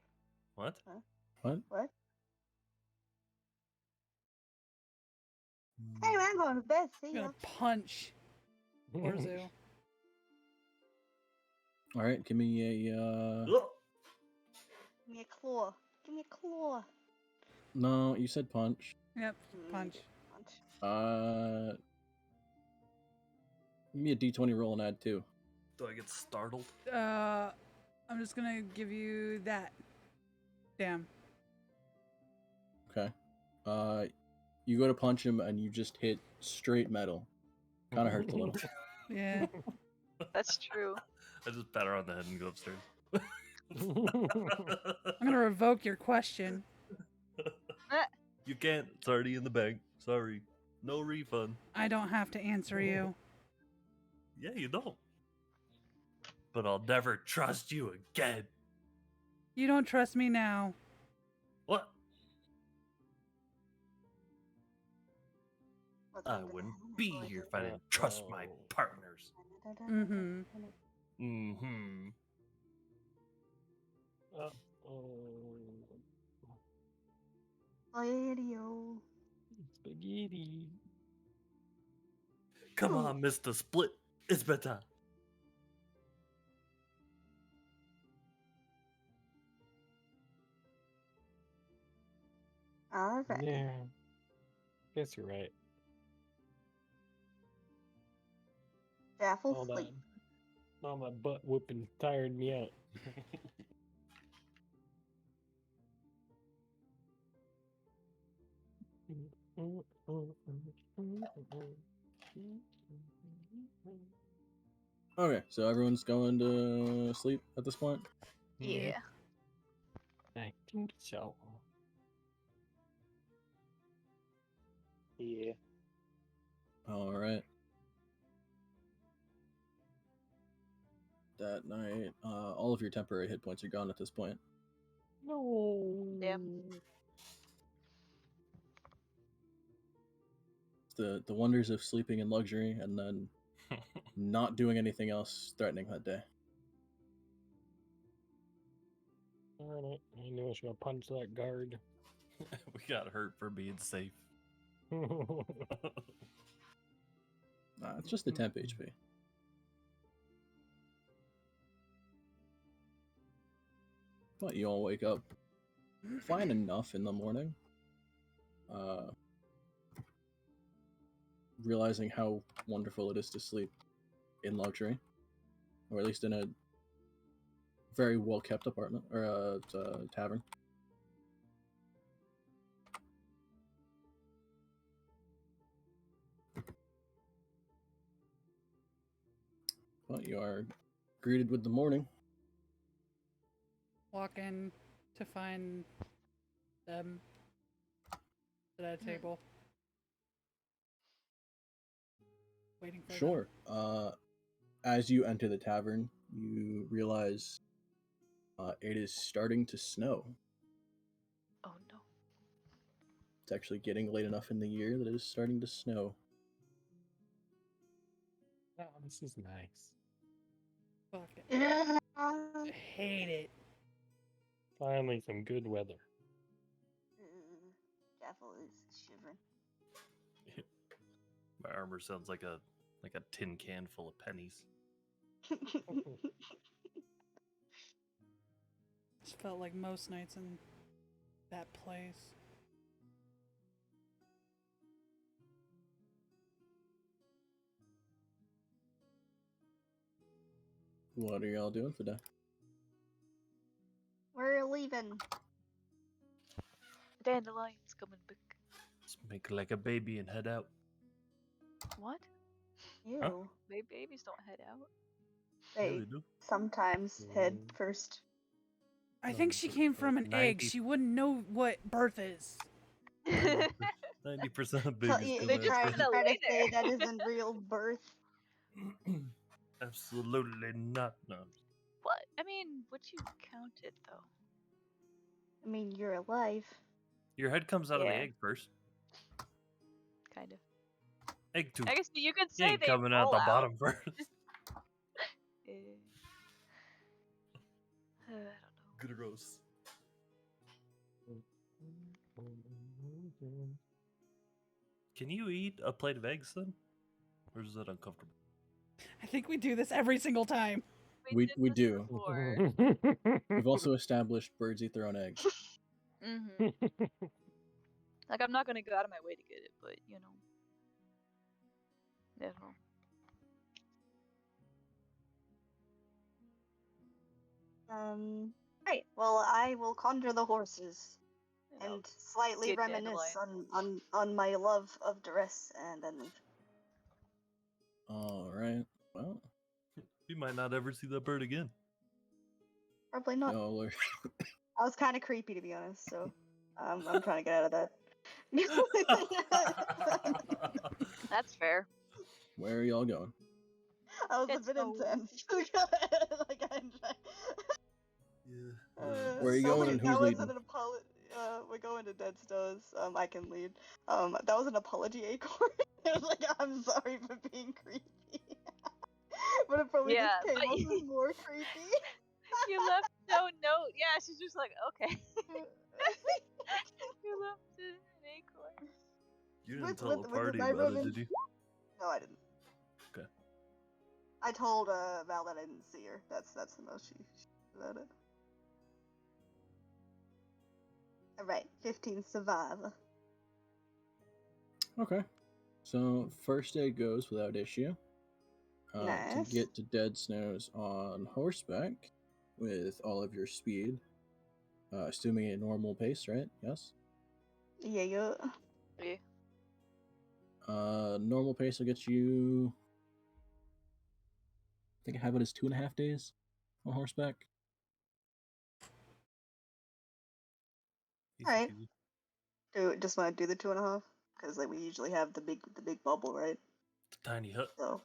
What? Huh? What? What? Anyway, I'm going to bed. See I'm ya. gonna punch Orzu. All right, give me a. Ugh. Give me a claw. Give me a claw. No, you said punch. Yep, punch. Punch. Give me a d20 roll and add 2. Do I get startled? I'm just gonna give you that. Damn. Okay. You go to punch him and you just hit straight metal. Kind of hurts a little. Yeah. That's true. I just pat her on the head and go upstairs. I'm gonna revoke your question. You can't. It's already in the bank. Sorry. No refund. I don't have to answer you. Yeah, you don't. But I'll never trust you again. You don't trust me now. What? What's I up? wouldn't be here if I didn't trust my partners. Mm-hmm. Mm-hmm. Spaghetti-o. Spaghetti. Come on, Mr. Split. It's bedtime. Alright. Yeah. Guess you're right. Daffel All sleep. that. All my butt whooping tired me out. Okay, so everyone's going to sleep at this point? Yeah. I think so. Yeah. Alright. That night, all of your temporary hit points are gone at this point. No. Damn. The wonders of sleeping in luxury and then not doing anything else threatening that day. Alright, I knew I was gonna punch that guard. We got hurt for being safe. It's just the temp HP. But you all wake up fine enough in the morning. Realizing how wonderful it is to sleep in luxury. Or at least in a very well kept apartment or tavern. But you are greeted with the morning. Walk in to find them at a table. Waiting for Sure. As you enter the tavern, you realize it is starting to snow. Oh no. It's actually getting late enough in the year that it is starting to snow. Oh, this is nice. Fuck it. Yeah. I hate it. Finally, some good weather. Jaffel is shivering. My armor sounds like a tin can full of pennies. Just felt like most nights in that place. What are y'all doing for that? We're leaving. Dandelions coming back. Let's make like a baby and head out. What? Ew. Huh? Babies don't head out. Yeah, They they do. sometimes head first. I think she came from an egg. 90 She wouldn't know what birth is. 90% of So babies you, come you out try, first. you try to Later. say that isn't real birth. Absolutely not. No. What? I mean, would you count it though? I mean, you're alive. Your head comes out of the Yeah. egg first. Kind of. Egg tooth. I guess you could You say ain't they coming out roll the bottom first. I don't know. Gross. Can you eat a plate of eggs then? Or is that uncomfortable? I think we do this every single time. We did this do. before. We've also established birds eat their own eggs. Mhm. Like I'm not gonna go out of my way to get it, but you know. I don't know. Right. Well, I will conjure the horses You know, and slightly get reminisce on my love of duress, and then leave. All right. Well, You might not ever see that bird again. Probably not. y'all are. I was kind of creepy, to be honest, so I'm trying to get out of that. That's fair. Where are y'all going? I was It's a bit no- intense. Like Yeah. Where are you going and who's that was leading? an apology. We're going to Dead Stars. I can lead. That was an apology acorn. It was like, I'm sorry for being creepy. But it probably Yeah, just came but off as more creepy. you left no note. Yeah, she's just like, okay. You left an acorn. You didn't With- tell the with party my about it, ribbon. did you? No, I didn't. Okay. I told Val that I didn't see her. That's the most she about it. Alright, 15 survive. Okay. So first day goes without issue. To Nice. get to Dead Snows on horseback with all of your speed, assuming a normal pace, right? Yes. Yeah. Yeah. Normal pace will get you. I think I have it as 2.5 days on horseback. Easy Alright. peasy. Just want to do the 2.5 because like we usually have the big bubble, right? It's a tiny hut. So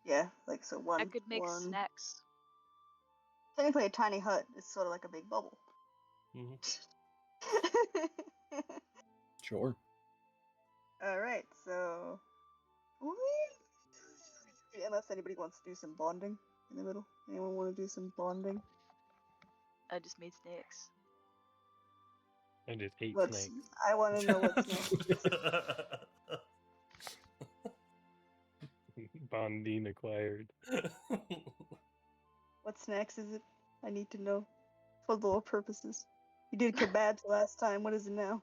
yeah, like so one. I could make one. snacks. Technically, a tiny hut is sort of like a big bubble. Mm-hmm. Sure. Alright, so. Unless anybody wants to do some bonding in the middle. Anyone want to do some bonding? I just made snacks. I just hate What's, snakes. I want to know what's next. Bonding acquired. What snacks is it? I need to know. For lore purposes. You did kebabs last time, what is it now?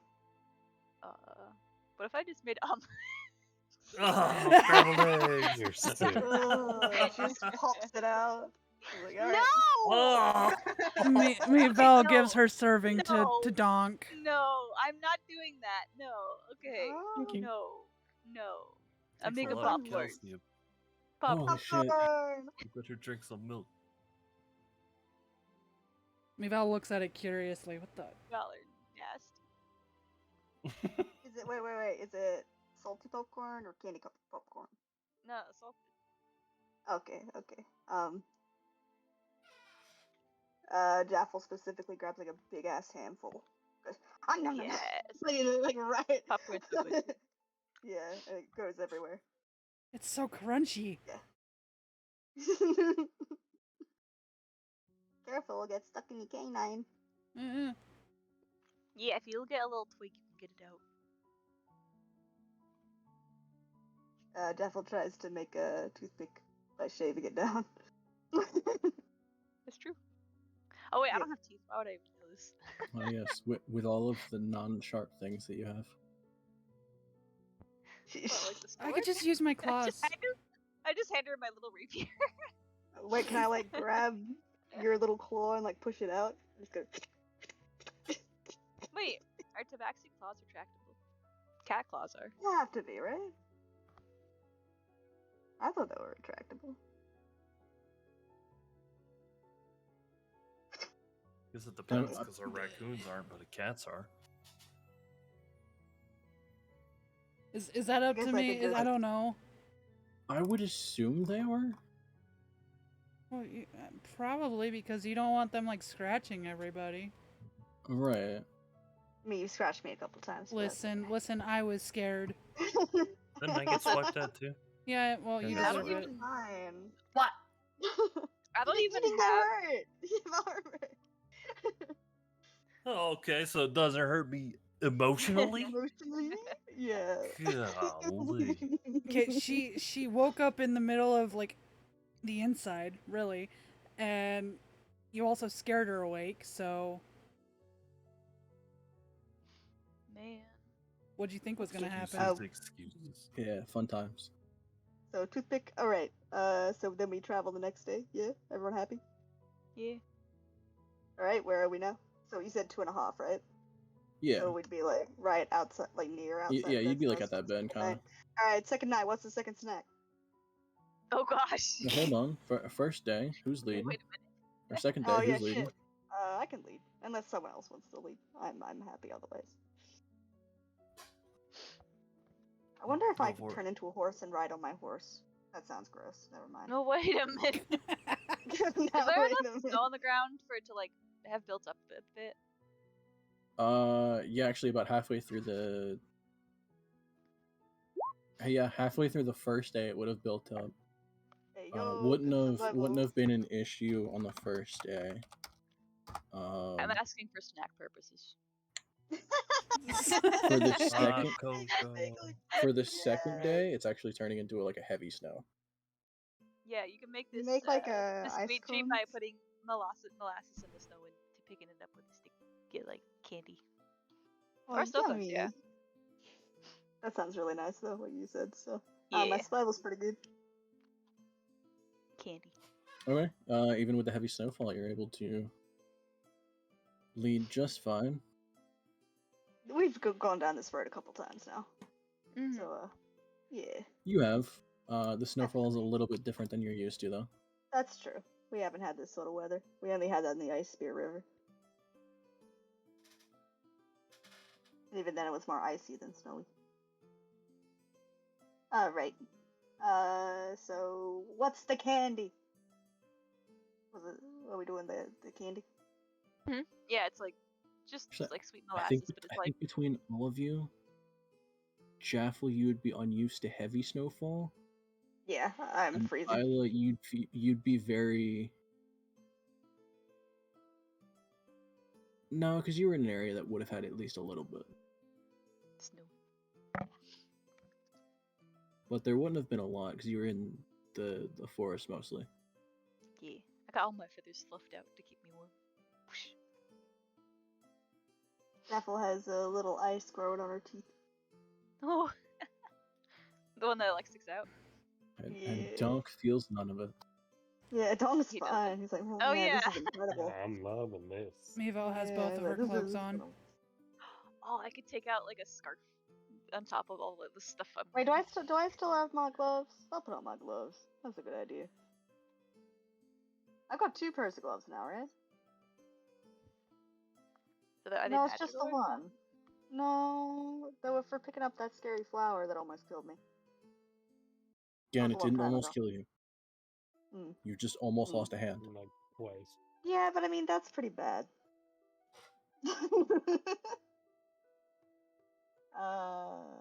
What if I just made omelets? Oh, scrambled eggs. You're sick. She just pops it out. She's like, alright. Oh. Me Val gives No. her serving No. to Donk. No, I'm not doing that. No. Okay. Oh. No. I'm Takes a making lot of popcorn. calcium. Holy Popcorn. shit. Popcorn! You better drink some milk. Mival looks at it curiously. What the? Y'all are nasty. Is it wait? Is it salty popcorn or candy popcorn? No, salted. Okay. Jaffel specifically grabs like a big ass handful. Goes, Yes. like right. Popcorn's so good. Yeah, and it goes everywhere. It's so crunchy. Yeah. Careful, we'll get stuck in your canine. Yeah, if you'll get a little twig, you can get it out. Jaffel tries to make a toothpick by shaving it down. That's true. Oh wait, Yeah. I don't have teeth. Why would I even know this? Oh yes, with all of the non-sharp things that you have. What, like the I could sword? just use my claws. I just hand her my little rapier. Wait, can I like grab your little claw and like push it out? Just go. Wait, are tabaxi claws retractable? Cat claws are. They have to be, right? I thought they were retractable. Guess it depends because our raccoons aren't, but the cats are. Is that up guess to I me? could just- I don't know. I would assume they are. Well, probably because you don't want them like scratching everybody. Right. I mean, you scratched me a couple times. but that's Listen, I was scared. okay. Didn't I get swiped at too? Yeah, well, you Yeah, I don't deserve even- it. Fine. What? I don't even Eating have. hurt. You have armor. Oh, okay, so it doesn't hurt me emotionally? Emotionally? Yeah. Golly. Okay, she woke up in the middle of like the inside, really, and you also scared her awake. So, Man. what'd you think was gonna happen? Excuses. Yeah, fun times. So toothpick. All right. So then we travel the next day. Yeah. Everyone happy? Yeah. All right. Where are we now? So you said 2.5, right? Yeah. So we'd be like right outside, like near outside. Yeah, you'd be That's like at that bend, second kind night. All right. Second night. What's the second snack? Oh gosh. of. Hold on. First day, who's leading? Wait a minute. Or second day, Oh yeah, who's leading? shit. I can lead unless someone else wants to lead. I'm happy otherwise. I wonder if Go I for could it. turn into a horse and ride on my horse. That sounds gross. Never mind. No, wait a minute. Is No, there wait a enough minute. snow on the ground for it to like have built up a bit? Yeah, actually, about halfway through the. Yeah, halfway through the first day, it would have built up. There you go. Wouldn't good have survival. been an issue on the first day. I'm asking for snack purposes. For the second Vaguely. for the second Yeah. day, it's actually turning into like a heavy snow. Yeah, you can make You this. make like a this ice sweet treat by cones? putting molasses in the snow and picking it up with a stick. Get like candy. Oh, Or snow cones, yummy. yeah. That sounds really nice though, what you said. So Yeah. my survival's pretty good. Candy. Okay. Even with the heavy snowfall, you're able to lead just fine. We've gone down this road a couple times now. Mhm. So yeah. You have. The snowfall is a little bit different than you're used to, though. That's true. We haven't had this sort of weather. We only had that in the Ice Spear River. And even then it was more icy than snowy. Alright. So what's the candy? Are we doing the candy? Yeah, it's like just Actually, like sweet I molasses, think, but it's I like think between all of you, Jaffel, you would be unused to heavy snowfall. Yeah, I'm And freezing. Isla, you'd be very. No, because you were in an area that would have had at least a little bit, snow. but there wouldn't have been a lot because you were in the forest mostly. Yeah, I got all my feathers fluffed out to keep me warm. Whoosh. Jaffel has a little ice growing on her teeth. Oh, the one that like sticks out. And Yeah. Dunk feels none of it. Yeah, Dong's He doesn't. fine. He's like, oh, Oh, man, yeah. this is incredible. I'm loving this. Mevo has Yeah, both he's of like, her "This cloaks is on. incredible." Oh, I could take out like a scarf on top of all of the stuff. Wait, do I still have my gloves? I'll put on my gloves. That's a good idea. I've got 2 pairs of gloves now, right? I No, didn't it's add just it the or? one. No, they were for picking up that scary flower that almost killed me. Again, That's a it long didn't time almost ago. kill you. Mm. You just almost Mm. lost a hand. Like twice. Yeah, but I mean that's pretty bad.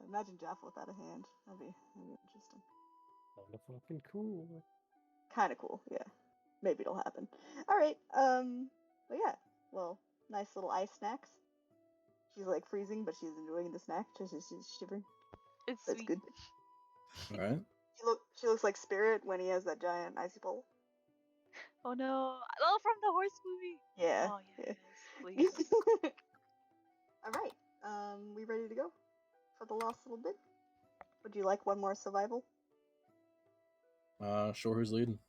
Imagine Jeff without a hand. That'd be interesting. Kinda fucking cool. Kind of cool, yeah. Maybe it'll happen. All right. But yeah. Well, nice little ice snacks. She's like freezing, but she's enjoying the snack. She's shivering. It's That's sweet. good. All right. She looks like Spirit when he has that giant icy bowl. Oh no! Oh, from the horse movie. Yeah. Oh yeah. yes, please. All right. We ready to go for the last little bit? Would you like one more survival? Sure, who's leading?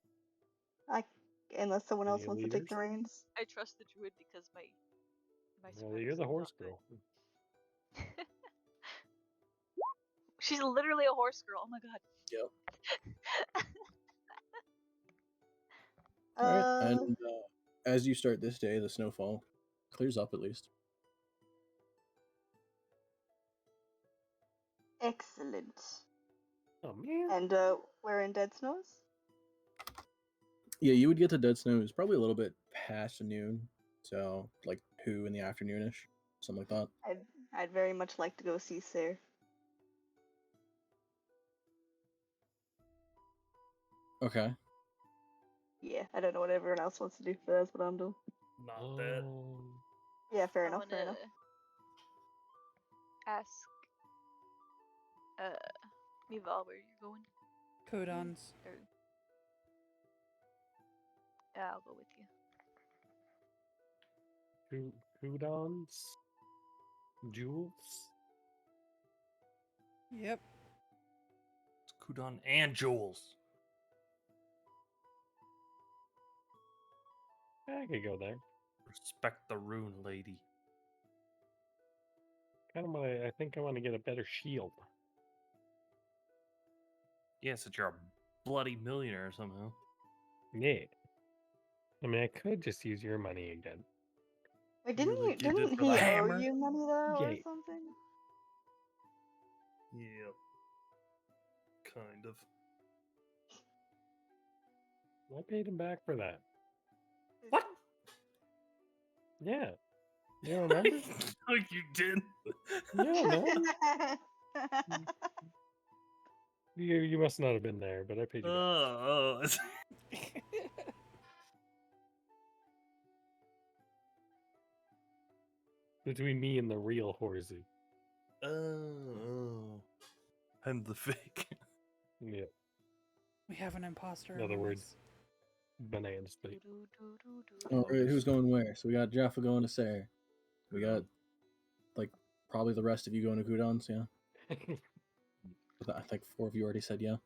Unless someone else Any wants to take the leaders? reins. I trust the druid because my Well, you're the horse girl. She's literally a horse girl. Oh my god. Yep. All right. And as you start this day, the snowfall clears up at least. Excellent. Oh man. And we're in Dead Snows? Yeah, you would get to Dead Snows probably a little bit past noon, so like 2 in the afternoonish, something like that. I'd very much like to go see Sarah. Okay. Yeah, I don't know what everyone else wants to do, but that's what I'm doing. Not that. Yeah, fair I enough, fair enough. Ask Mival where you're going. Codons. Or... Yeah, I'll go with you. Coudons? Jewels? Yep. It's Kudon and Jules. I could go there. Respect the rune, lady. I think I want to get a better shield. Yes, that you're a bloody millionaire somehow. Yeah. I mean, I could just use your money again. Wait, didn't Really, you did didn't for he the owe hammer? you money though, or Yeah. something? Yep. Kind of. I paid him back for that. What? Yeah. You don't remember? Like you did. Yeah, man. You must not have been there, but I paid you back. Oh. Between me and the real Horsey. Oh. I'm the fake. Yeah. We have an imposter. In other among words, us. banana split. All right, who's going where? So we got Jaffa going to Sarah. We got like probably the rest of you going to Kudons, yeah. I think 4 of you already said yeah.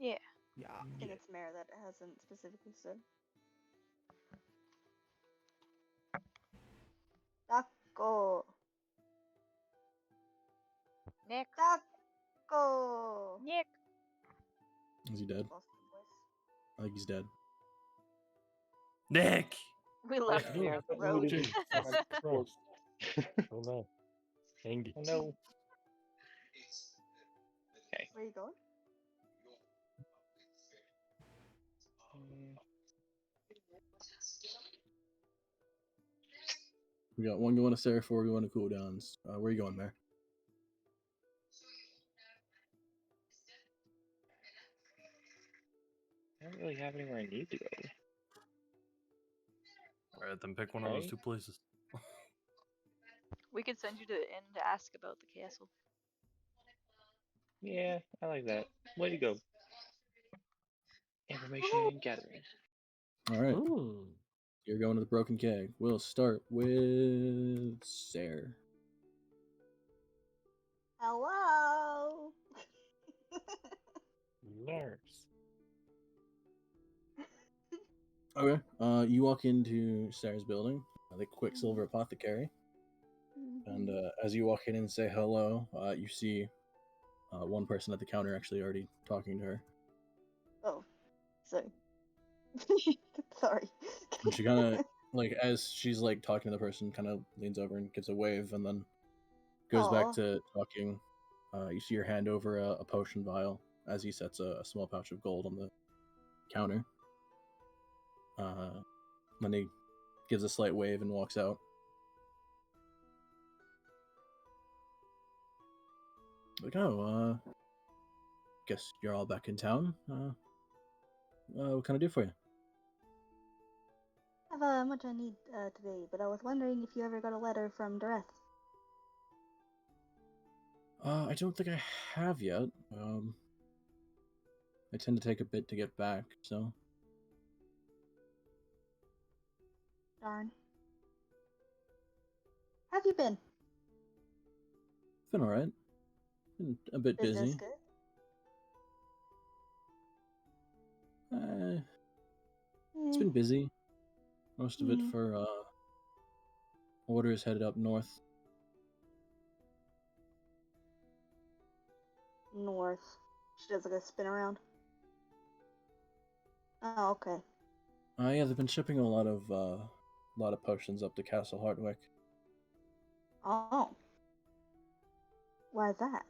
Yeah. Yeah. I think it's Mare that hasn't specifically said. Taco. Nick. Taco. Nick. Is he dead? Lost his voice. I think he's dead. Nick! We left no, him I on the thought you road. did. Jesus Christ. Oh no. Angie. Oh no. Okay. Where are you going? We got 1 going to Sarah, 4 going to Cooldowns. Where are you going there? I don't really have anywhere I need to go. Alright, then pick one of those Okay. 2 places. We could send you to the inn to ask about the castle. Yeah, I like that. Way to go. Information gathering. All right. Ooh. You're going to the Broken Keg. We'll start with Sarah. Hello. Nurse. Okay. You walk into Sarah's building, the Quicksilver Apothecary, and as you walk in and say hello, you see one person at the counter actually already talking to her. Oh, sorry. Sorry. And she kind like as she's like talking to the person, kind of leans over and gives a wave, and then goes back Aw. to talking. You see her hand over a potion vial as he sets a small pouch of gold on the counter. Then he gives a slight wave and walks out. Like, oh, guess you're all back in town. What can I do for you? I have much I need today, but I was wondering if you ever got a letter from Dareth. I don't think I have yet. I tend to take a bit to get back, so. Darn. How have you been? Been alright. Been a bit Business busy. good? It's been busy. Most of it for orders headed up north. North. She does like a spin around. Oh, okay. Yeah, they've been shipping a lot of potions up to Castle Hartwick. Oh. Why is that?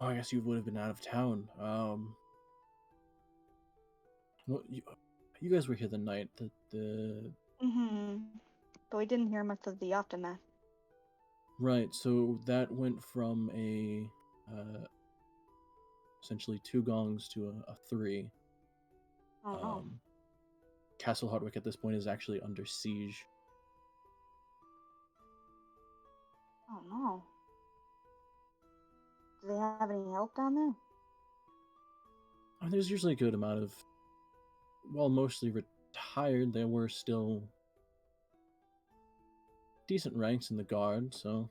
Oh, I guess you would have been out of town. Well, you guys were here the night that the. But we didn't hear much of the aftermath. Right, so that went from a essentially 2 gongs to a 3. Oh no. Castle Hartwick at this point is actually under siege. Oh no. Do they have any help down there? I mean, there's usually a good amount of, while mostly retired, there were still decent ranks in the guard, so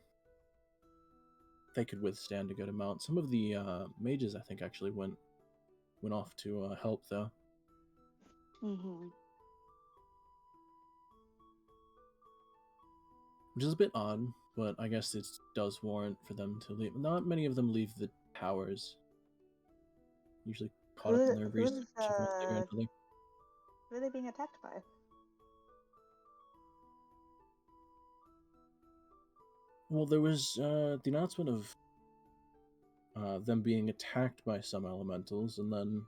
they could withstand a good amount. Some of the mages, I think, actually went off to help, though. Which is a bit odd, but I guess it does warrant for them to leave. Not many of them leave the towers. Usually caught up in their research of one thing or another. Who are they being attacked by? Well, there was the announcement of them being attacked by some elementals, and then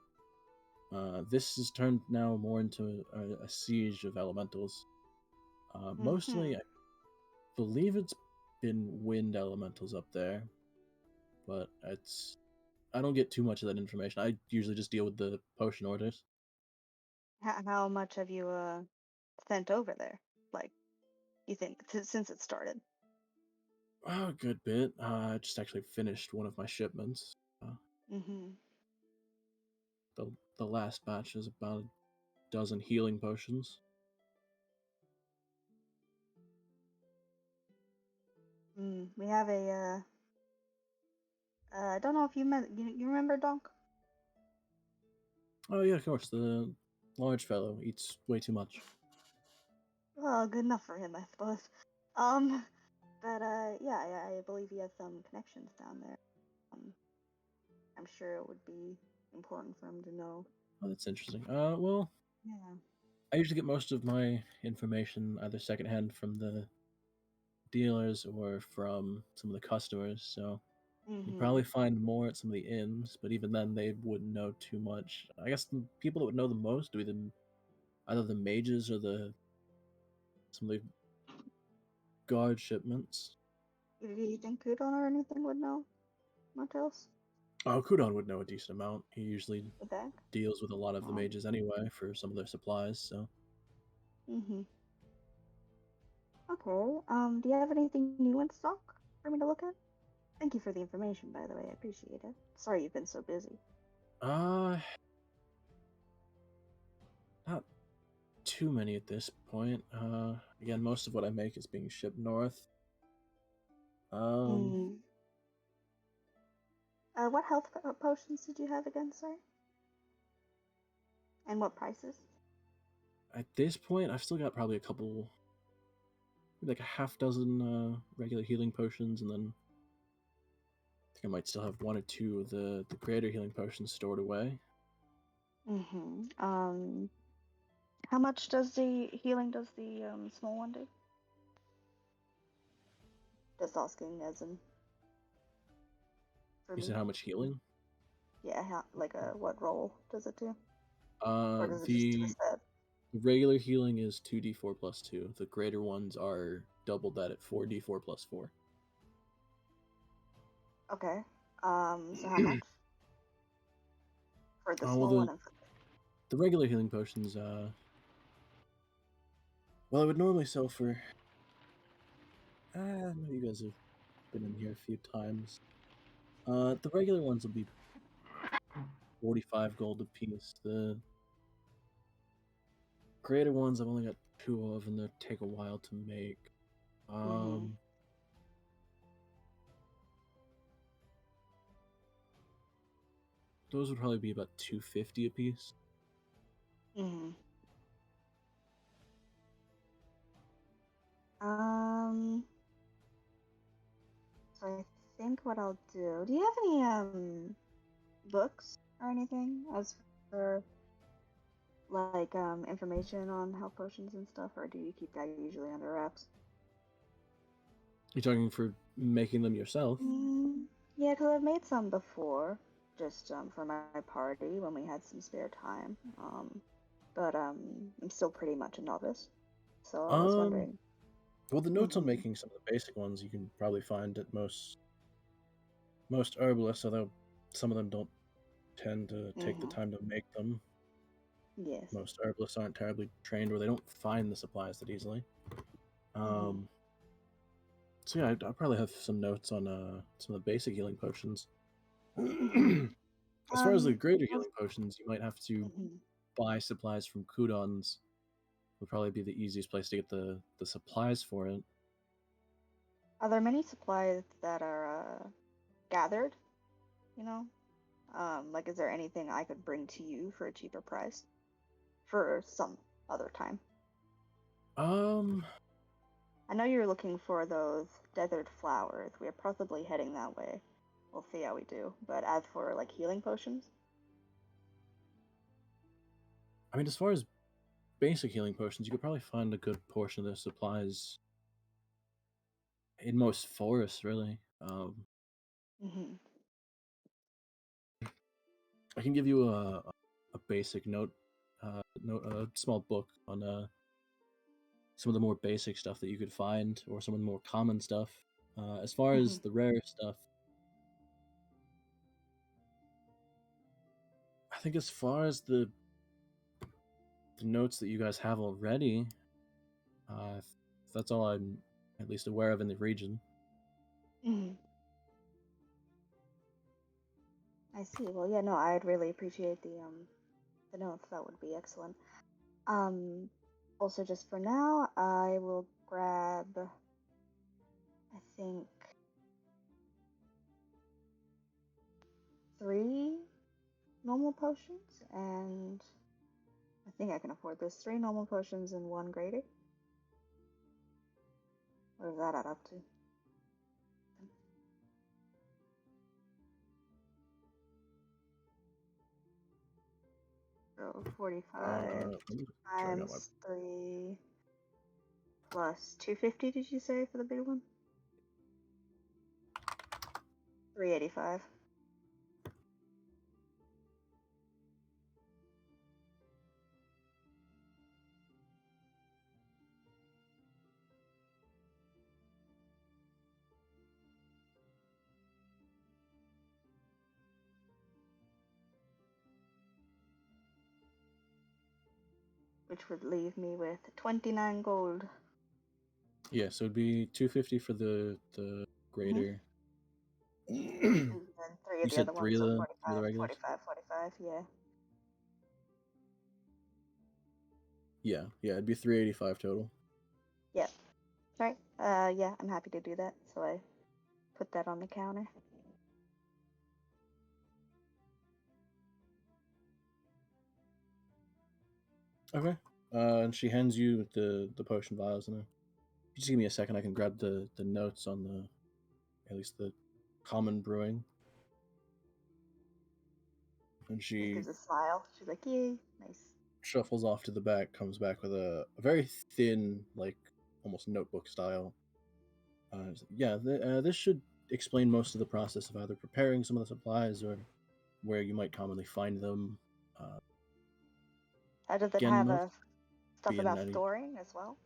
this has turned now more into a siege of elementals. Mostly, I believe it's been wind elementals up there, but I don't get too much of that information. I usually just deal with the potion orders. How much have you sent over there? Like, you think since it started? Oh, a good bit. I just actually finished one of my shipments. The last batch is about a dozen healing potions. We have a I don't know if you remember Donk? Oh yeah, of course. The large fellow eats way too much. Well, good enough for him, I suppose. But yeah, I believe he has some connections down there. I'm sure it would be important for him to know. Oh, that's interesting. Well, Yeah. I usually get most of my information either secondhand from the dealers or from some of the customers, so you probably find more at some of the inns, but even then they wouldn't know too much. I guess the people that would know the most would be either the mages or some of the guard shipments. Do you think Kudon or anything would know much else? Oh, Kudon would know a decent amount. He usually deals with a lot of the mages anyway for some of their supplies, so. Okay, do you have anything new in stock for me to look at? Thank you for the information, by the way. I appreciate it. Sorry you've been so busy. Not too many at this point. Again, most of what I make is being shipped north. What health potions did you have again, sorry? And what prices? At this point, I've still got probably a couple, maybe like a half dozen regular healing potions, and then I think I might still have 1 or 2 of the creator healing potions stored away. How much does the healing does the small one do? Just asking as in. You said how much healing? Yeah, what roll does it do? Or does it just do a The stat? regular healing is 2d4 plus 2. The greater ones are double that at 4d4 plus 4. Okay. So how much? For the small well, one and for the regular healing potions, well, I would normally sell for. I know you guys have been in here a few times. The regular ones will be 45 gold a piece. The greater ones I've only got 2 of, and they take a while to make. Those would probably be about 250 a piece. So I think what I'll do. Do you have any books or anything as for like information on health potions and stuff, or do you keep that usually under wraps? You're talking for making them yourself? Yeah, because I've made some before, just for my party when we had some spare time. But I'm still pretty much a novice, so I was wondering. Well, the notes on making some of the basic ones you can probably find at most herbalists, although some of them don't tend to take the time to make them. Yes. Most herbalists aren't terribly trained, or they don't find the supplies that easily. So yeah, I'll probably have some notes on some of the basic healing potions. As far as the greater healing potions, you might have to buy supplies from Kudons. Would probably be the easiest place to get the supplies for it. Are there many supplies that are gathered? You know, like is there anything I could bring to you for a cheaper price for some other time? I know you're looking for those desert flowers. We are possibly heading that way. We'll see how we do. But as for like healing potions, I mean, as far as basic healing potions, you could probably find a good portion of their supplies in most forests, really. I can give you a basic note, a small book on some of the more basic stuff that you could find, or some of the more common stuff. As far as the rare stuff, I think as far as the notes that you guys have already, that's all I'm at least aware of in the region. I see. Well, yeah, no, I'd really appreciate the notes. That would be excellent. Also, just for now, I will grab, I think, 3 normal potions, and I think I can afford this. 3 normal potions and 1 greater. What does that add up to? So 45 times 3 plus 250, did you say, for the big one? 385. Which would leave me with 29 gold. Yeah, so it'd be 250 for the greater. And then 3 of the other ones, so 45, regulars? 45, yeah. Yeah, it'd be 385 total. Yep. Right. Yeah, I'm happy to do that. So I put that on the counter. Okay. And she hands you the potion vials. And just give me a second. I can grab the notes on at least the common brewing. And she gives a smile. She's like, "Yay, nice." shuffles off to the back, comes back with a very thin, like almost notebook style. This should explain most of the process of either preparing some of the supplies or where you might commonly find them. Does it Again, have most stuff being about any- storing as well?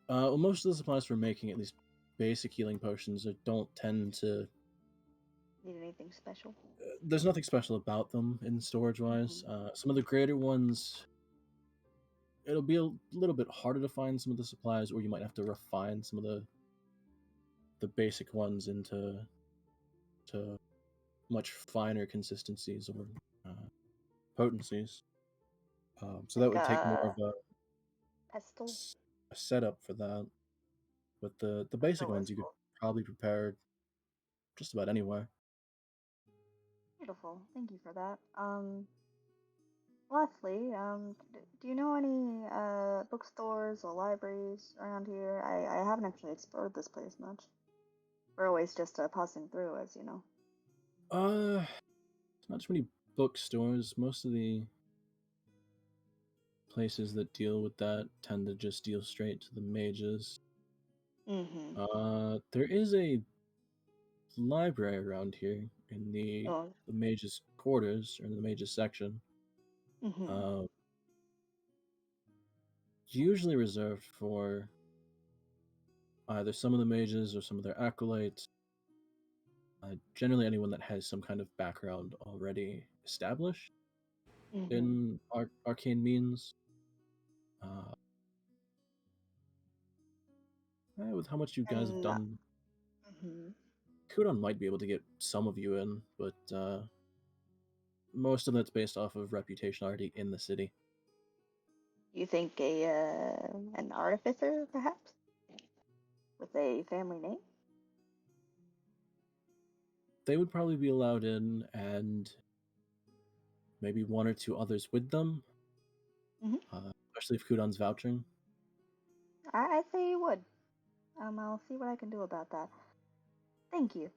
Well, most of the supplies for making at least basic healing potions don't tend to. Need anything special? There's nothing special about them in storage wise. Some of the greater ones, it'll be a little bit harder to find some of the supplies, or you might have to refine some of the basic ones into much finer consistencies or potencies. So that would take more of pestle. a setup for that. But the basic ones you could probably prepare just about anywhere. Beautiful. Thank you for that. Lastly, do you know any bookstores or libraries around here? I haven't actually explored this place much. We're always just passing through, as you know. Not too many bookstores. Most of the places that deal with that tend to just deal straight to the mages. There is a library around here in the mages' quarters, or in the mages section. Usually reserved for either some of the mages or some of their acolytes. Generally anyone that has some kind of background already established in arcane means. With how much you guys have done, Kudon might be able to get some of you in, but most of that's based off of reputation already in the city. You think an artificer, perhaps? With a family name? They would probably be allowed in, and maybe one or two others with them. Especially if Kudon's vouching. I'd say you would. I'll see what I can do about that. Thank you.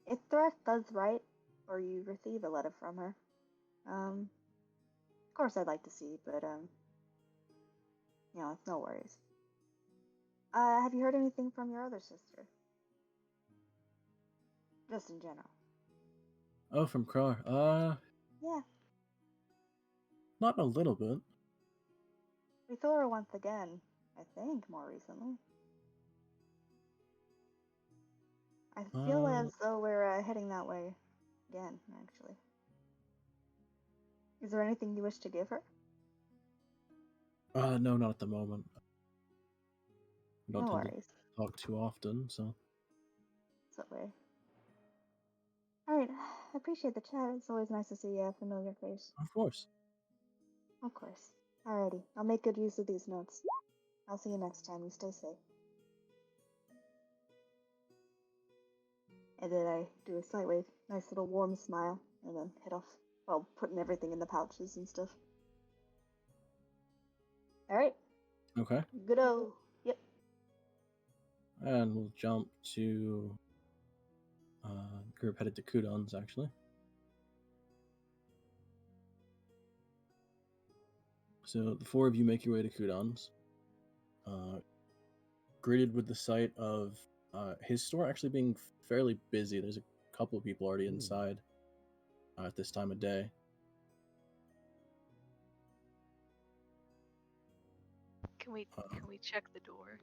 If Threth does write, or you receive a letter from her, of course I'd like to see, but it's no worries. Have you heard anything from your other sister? Just in general. Oh, from Krar. Yeah. Not in a little bit. We saw her once again, I think, more recently. I feel as though we're heading that way again, actually. Is there anything you wish to give her? No, not at the moment. I don't No tend worries. to talk too often, so. It's okay. Alright, I appreciate the chat. It's always nice to see a familiar face. Of course. Of course. Alrighty, I'll make good use of these notes. I'll see you next time. You stay safe. And then I do a slight wave, nice little warm smile, and then head off while putting everything in the pouches and stuff. Alright. Okay. Good-o. Yep. And we'll jump to group headed to Kudon's, actually. So the four of you make your way to Kudon's. Greeted with the sight of his store actually being fairly busy. There's a couple of people already inside at this time of day. Can we check the door?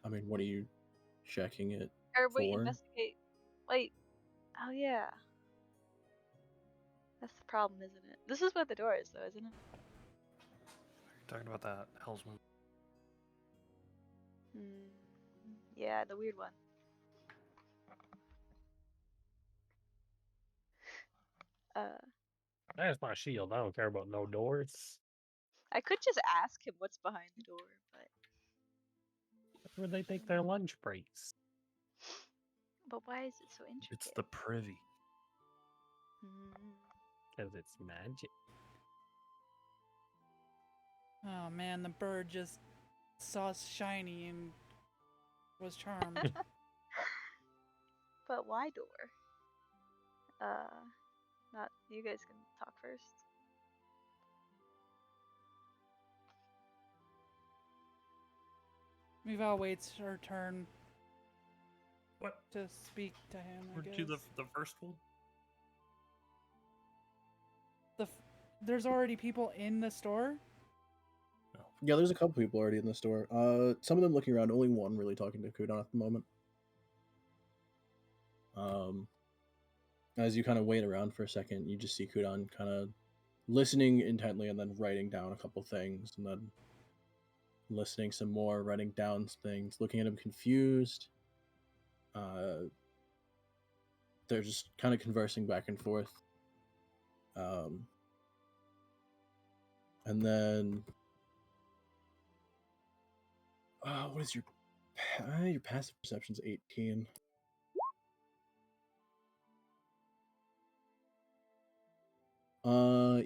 I mean, what are you checking it Or for? wait, investigate. Wait. Oh yeah. That's the problem, isn't it? This is what the door is, though, isn't it? You're talking about that Hellsman. Yeah, the weird one. There's my shield. I don't care about no doors. I could just ask him what's behind the door, but That's where they take their lunch breaks. But why is it so intricate? It's the privy. Because it's magic. Oh man, the bird just saw shiny and was charmed. But why door? Not you guys can talk first. Mival waits her turn. What? To speak to him, I Or guess. to the first one? There's already people in the store? Yeah, there's a couple people already in the store. Some of them looking around, only one really talking to Kudon at the moment. As you kind of wait around for a second, you just see Kudon kind of listening intently and then writing down a couple things, and then listening some more, writing down things, looking at him confused. They're just kind of conversing back and forth. And then, what is your passive perception's 18.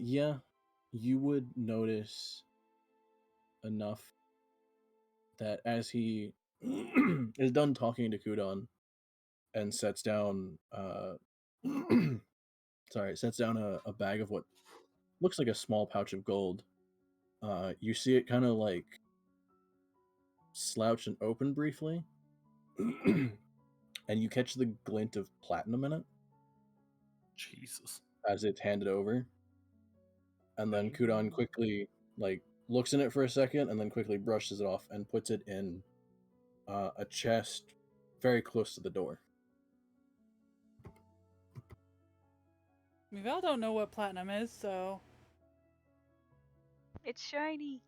Yeah, you would notice enough that as he is done talking to Kudon and sets down sets down a bag of what looks like a small pouch of gold, you see it kind of like slouch and open briefly, and you catch the glint of platinum in it. Jesus. As it's handed over. And then Kudon quickly looks in it for a second and then quickly brushes it off and puts it in a chest very close to the door. Mival don't know what platinum is, so... It's shiny.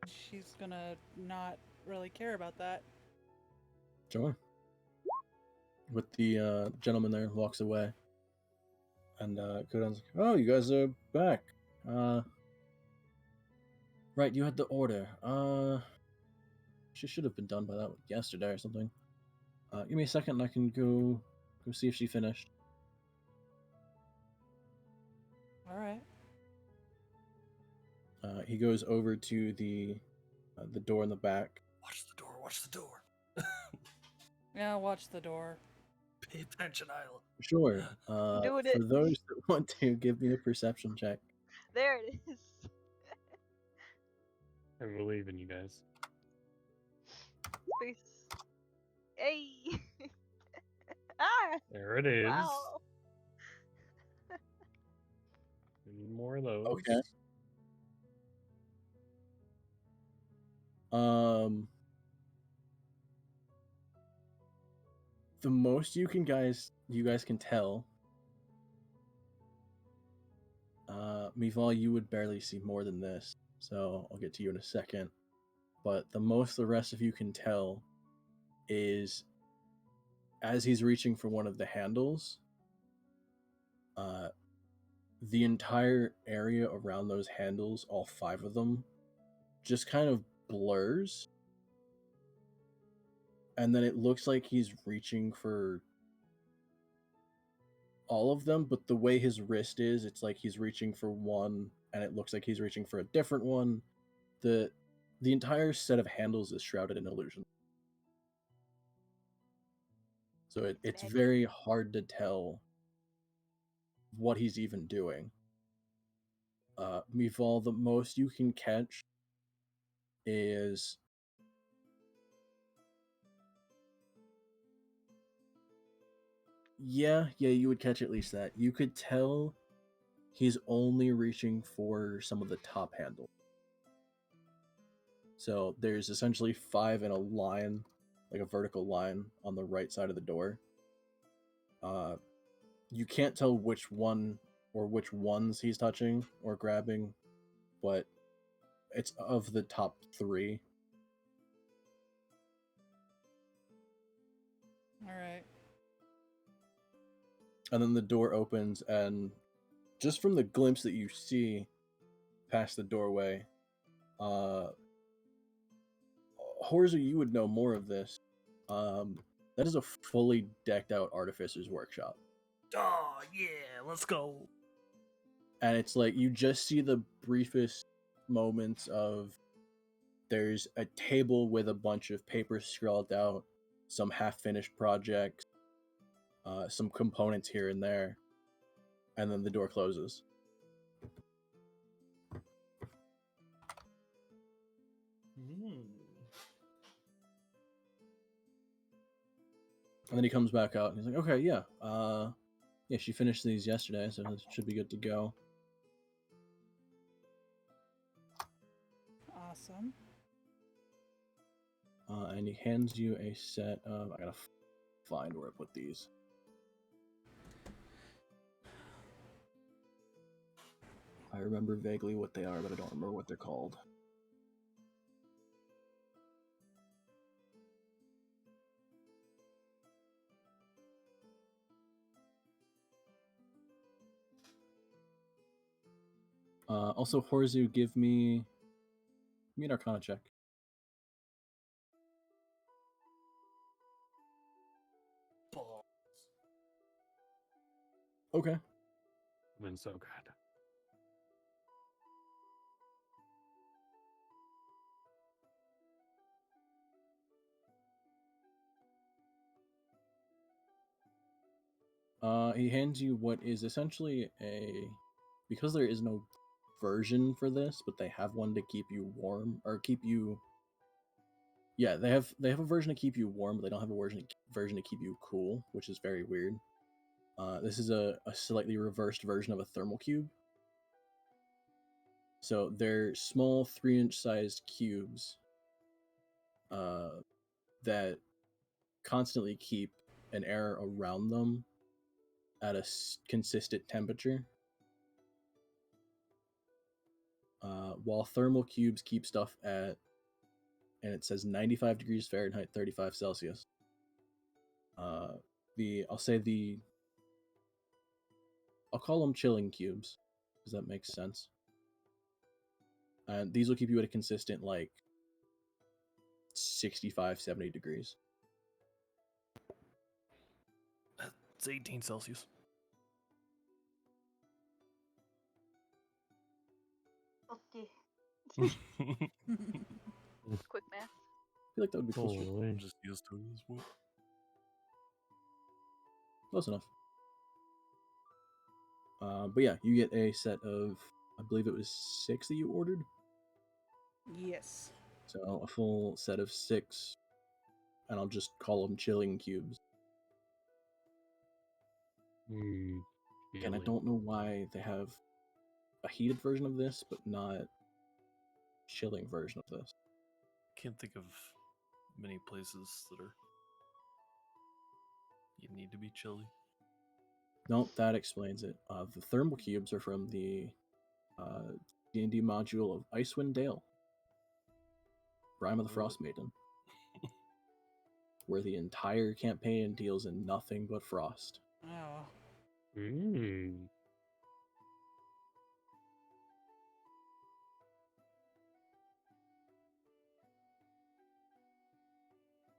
She's gonna not really care about that. Sure. With the gentleman there walks away. And Kudon's like, oh, you guys are back. Right, you had the order. She should have been done by that yesterday or something. Give me a second and I can go see if she finished. Alright. He goes over to the door in the back. Watch the door, watch the door. Yeah, watch the door. Pay attention, Isla. Sure. Doing For it. those that want to, give me a perception check. There it is. I believe in you guys. Space. Hey. Ah. There it is. Wow. Need more of those. Okay. The most you guys can tell. Mival, you would barely see more than this, so I'll get to you in a second. But the most the rest of you can tell is as he's reaching for one of the handles, the entire area around those handles, all 5 of them, just kind of blurs. And then it looks like he's reaching for all of them, but the way his wrist is, it's like he's reaching for one, and it looks like he's reaching for a different one. The entire set of handles is shrouded in illusion. So it's very hard to tell what he's even doing. Mival, the most you can catch is... Yeah, you would catch at least that. You could tell he's only reaching for some of the top handle. So there's essentially 5 in a line, like a vertical line on the right side of the door. You can't tell which one or which ones he's touching or grabbing, but it's of the top 3. Alright. And then the door opens, and just from the glimpse that you see past the doorway, Horza, you would know more of this. That is a fully decked out artificer's workshop. Oh, yeah, let's go. And it's like, you just see the briefest moments of there's a table with a bunch of papers scrawled out, some half-finished projects, some components here and there, and then the door closes. And then he comes back out and he's like, okay, yeah, yeah, she finished these yesterday, so it should be good to go. Awesome. And he hands you a set of, I gotta find where I put these. I remember vaguely what they are, but I don't remember what they're called. Also, Horzu, give me an Arcana check. Okay. Been so good. He hands you what is essentially because there is no version for this, but they have one to keep you warm or keep you. Yeah, they have a version to keep you warm, but they don't have a version to keep you cool, which is very weird. This is a slightly reversed version of a thermal cube. So they're small 3-inch sized cubes that constantly keep an air around them at a consistent temperature. While thermal cubes keep stuff at, and it says 95 degrees Fahrenheit, 35 Celsius. I'll call them chilling cubes, because that makes sense. And these will keep you at a consistent, 65, 70 degrees. It's 18 Celsius. Okay. Quick math. I feel like that would be closer. I'm just used to it as well. Close enough. But yeah, you get a set of, I believe it was 6 that you ordered. Yes. So a full set of 6, and I'll just call them chilling cubes. And I don't know why they have a heated version of this, but not chilling version of this. Can't think of many places that are you need to be chilly. Nope, that explains it. The thermal cubes are from the D&D module of Icewind Dale, Rime of the Frost Maiden, where the entire campaign deals in nothing but frost. Oh.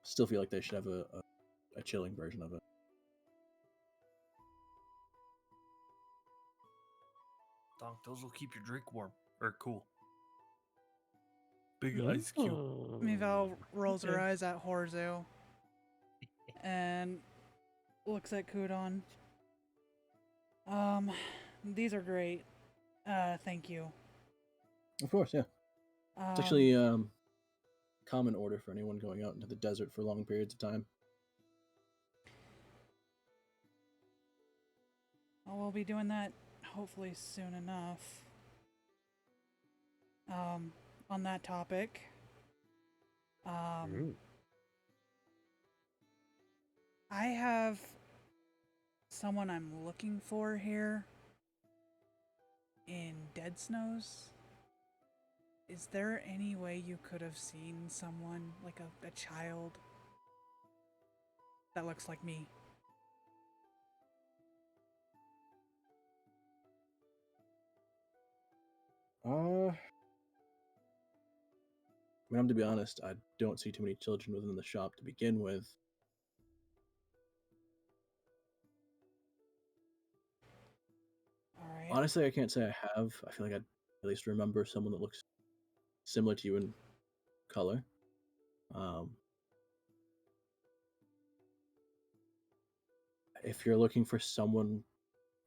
Still feel like they should have a chilling version of it. Donk, those will keep your drink warm or cool. Big ice cube. Mival rolls her eyes at Horzu and looks at Kudon. These are great. Thank you. Of course, yeah. It's actually common order for anyone going out into the desert for long periods of time. Well, we'll be doing that hopefully soon enough. On that topic, I have someone I'm looking for here in Dead Snows. Is there any way you could have seen someone, like a child, that looks like me? I mean, to be honest, I don't see too many children within the shop to begin with. All right. Honestly, I can't say I have. I feel like I'd at least remember someone that looks similar to you in color. if you're looking for someone,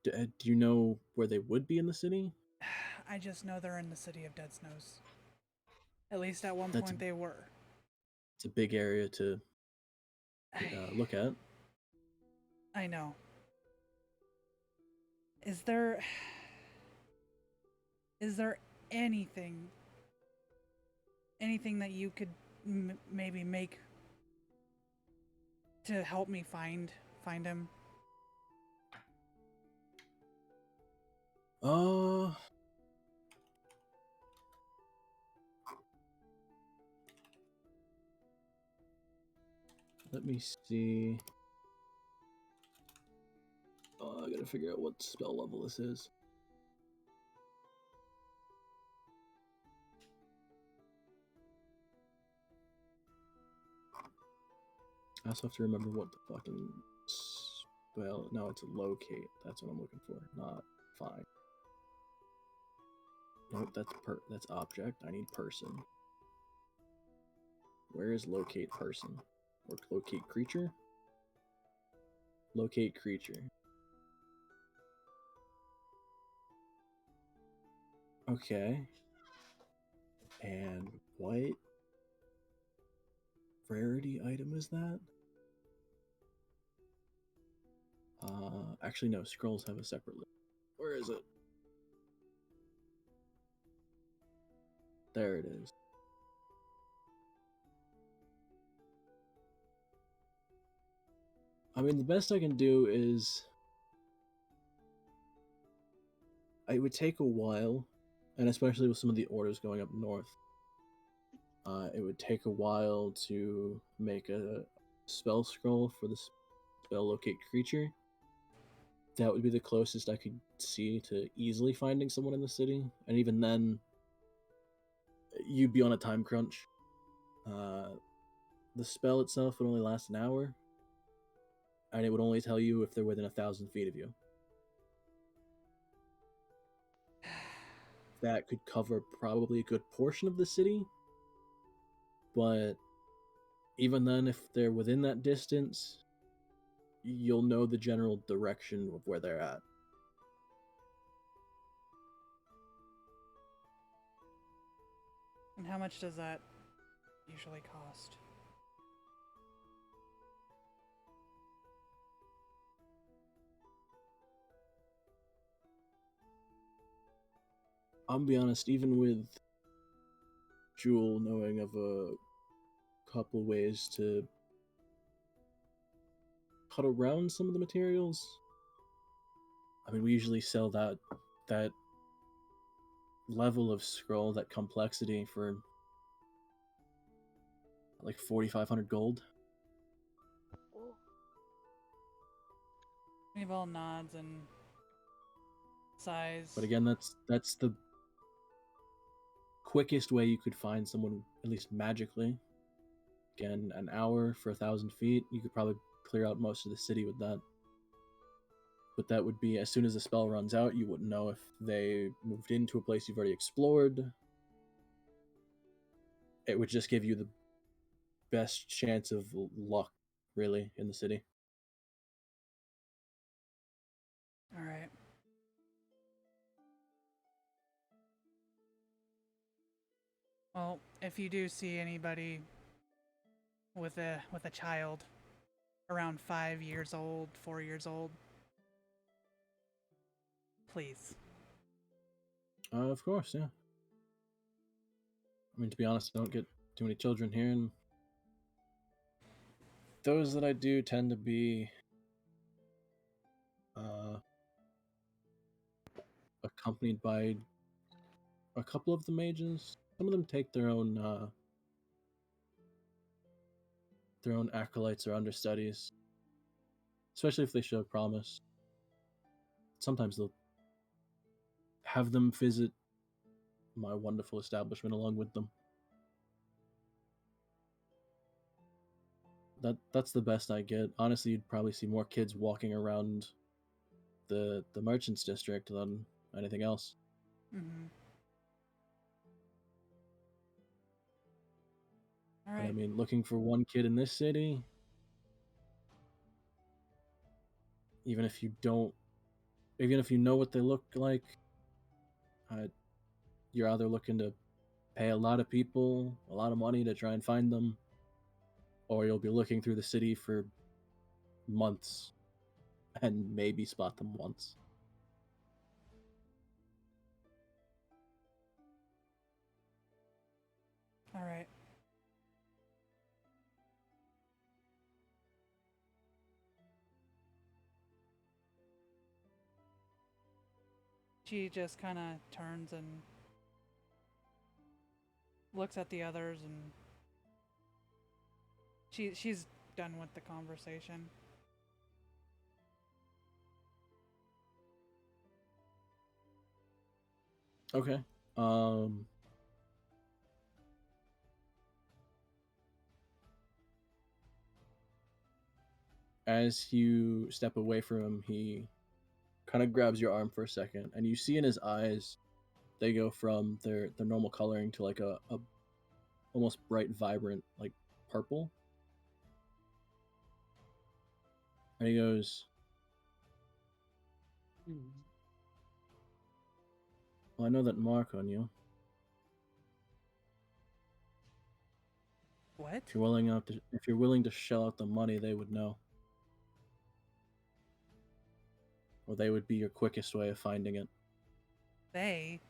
do you know where they would be in the city? I just know they're in the city of Dead Snows. At least at one That's point they were. It's a big area to look at. I know. Is there anything that you could maybe make to help me find him? Let me see. I gotta figure out what spell level this is. I also have to remember what the fucking spell. No, it's locate. That's what I'm looking for. Not find. Nope, that's object. I need person. Where is locate person? Or locate creature? Locate creature. Okay. And what rarity item is that? Actually no, scrolls have a separate list. Where is it? There it is. I mean, the best I can do is... It would take a while, and especially with some of the orders going up north, it would take a while to make a spell scroll for the spell locate creature. That would be the closest I could see to easily finding someone in the city, and even then, you'd be on a time crunch. The spell itself would only last an hour, and it would only tell you if they're within 1,000 feet of you. That could cover probably a good portion of the city, but even then, if they're within that distance, you'll know the general direction of where they're at. And how much does that usually cost? I'll be honest, even with Jewel knowing of a couple ways to cut around some of the materials, I mean, we usually sell that level of scroll, that complexity, for like 4,500 gold. We've all nods and sighs. But again, that's the quickest way you could find someone, at least magically. Again, an hour for 1,000 feet, you could probably clear out most of the city with that. But that would be, as soon as the spell runs out, you wouldn't know if they moved into a place you've already explored. It would just give you the best chance of luck, really, in the city. Alright. Well, if you do see anybody with a child around 5 years old, 4 years old, please. Of course, yeah. I mean, to be honest, I don't get too many children here, and those that I do tend to be accompanied by a couple of the mages. Some of them take their own acolytes or understudies, especially if they show promise. Sometimes they'll have them visit my wonderful establishment along with them. That's the best I get. Honestly, you'd probably see more kids walking around the merchants district than anything else. Mm-hmm. All But right. I mean, looking for one kid in this city, even if you don't, even if you know what they look like, you're either looking to pay a lot of people a lot of money to try and find them, or you'll be looking through the city for months and maybe spot them once. All right. She just kind of turns and looks at the others, and she's done with the conversation. Okay. As you step away from him, he kind of grabs your arm for a second, and you see in his eyes, they go from their normal coloring to like a almost bright, vibrant, like purple. And he goes, well, I know that mark on you. What? If you're willing to shell out the money, they would know. Or they would be your quickest way of finding it. They?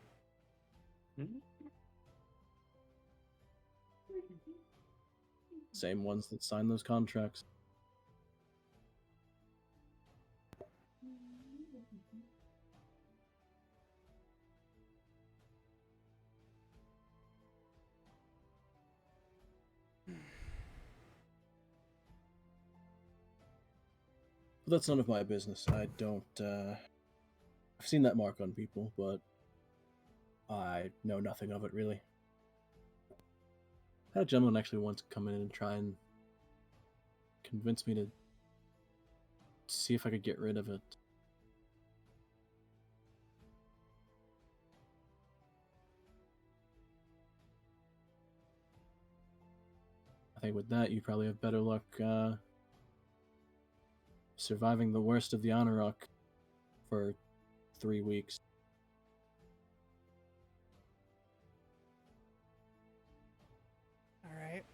Same ones that sign those contracts. But that's none of my business. I don't, I've seen that mark on people, but I know nothing of it, really. I had a gentleman actually once come in and try and convince me to see if I could get rid of it. I think with that, you probably have better luck surviving the worst of the Anarok for 3 weeks. All right.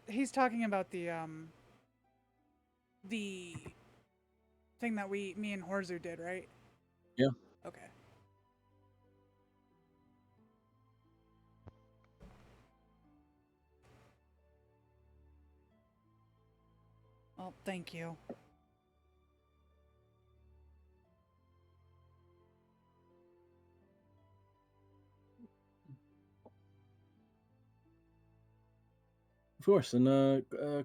He's talking about the thing that me and Horzu did, right? Yeah. Okay. Well, thank you. Of course, and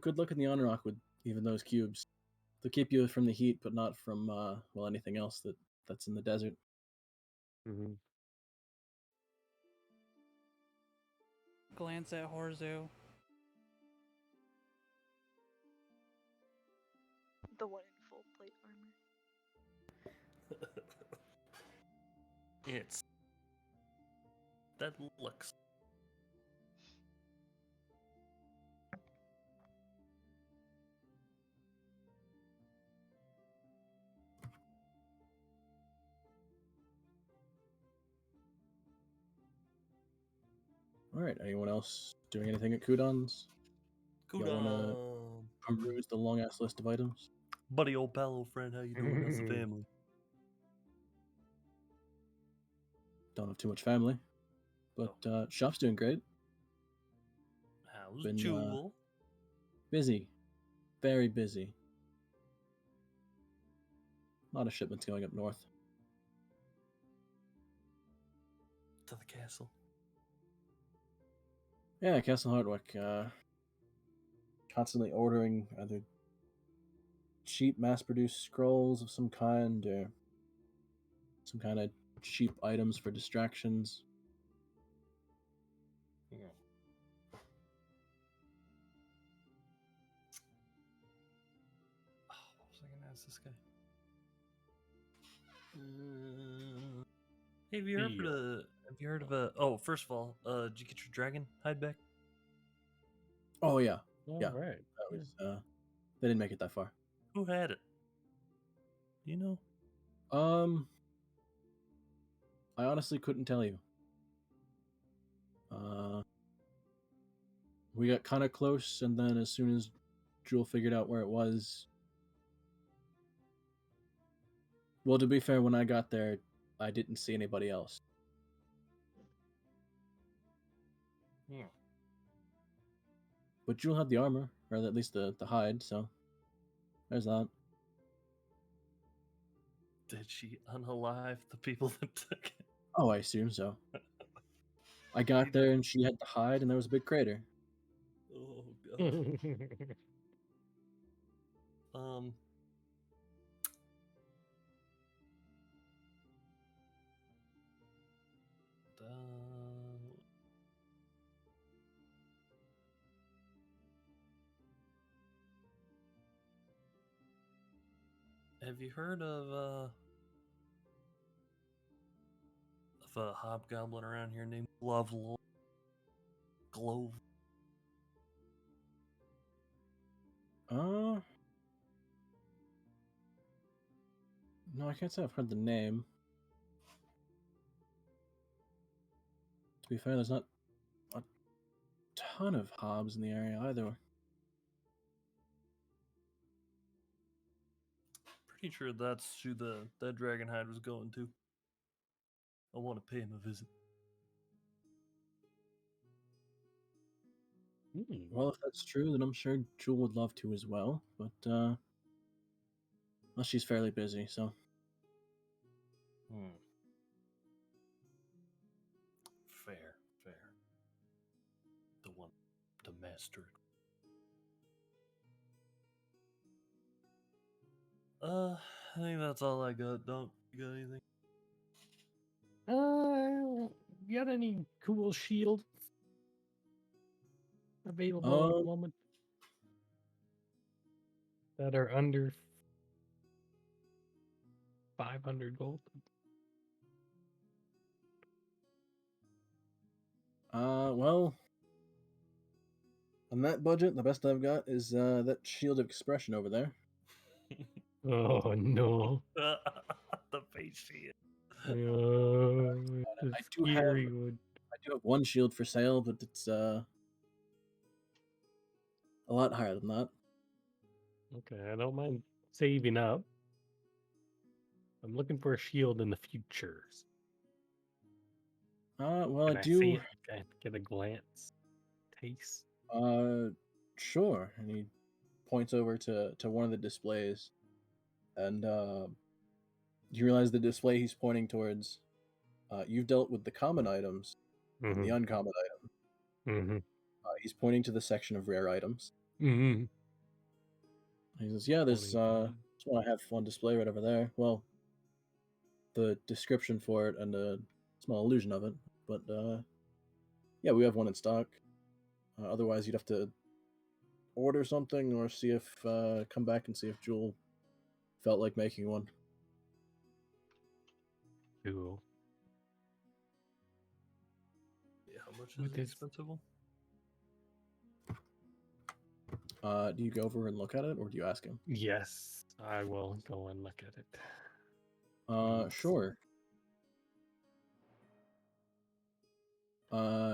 good luck in the Anarok with even those cubes. They'll keep you from the heat, but not from well, anything else that's in the desert. Mm-hmm. Glance at Horzu. The one in full plate armor. It's that looks. All right. Anyone else doing anything at Kudon's? Kudon. You want to peruse the long ass list of items? Buddy, old pal, old friend, how you doing? How's the family? Don't have too much family, but shop's doing great. How's Jewel? Busy, very busy. A lot of shipments going up north. To the castle. Yeah, Castle Hardwick. Constantly ordering either cheap mass-produced scrolls of some kind or some kind of cheap items for distractions. Yeah. Oh, what was I gonna ask this guy? Hey, have you heard of a? Oh, first of all, did you get your dragon hide back? Oh yeah, Yeah. All right. That was. They didn't make it that far. Who had it? Do you know? I honestly couldn't tell you. We got kind of close, and then as soon as Jewel figured out where it was. Well, to be fair, when I got there, I didn't see anybody else. Yeah. But Jewel had the armor, or at least the hide, so there's that. Did she unalive the people that took it? Oh, I assume so. I got there and she had the hide, and there was a big crater. Oh god. Have you heard of a hobgoblin around here named Glove? No, I can't say I've heard the name. To be fair, there's not a ton of hobs in the area either. Pretty sure that's who that Dragonhide was going to. I want to pay him a visit. Well, if that's true, then I'm sure Jewel would love to as well. But well, she's fairly busy, so. Fair. The one to master it. I think that's all I got. Don't you got anything? You got any cool shields available at the moment that are under 500 gold? Well, on that budget, the best I've got is that Shield of Expression over there. Oh no! The face shield. I do have one shield for sale, but it's a lot higher than that. Okay, I don't mind saving up. I'm looking for a shield in the futures. Well, Can I I do. see it? Can I get a glance, taste. Sure. And he points over to one of the displays, and you realize the display he's pointing towards. You've dealt with the common items and the uncommon item. He's pointing to the section of rare items. He says, "Yeah, there's one I have on display right over there. Well, the description for it and a small illusion of it, but yeah, we have one in stock. Otherwise, you'd have to order something or see if come back and see if Jewel felt like making one." Cool. Yeah, how much is the expensive one? Do you go over and look at it, or do you ask him? Yes, I will go and look at it. Sure.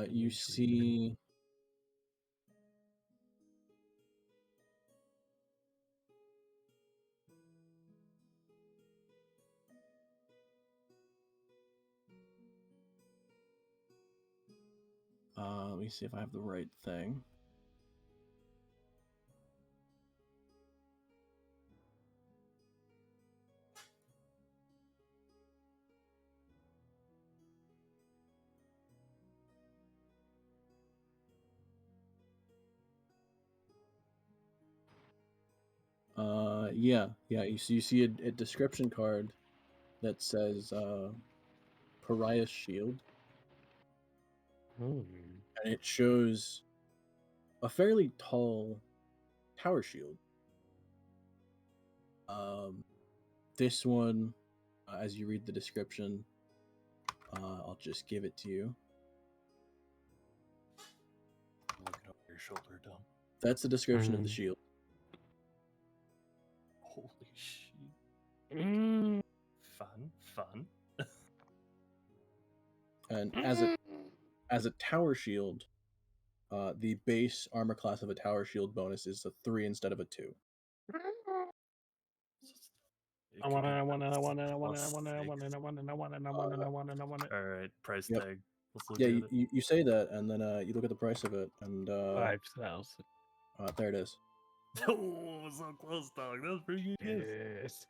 You see. Let me see if I have the right thing. Yeah. You see a description card that says Pariah's Shield. And it shows a fairly tall tower shield. This one, as you read the description, I'll just give it to you. Looking over your shoulder, Dom. That's the description of the shield. Holy shit. Mm. Fun. And as a tower shield, the base armor class of a tower shield bonus is a 3 instead of a 2. I want it. All right, price Yep. tag. Let's look Yeah, at it. you say that, and then you look at the price of it, and 5,000. there it is. Oh, so close, dog. That was pretty good. Yes.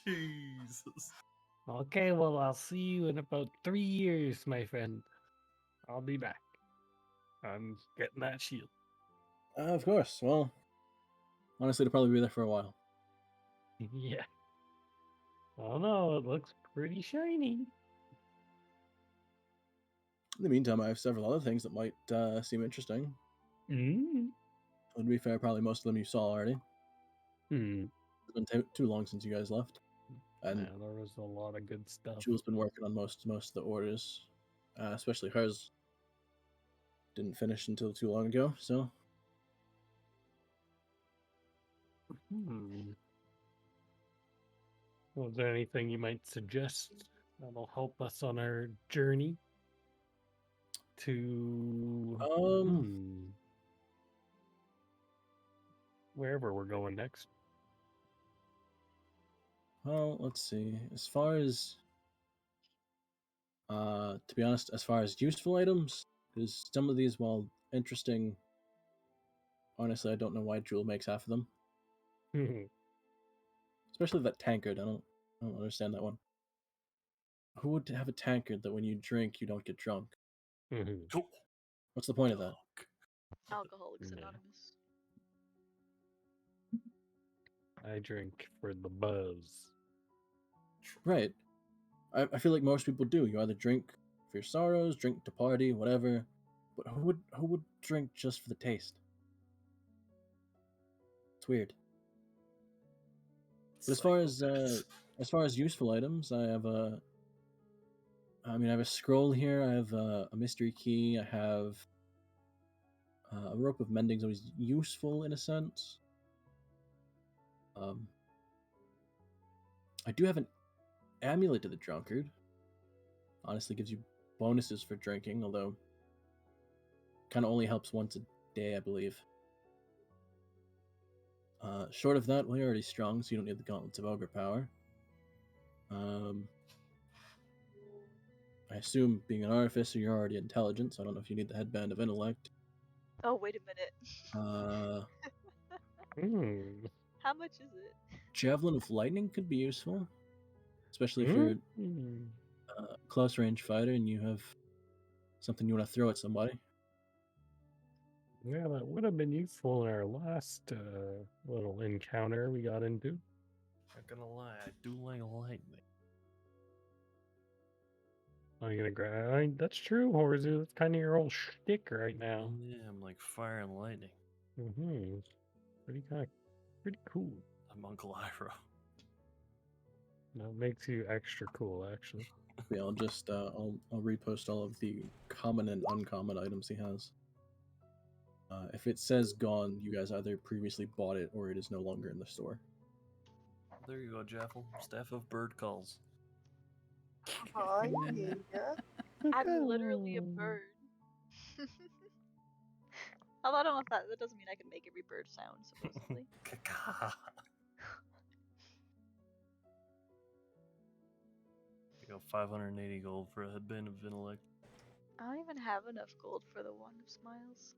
Jesus. Okay, well, I'll see you in about 3 years, my friend. I'll be back. I'm getting that shield. Of course. Well, honestly, it'll probably be there for a while. Yeah. Oh no, it looks pretty shiny. In the meantime, I have several other things that might seem interesting. Mm. To be fair, probably most of them you saw already. Hmm. It's been too long since you guys left, and Yeah, there was a lot of good stuff. Jewel's been working on most of the orders, especially hers. Didn't finish until too long ago, so. Was there anything you might suggest that'll help us on our journey to wherever we're going next? Well, let's see. As far as to be honest, as far as useful items, because some of these, while interesting, honestly, I don't know why Jewel makes half of them. Especially that tankard. I don't understand that one. Who would have a tankard that when you drink you don't get drunk? What's the point of that? Alcoholics Anonymous. I drink for the buzz. Right. I feel like most people do. You either drink for your sorrows, drink to party, whatever. But who would drink just for the taste? It's weird. But as far as useful items, I have a scroll here. I have a mystery key. I have a rope of mending is always useful in a sense. I do have an amulet of the drunkard. Honestly, gives you bonuses for drinking, although kind of only helps once a day, I believe. Short of that, well, you're already strong, so you don't need the gauntlets of ogre power. I assume, being an artificer, you're already intelligent, so I don't know if you need the headband of intellect. Oh, wait a minute. How much is it? Javelin of lightning could be useful, especially if you're a close range fighter and you have something you want to throw at somebody. Yeah, that would have been useful in our last little encounter we got into. Not gonna lie, I do like lightning. Are you gonna grab? That's true, Horzu. That's kind of your old shtick right now. Yeah, I'm like fire and lightning. Pretty cool. I'm Uncle Iroh. That makes you extra cool, actually. Yeah, I'll just I'll repost all of the common and uncommon items he has. If it says gone, you guys either previously bought it or it is no longer in the store. There you go, Jaffel. Staff of bird calls. Oh, yeah. I'm literally a bird. Although I don't know if that doesn't mean I can make every bird sound, supposedly. You got 580 gold for a headband of intellect. I don't even have enough gold for the wand of smiles.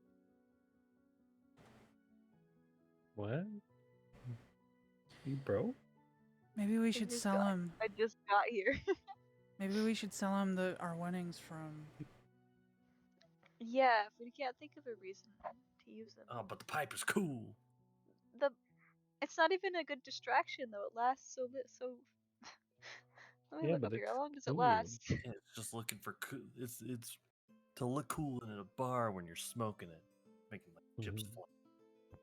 What? You broke? Maybe we should sell him. I just got here. Maybe we should sell him our winnings from. Yeah, if we can't think of a reason to use them. Oh, but the pipe is cool. It's not even a good distraction though. It lasts so bit so. Let me look up here. How long does it last? Yeah, it's just looking for cool. It's to look cool in a bar when you're smoking it, making like chips fly.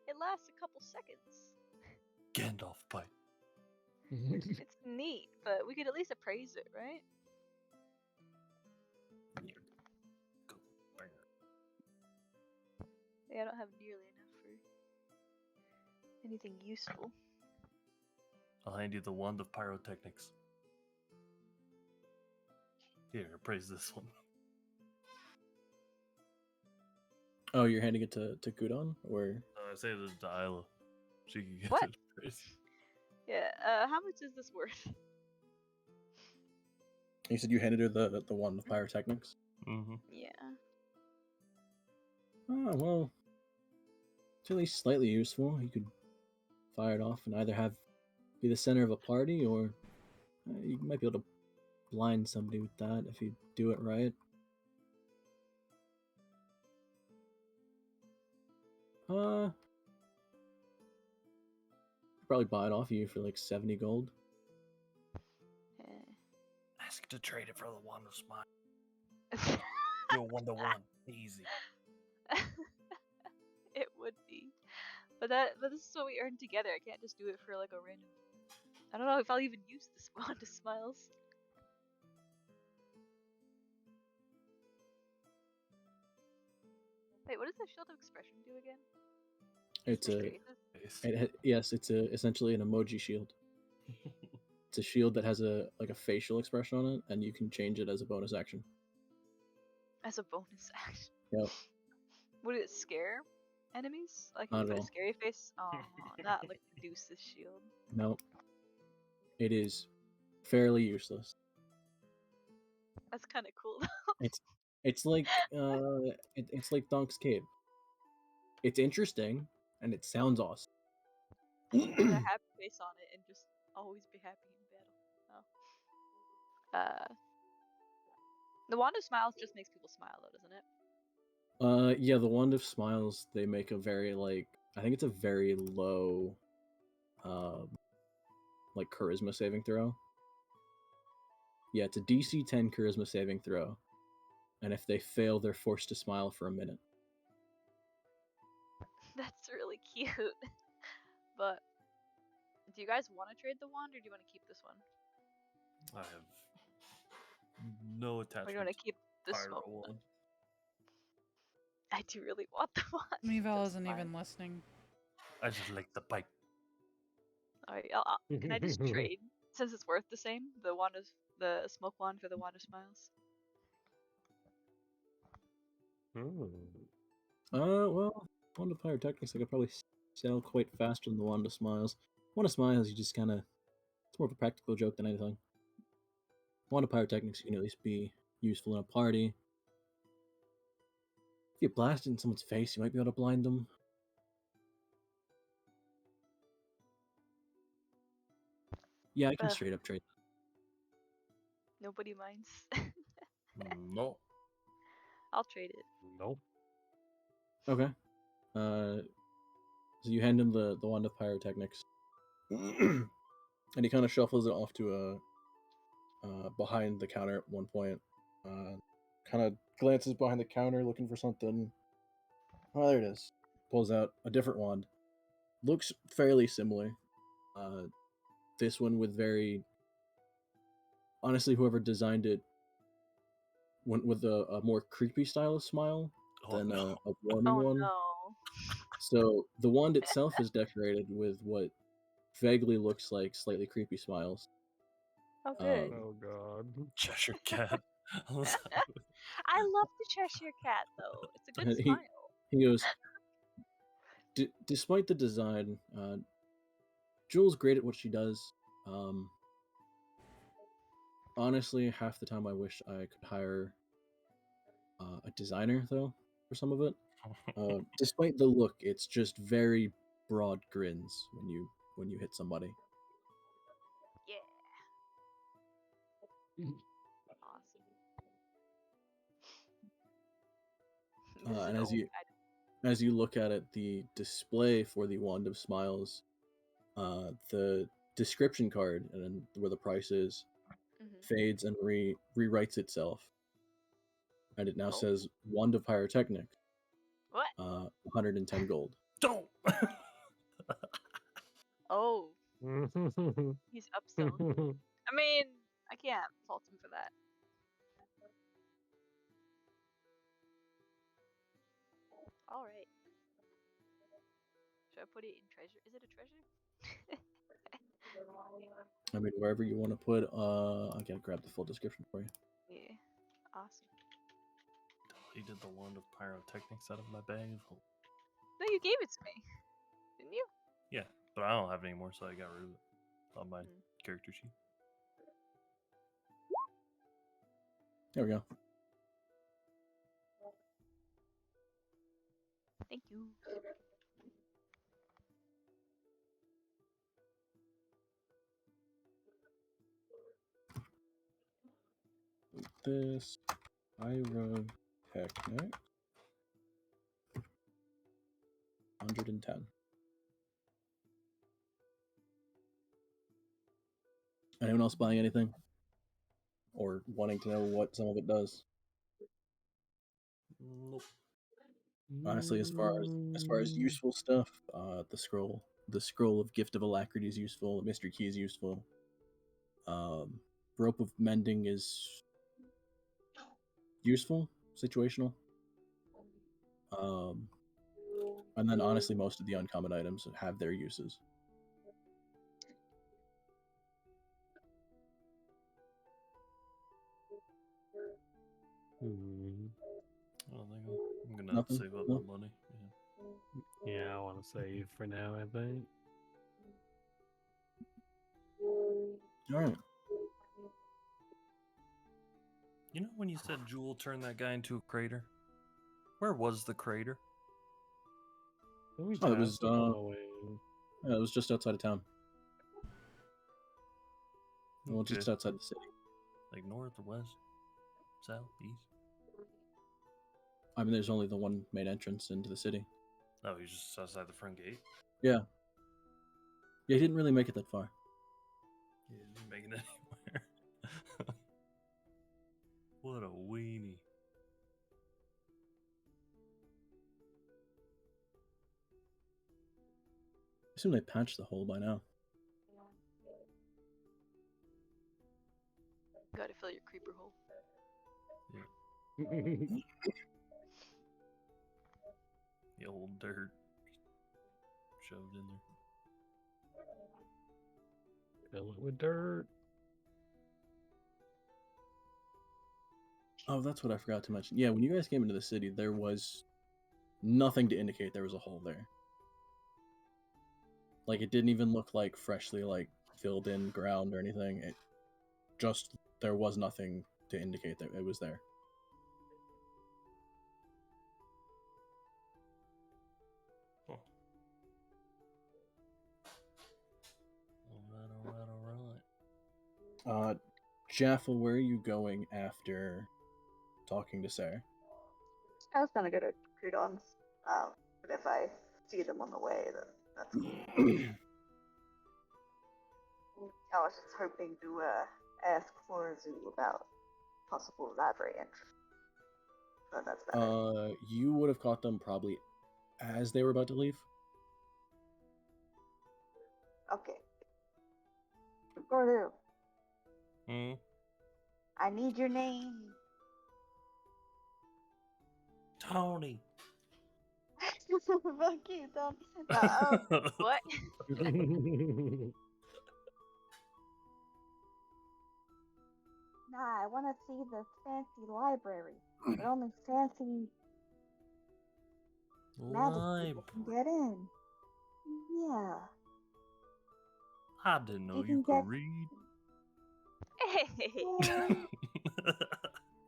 It lasts a couple seconds. Gandalf pipe. It's neat, but we could at least appraise it, right? Yeah, I don't have nearly enough for anything useful. I'll hand you the wand of pyrotechnics. Here, praise this one. Oh, you're handing it to Kudon, or I say this to Isla. She can get What? it. Praise. Yeah, how much is this worth? you said you handed her the wand of pyrotechnics? Mm-hmm. Yeah. Ah, well, it's at least slightly useful. You could fire it off and either be the center of a party, or you might be able to blind somebody with that if you do it right. Probably buy it off you for like 70 gold. Ask to trade it for the wand of smile. Do a 1-to-1. Easy. It would be. But this is what we earned together. I can't just do it for like a random. I don't know if I'll even use this wand of smiles. Wait, what does the shield of expression do again? It's Faces? yes, it's essentially an emoji shield. It's a shield that has a facial expression on it, and you can change it as a bonus action. As a bonus action. Yep. Would it scare enemies? Like Not if you at put a all. scary face? Oh, not like Deuce's shield. No. It is fairly useless. That's kind of cool. It's like it's like Donk's cape. It's interesting and it sounds awesome. I should put a happy face on it and just always be happy in battle. Oh. The wand of smiles just makes people smile though, doesn't it? Yeah, the wand of smiles, they make a very I think it's a very low like charisma saving throw. Yeah, it's a DC 10 charisma saving throw. And if they fail, they're forced to smile for a minute. That's really cute. But do you guys want to trade the wand or do you want to keep this one? I have no Or attachment. do you want to keep the pyro smoke wand. one? I do really want the wand. Meval That's isn't fine. even listening. I just like the pipe. Alright, can I just trade since it's worth the same? The smoke wand for the wand of smiles. Well, wand of pyrotechnics I could probably sell quite faster than the wand of smiles. Wand of smiles, you just kind of, it's more of a practical joke than anything. Wand of pyrotechnics, you can at least be useful in a party. If you blast it in someone's face, you might be able to blind them. Yeah, I can straight up trade. Nobody minds. No. I'll trade it. Nope. Okay. So you hand him the wand of pyrotechnics, and he kind of shuffles it off to behind the counter at one point. Kind of glances behind the counter looking for something. Oh, there it is. Pulls out a different wand. Looks fairly similar. This one with very... Honestly, whoever designed it went with a more creepy style of smile than a warming one. No. So the wand itself is decorated with what vaguely looks like slightly creepy smiles. Oh, good. Oh god. Cheshire Cat. I love the Cheshire Cat, though. It's a good He- smile. He goes, despite the design, Jewel's great at what she does. Honestly, half the time I wish I could hire a designer, though, for some of it. Despite the look, it's just very broad grins when you hit somebody. Yeah. Awesome. And as you look at it, the display for the Wand of Smiles, the description card and then where the price is fades and rewrites itself, and it now says Wand of Pyrotechnics. What? 110 gold. Don't. Oh. He's upstone. I mean, I can't fault him for that. Alright. Should I put it in treasure? Is it a treasure? I mean, wherever you want to put. I gotta grab the full description for you. Yeah. Awesome. He did the wand of pyrotechnics out of my bag of holding. No, you gave it to me, didn't you? Yeah, but I don't have any more, so I got rid of it on my character sheet. There we go. Thank you. This pyrotechnic 110. Anyone else buying anything? Or wanting to know what some of it does? Nope. Honestly, as far as useful stuff, the scroll of Gift of Alacrity is useful. The Mystery Key is useful. Rope of Mending is useful, situational. And then honestly, most of the uncommon items have their uses. I don't think I'm gonna save up my money. Yeah, I want to save for now, I think. Alright. You know when you said Jewel turned that guy into a crater? Where was the crater? It was it was just outside of town. Well, just outside the city. Like north or west? South? East? I mean, there's only the one main entrance into the city. Oh, he's just outside the front gate? Yeah. Yeah, he didn't really make it that far. He didn't make it anywhere. What a weenie. I assume they patched the hole by now. Gotta fill your creeper hole. Yeah. The old dirt shoved in there. Fill it with dirt. Oh, that's what I forgot to mention. Yeah, when you guys came into the city, there was nothing to indicate there was a hole there. Like, it didn't even look like freshly, like, filled in ground or anything. It just, there was nothing to indicate that it was there. Alright. Jaffa, where are you going after talking to Sarah? I was gonna go to Crudon's, but if I see them on the way, then that's cool. I was just hoping to ask Florazu about possible library entry. So that's better. You would have caught them probably as they were about to leave. Okay. Florazu. Hmm? I need your name. Tony. Fuck you, Tom. What? Nah, I want to see the fancy library. But only fancy magic people can get in. Yeah. I didn't know you could read. Hey.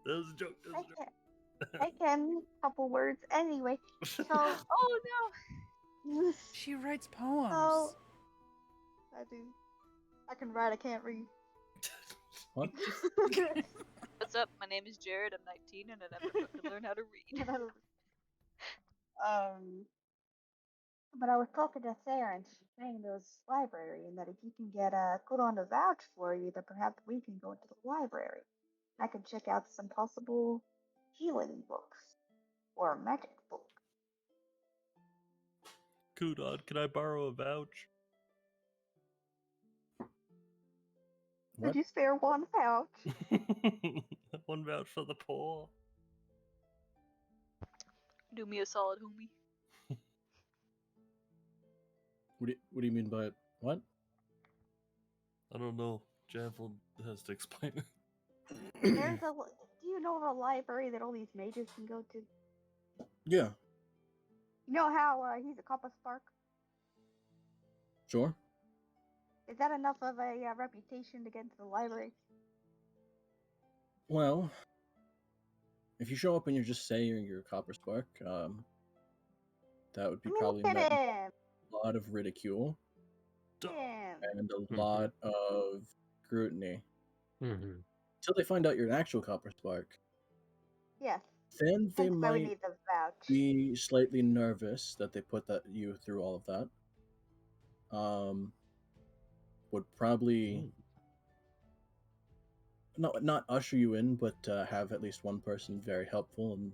That was a joke. That was a joke. I can a couple words anyway. So, oh no. She writes poems. Oh, I do. I can write. I can't read. What? What's up? My name is Jared. I'm 19 and I never fucking learned how to read. But I was talking to Sarah and she's saying there's a library and that if you can get a good on to vouch for you, then perhaps we can go into the library. I can check out some possible healing books or a magic book. Kudon, can I borrow a vouch? Did you spare one vouch? One vouch for the poor. Do me a solid, homie. What do you mean by it? What? I don't know. Javelin has to explain it. There's a. Do you know of a library that all these mages can go to? Yeah, You know how he's a Kappa Spark? sure. Is that enough of a reputation to get into the library? Well, if you show up and you're just saying you're a Copper Spark, that would be probably Look met at with him! a lot of ridicule Him! and a lot of scrutiny. Mm-hmm. Until they find out you're an actual Copper Spark, Yes. then they That's why we might need the vouch. be slightly nervous that they put you through all of that. Would probably not usher you in, but have at least one person very helpful and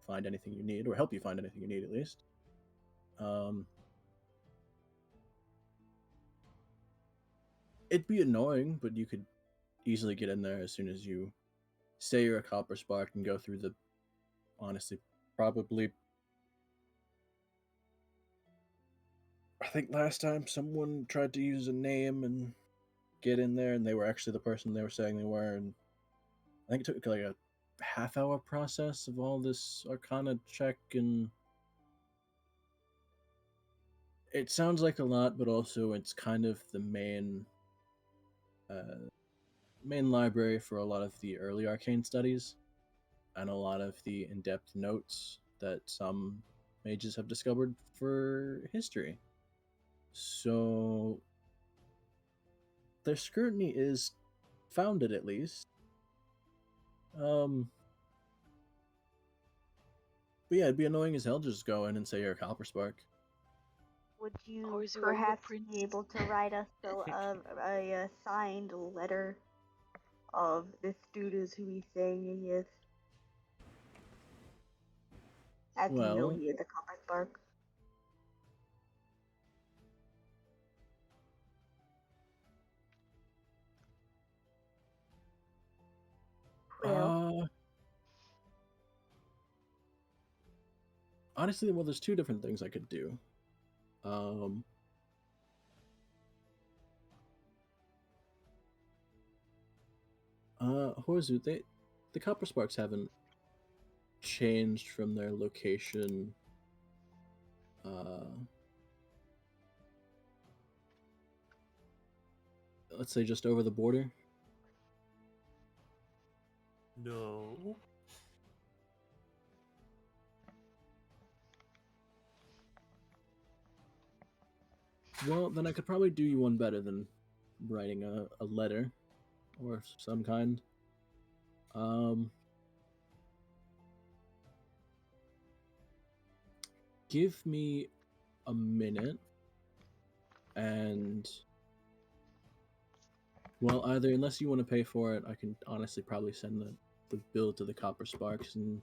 find anything you need, or help you find anything you need at least. It'd be annoying, but you could easily get in there as soon as you say you're a Copper Spark and go through the, honestly, probably. I think last time someone tried to use a name and get in there, and they were actually the person they were saying they were, and I think it took like a half-hour process of all this Arcana check, and it sounds like a lot, but also it's kind of the main library for a lot of the early arcane studies and a lot of the in-depth notes that some mages have discovered for history. So their scrutiny is founded, at least. But yeah, it'd be annoying as hell to just go in and say you're a Copper Spark. Would you Or is it perhaps Prince? be able to write us a signed letter of this dude is who he's saying he is? As you know, Well, he is a Copper Spark. Well, honestly, well, there's two different things I could do. Horzu, the Copper Sparks haven't changed from their location. Let's say just over the border. No. Well, then I could probably do you one better than writing a letter or some kind. Give me a minute, and well, either unless you want to pay for it, I can honestly probably send the bill to the Copper Sparks, and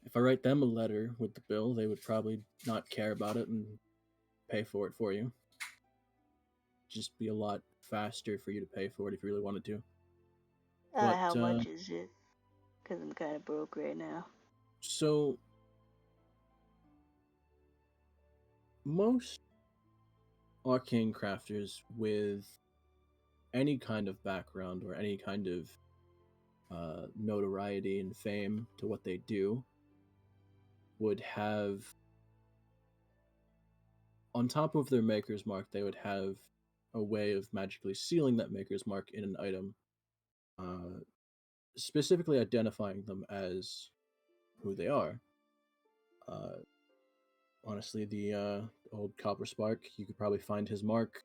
if I write them a letter with the bill, they would probably not care about it and pay for it for you. Just be a lot faster for you to pay for it if you really wanted to. How much is it? Because I'm kind of broke right now. So, most arcane crafters with any kind of background or any kind of notoriety and fame to what they do would have, on top of their maker's mark, they would have a way of magically sealing that maker's mark in an item, specifically identifying them as who they are. Honestly, the old Copper Spark, you could probably find his mark.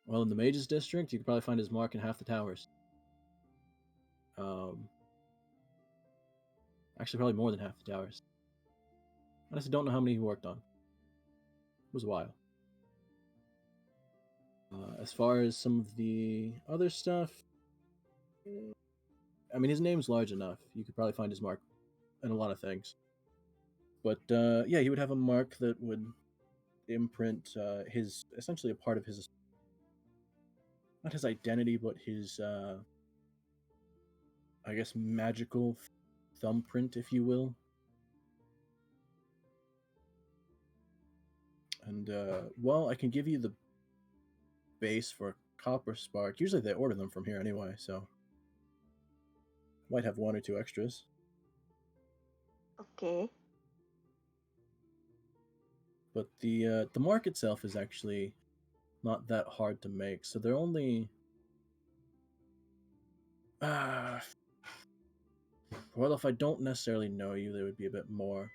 Well, in the Mages District, you could probably find his mark in half the towers. Actually, probably more than half the towers. I honestly don't know how many he worked on. It was a while. As far as some of the other stuff, I mean, his name's large enough. You could probably find his mark in a lot of things. But yeah, he would have a mark that would imprint his, essentially a part of his, not his identity, but his, I guess, magical thumbprint, if you will. well, I can give you the base for copper spark. Usually they order them from here anyway, so might have 1 or 2 extras. Okay. But the mark itself is actually not that hard to make, so they're only well, if I don't necessarily know you, they would be a bit more.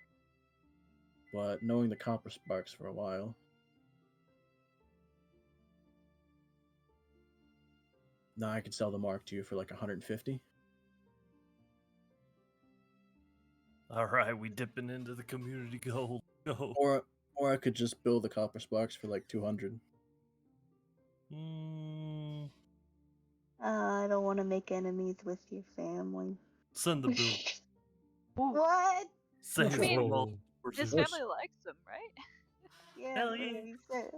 But knowing the copper sparks for a while. Now I could sell the mark to you for like 150. All right, we dipping into the community gold. Go. Or I could just bill the copper sparks for like 200. I don't want to make enemies with your family. Send the bill. What? Say I it's mean, for multiple His persons. family likes him, right? Yeah, Hell but yeah. if he's but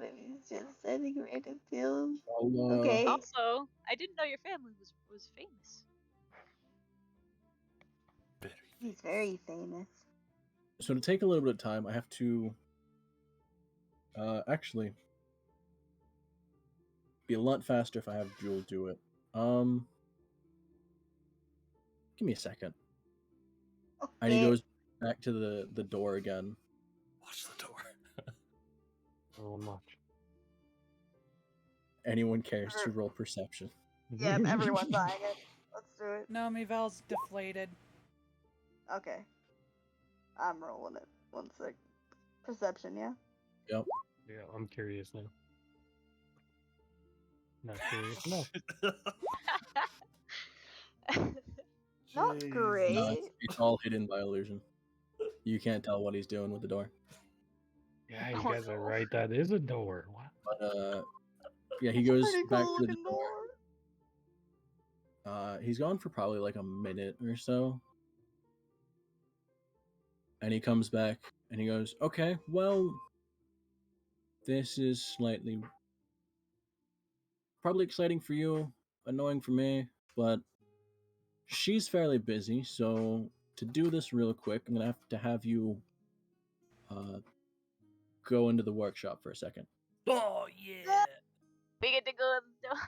if he's just sending random bills. I'll, Okay. Also, I didn't know your family was famous. He's very famous. So to take a little bit of time, I have to actually be a lot faster if I have Jewel do it. Give me a second. Okay. And he goes back to the door again. Watch the door. Oh, much. Anyone cares to roll perception? Yep, everyone's eyeing it. Let's do it. No, Mivel's deflated. Okay. I'm rolling it. 1 sec. Perception, yeah? Yep. Yeah, I'm curious now. Not curious enough. Not Jeez. great. No, it's all hidden by illusion. You can't tell what he's doing with the door. Yeah, you guys are right. That is a door. What? But yeah, he It's a goes pretty back cool to the looking door. He's gone for probably like a minute or so. And he comes back and he goes, okay, well, this is slightly probably exciting for you, annoying for me, but she's fairly busy, so to do this real quick, I'm gonna have you go into the workshop for a second. Oh yeah. We get to go in the door.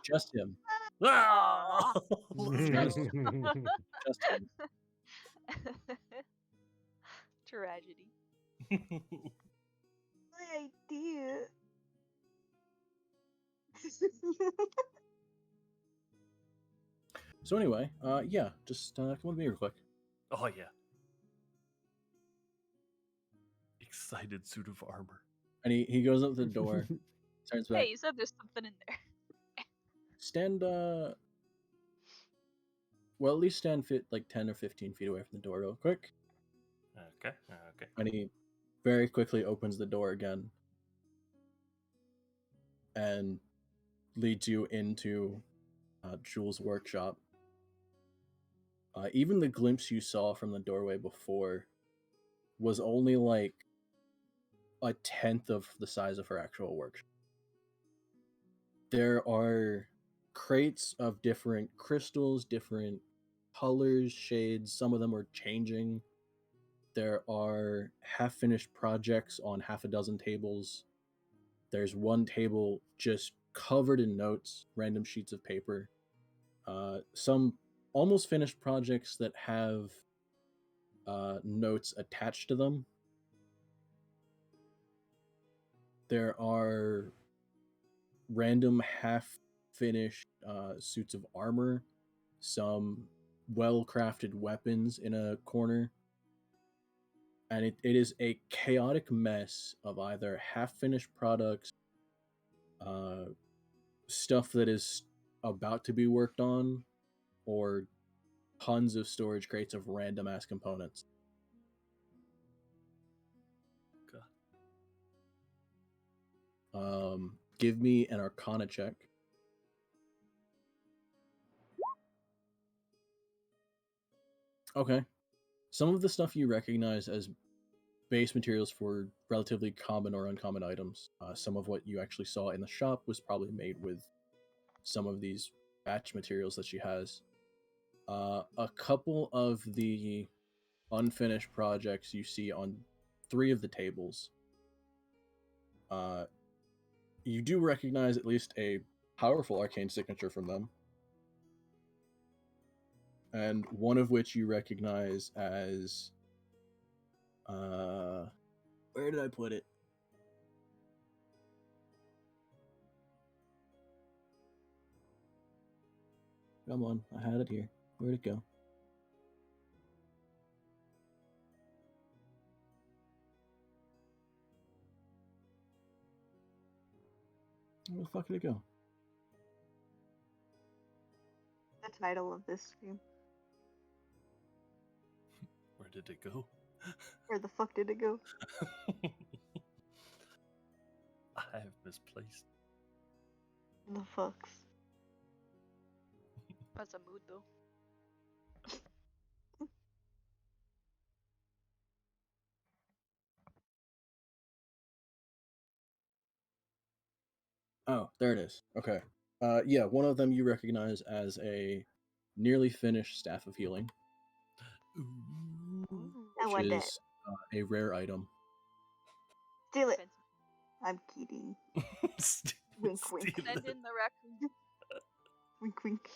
Just him. Ah! Just him. Tragedy. My idea. So anyway, yeah, just come with me real quick. Oh yeah. Excited suit of armor. And he goes up to the door, turns back. Hey, you said there's something in there. Stand, well, at least stand like 10 or 15 feet away from the door real quick. Okay. And he very quickly opens the door again and leads you into Jules' workshop. Even the glimpse you saw from the doorway before was only like a tenth of the size of her actual workshop. There are crates of different crystals, different colors, shades. Some of them are changing. There are half-finished projects on half a dozen tables. There's one table just covered in notes, random sheets of paper. Some almost finished projects that have notes attached to them. There are random half-finished suits of armor, some well-crafted weapons in a corner. And it is a chaotic mess of either half-finished products, stuff that is about to be worked on, or tons of storage crates of random-ass components. Okay. Give me an Arcana check. Okay. Some of the stuff you recognize as base materials for relatively common or uncommon items. Some of what you actually saw in the shop was probably made with some of these batch materials that she has. A couple of the unfinished projects you see on 3 of the tables You do recognize at least a powerful arcane signature from them. And one of which you recognize as... where did I put it? Come on, I had it here. Where'd it go? Where the fuck did it go? The title of this stream. Where did it go? Where the fuck did it go? I have misplaced. The fucks. That's a mood, though. Oh, there it is. Okay. Yeah, one of them you recognize as a nearly finished Staff of Healing, I which want that. is a rare item. Steal it. Fancy. I'm kidding. Wink, wink. Steal Send it. in the raccoon. Wink, wink.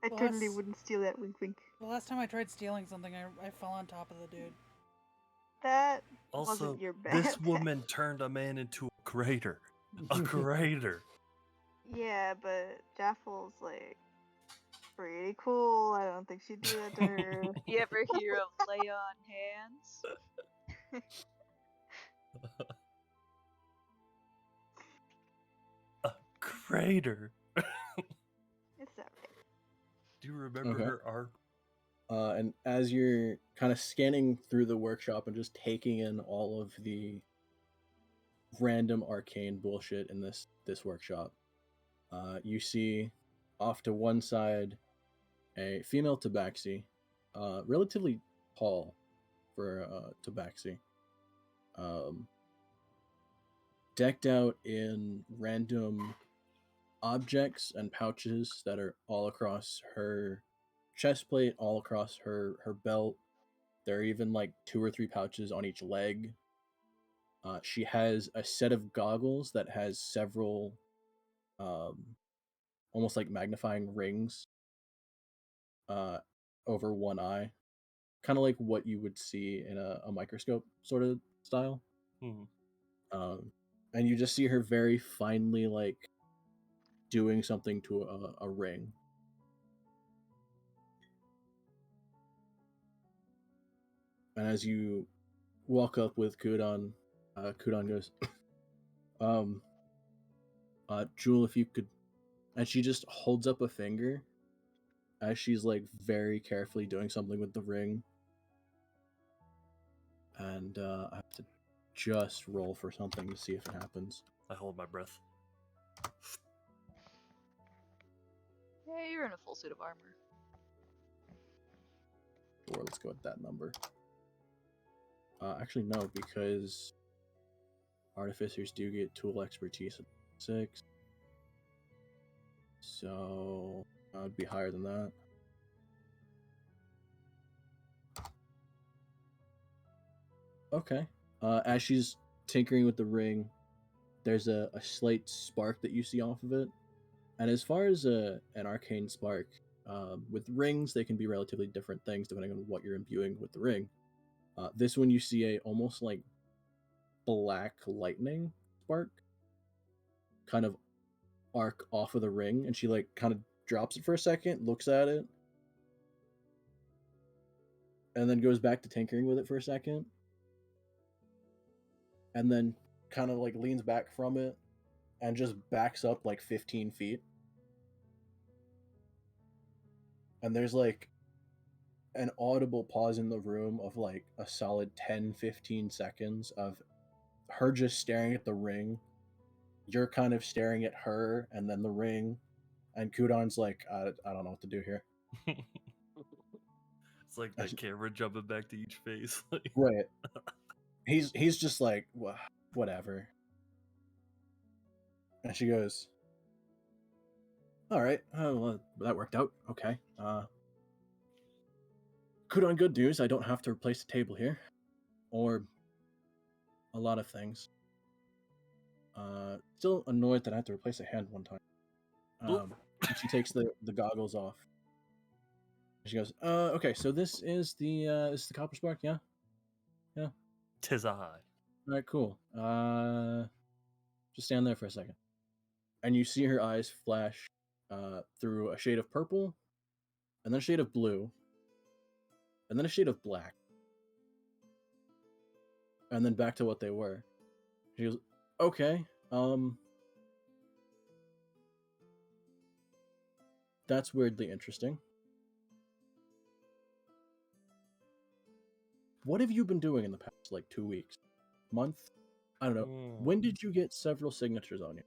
I Well, totally that's- wouldn't steal that. Wink, wink. The last time I tried stealing something, I fell on top of the dude. That Also, wasn't your bad. this woman turned a man into a crater. A crater. Yeah, but Jaffel's like pretty cool. I don't think she'd do that to her. You ever hear of lay on hands? A crater. It's alright. Do you remember Okay. her arc? And as you're kind of scanning through the workshop and just taking in all of the random arcane bullshit in this workshop, you see off to one side a female tabaxi, relatively tall for tabaxi, decked out in random objects and pouches that are all across her chest plate, all across her belt. There are even like 2 or 3 pouches on each leg. She has a set of goggles that has several almost like magnifying rings over one eye, kind of like what you would see in a microscope sort of style. And you just see her very finely like doing something to a ring. And as you walk up with Kudon, Kudon goes, Jewel, if you could... And she just holds up a finger as she's like very carefully doing something with the ring. And I have to just roll for something to see if it happens. I hold my breath. Yeah, you're in a full suit of armor. Or let's go with that number. Actually, no, because artificers do get tool expertise at 6. So I'd be higher than that. Okay. As she's tinkering with the ring, there's a slight spark that you see off of it. And as far as an arcane spark, with rings, they can be relatively different things depending on what you're imbuing with the ring. This one you see a almost like black lightning spark kind of arc off of the ring, and she like kind of drops it for a second, looks at it, and then goes back to tinkering with it for a second, and then kind of like leans back from it and just backs up like 15 feet. And there's like an audible pause in the room of like a solid 10-15 seconds of her just staring at the ring. You're kind of staring at her and then the ring, and Kudon's like, I don't know what to do here. It's like that camera jumping back to each face. Right. He's just like, whatever. And she goes, all right, well, that worked out. Okay. Kudon, good news. I don't have to replace the table here. Or a lot of things. Still annoyed that I have to replace a hand one time. Oop. And she takes the goggles off. She goes, okay, so this is the copper spark, yeah? Yeah. 'Tis I. Alright, cool. Just stand there for a second. And you see her eyes flash through a shade of purple, and then a shade of blue, and then a shade of black. And then back to what they were. She goes, okay, that's weirdly interesting. What have you been doing in the past, 2 weeks? Month? I don't know. When did you get several signatures on you?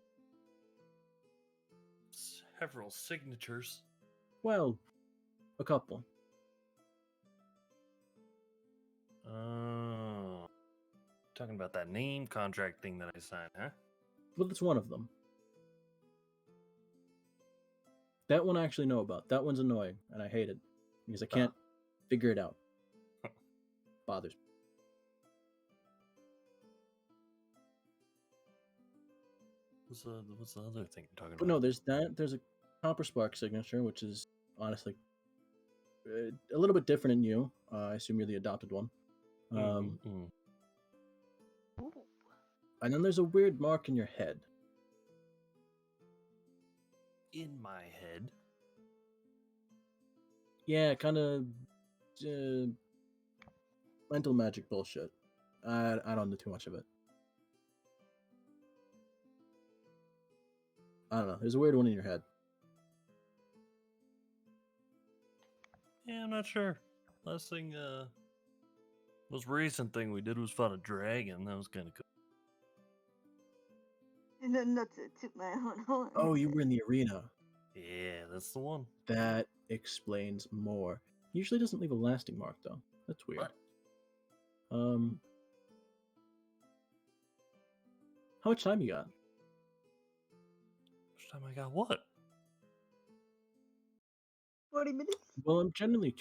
Several signatures? Well, a couple. Oh. Talking about that name contract thing that I signed, huh? Well, that's one of them. That one I actually know about. That one's annoying, and I hate it. Because I can't figure it out. Bothers me. What's the other thing you're talking But about? no, there's that. There's a copper spark signature, which is honestly a little bit different in you. I assume you're the adopted one. And then there's a weird mark in your head. In my head? Yeah, kind of mental magic bullshit. I don't know too much of it. I don't know. There's a weird one in your head. Yeah, I'm not sure. Last thing, most recent thing we did was fight a dragon. That was kind of cool. And then not to toot my own horn. Oh, you were in the arena. Yeah, that's the one. That explains more. Usually doesn't leave a lasting mark, though. That's weird. What? How much time you got? Which time I got what? 40 minutes? Well, I'm genuinely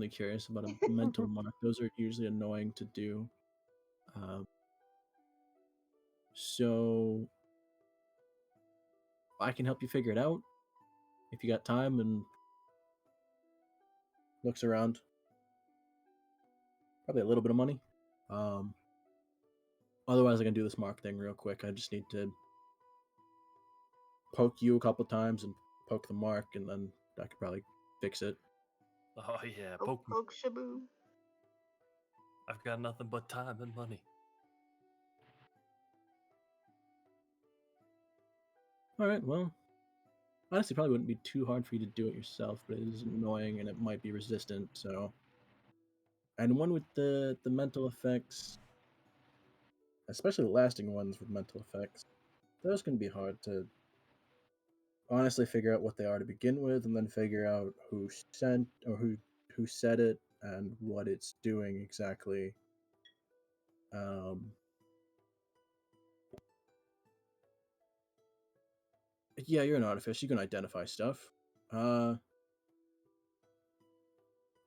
curious about a mental mark. Those are usually annoying to do. So I can help you figure it out if you got time. And looks around. Probably a little bit of money. Otherwise, I can do this mark thing real quick. I just need to poke you a couple times and poke the mark, and then I could probably fix it. Oh yeah, poke me. Poke shaboo. I've got nothing but time and money. Alright, well, honestly, probably wouldn't be too hard for you to do it yourself, but it is annoying and it might be resistant, so... And one with the mental effects, especially the lasting ones with mental effects, those can be hard to honestly figure out what they are to begin with, and then figure out who sent or who said it and what it's doing exactly. Yeah, you're an artificer. You can identify stuff. You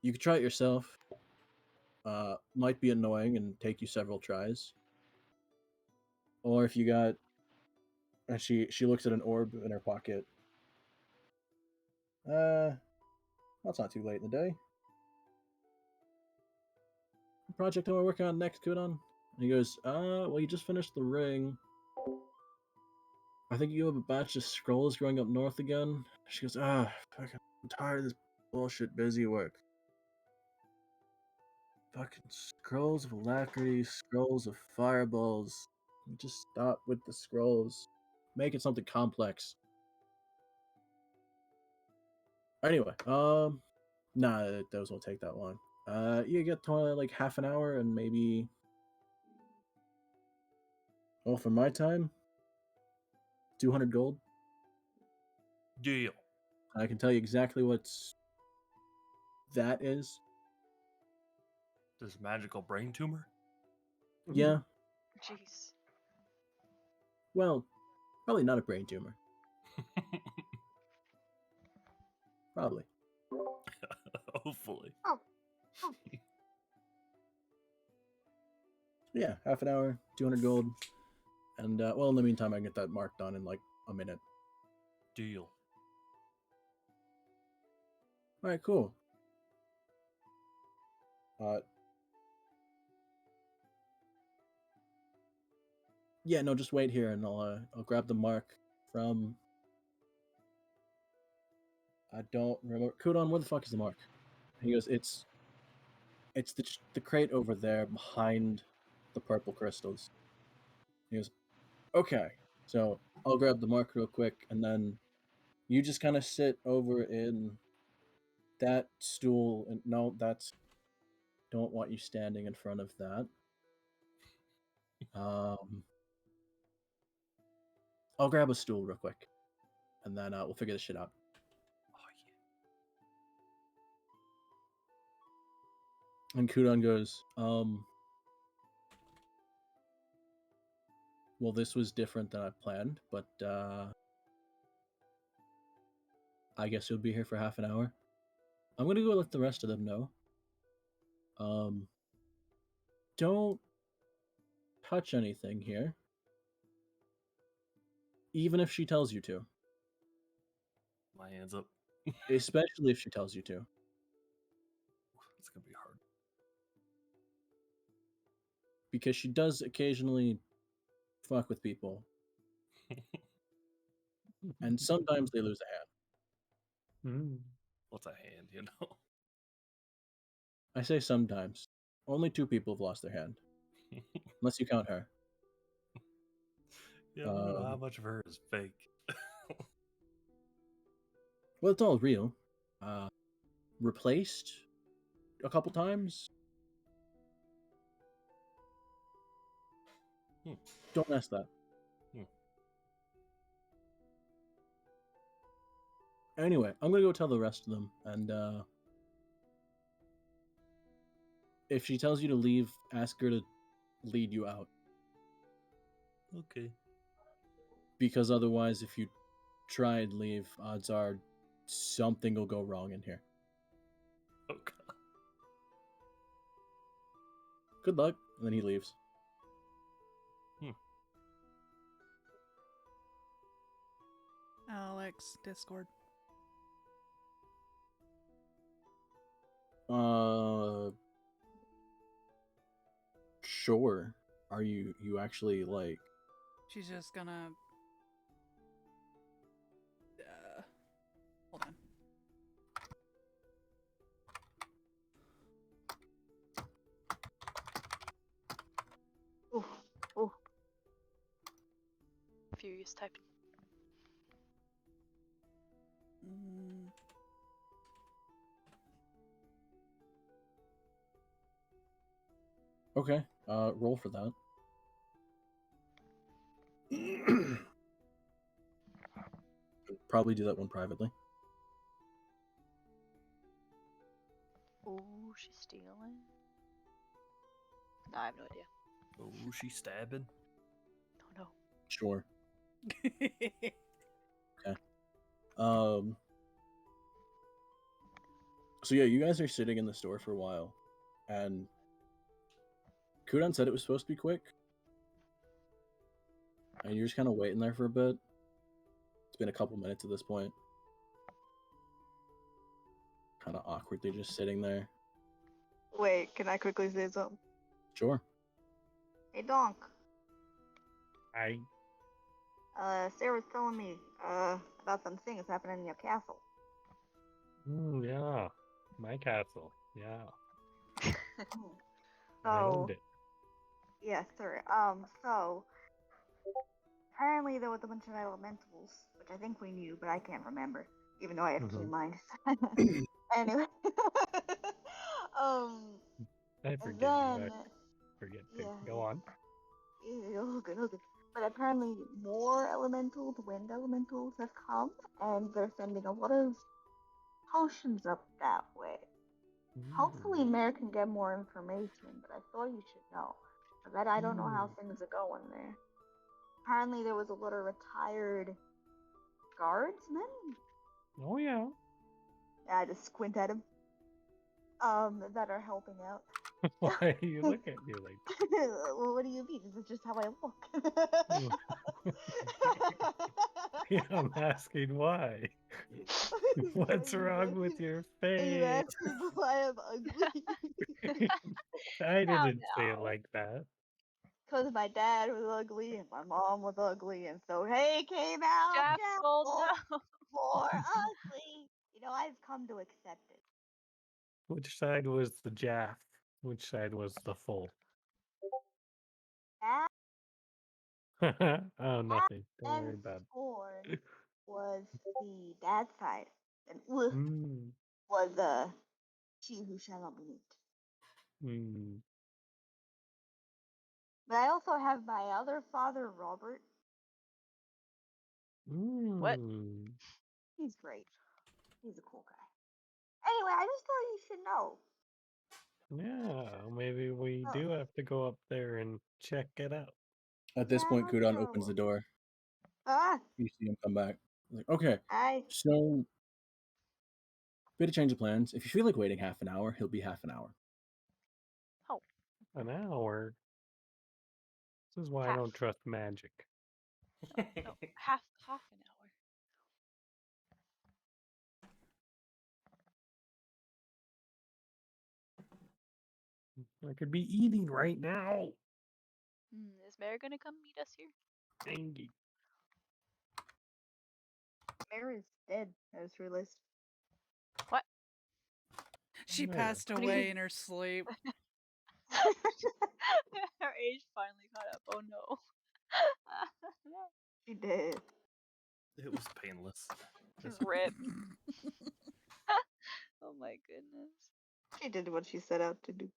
could try it yourself. Might be annoying and take you several tries. Or if you got... And she looks at an orb in her pocket. That's not too late in the day. What project am I working on next, Kudon? And he goes, well, you just finished the ring. I think you have a batch of scrolls growing up north again. She goes, fucking, I'm tired of this bullshit busy work. Fucking scrolls of alacrity, scrolls of fireballs. You just stop with the scrolls. Make it something complex. Anyway, nah, those won't take that long. You get to like half an hour and maybe... Well, for my time, 200 gold. Deal. I can tell you exactly what's... that is. This magical brain tumor? Yeah. Jeez. Well, probably not a brain tumor. Probably. Hopefully. Yeah, half an hour, 200 gold. And well, in the meantime, I can get that mark done in like a minute. Deal. All right, cool. Yeah, no, just wait here, and I'll grab the mark from. I don't remember. Kudon, where the fuck is the mark? And he goes, it's the crate over there behind the purple crystals. He goes, okay. So I'll grab the mark real quick, and then you just kind of sit over in that stool. And no, that's don't want you standing in front of that. I'll grab a stool real quick, and then we'll figure this shit out. And Kudon goes, well, this was different than I planned, but I guess you'll be here for half an hour. I'm gonna go let the rest of them know. Don't touch anything here, even if she tells you to. My hands up. Especially if she tells you to. It's gonna be hard. Because she does occasionally fuck with people. And sometimes they lose a hand. What's a hand, you know? I say sometimes. Only 2 people have lost their hand. Unless you count her. Yeah, I don't know how much of her is fake. Well, it's all real. Replaced a couple times. Don't ask that. Anyway, I'm gonna go tell the rest of them, and if she tells you to leave, ask her to lead you out. Okay. Because otherwise, if you try and leave, odds are something will go wrong in here. Oh god. Good luck. And then he leaves. Alex, Discord. Sure. Are you actually like? She's just gonna. Hold on. Oh. Furious typing. Okay. Roll for that. Probably do that one privately. Oh, she's stealing. No, I have no idea. Oh, she's stabbing. No. Sure. Okay. So yeah, you guys are sitting in the store for a while, and Kudon said it was supposed to be quick, and you're just kind of waiting there for a bit. It's been a couple minutes at this point. Kind of awkwardly just sitting there. Wait, can I quickly say something? Sure. Hey, Donk. I Sarah's telling me about some things happening in your castle. yeah, my castle. Yeah, I So, owned it. yes, sir. So apparently there was a bunch of elementals, which I think we knew, but I can't remember, even though I have keen mind. Anyway, I forget then you. I forget. yeah, Go on. all good. But apparently more elementals, wind elementals, have come, and they're sending a lot of potions up that way. Hopefully Mare can get more information, but I thought you should know. But I don't know how things are going there. Apparently there was a lot of retired guardsmen. Oh yeah. I just squint at him. That are helping out. Why do you look at me like Well, what do you mean? This is just how I look. that? I'm asking why. What's wrong with your Are face? you asking why I'm ugly? I Now, didn't say it now. like that. Because my dad was ugly and my mom was ugly, and so he came out Jackal, no. more ugly. You know, I've come to accept it. Which side was the Jaff? Which side was the full? That Oh, nothing. Don't and worry about Scorn was the dad side, and it. Mm, was she who shall not be named. mm, But I also have my other father, Robert. What? mm. He's great. He's a cool guy. Anyway, I just thought you should know. Yeah, maybe we Oh, do have to go up there and check it out. At this yeah, point, no Kudon opens trouble. the door. Ah, You see him come back. He's like, okay, I so bit of change of plans. If you feel like waiting half an hour, he'll be half an hour. Oh, An hour? This is why I half. don't trust magic. No, half an hour. I could be eating right now. Is Mary gonna come meet us here? Dang it. Mary's dead. I just realized. What? She Yeah. passed What do you away mean? in her sleep. Her age finally caught up. Oh no. She did. It was painless. Rip. Oh my goodness. She did what she set out to do.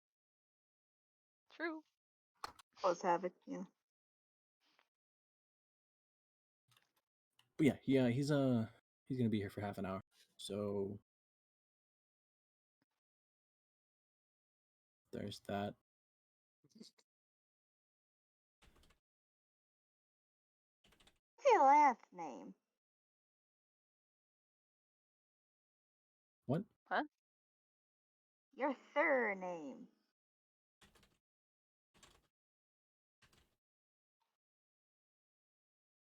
True. Cause havoc, yeah. But yeah, he's gonna be here for half an hour. So there's that. What's your last name? What? Huh? Your surname.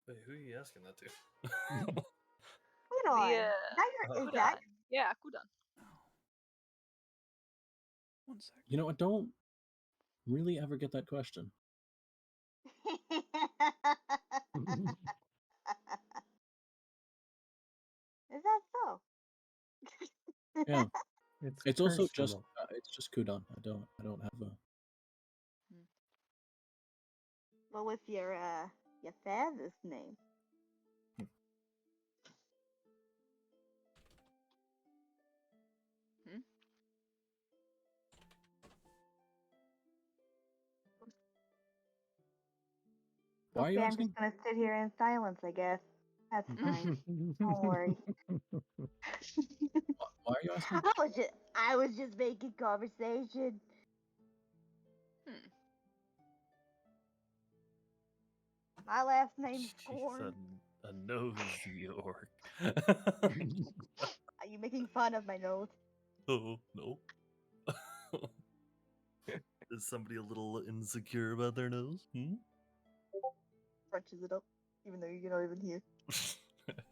Wait, who are you asking that to? Kudon. Is that Kudan. Yeah, Kudan. One sec. You know, I don't really ever get that question. Is that so? Yeah, it's also just personal. it's just Kudon. I don't have a. What was your father's name? Hmm? Why are you Okay, I'm asking? just gonna sit here in silence, I guess. That's fine. Don't worry. Why are you asking? I was just making conversation. My last name's She's Scorn. a nosy orc. Are you making fun of my nose? Oh, no. Is somebody a little insecure about their nose? Crunches it up, even though you're not even here.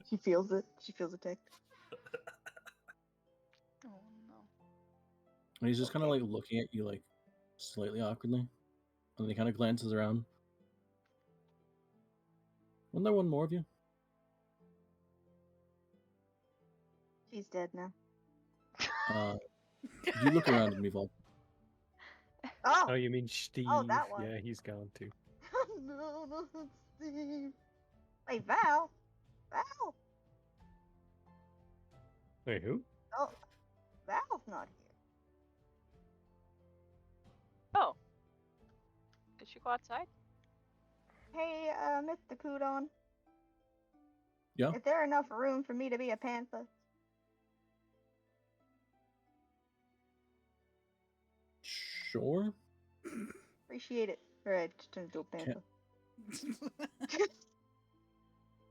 She feels it. She feels attacked. Oh no. And he's just kind of like looking at you like slightly awkwardly, and then he kind of glances around. Wasn't there one more of you? She's dead now. You look around and we've all. Oh! Oh, you mean Steve? Oh, that one. Yeah, he's gone too. No, not Steve. Wait, Val? Val? Wait, who? Oh, Val's not here. Oh. Did she go outside? Hey, Mr. Kudon. Yeah. Is there enough room for me to be a panther? Sure. Appreciate it. Alright, just turned into a panther.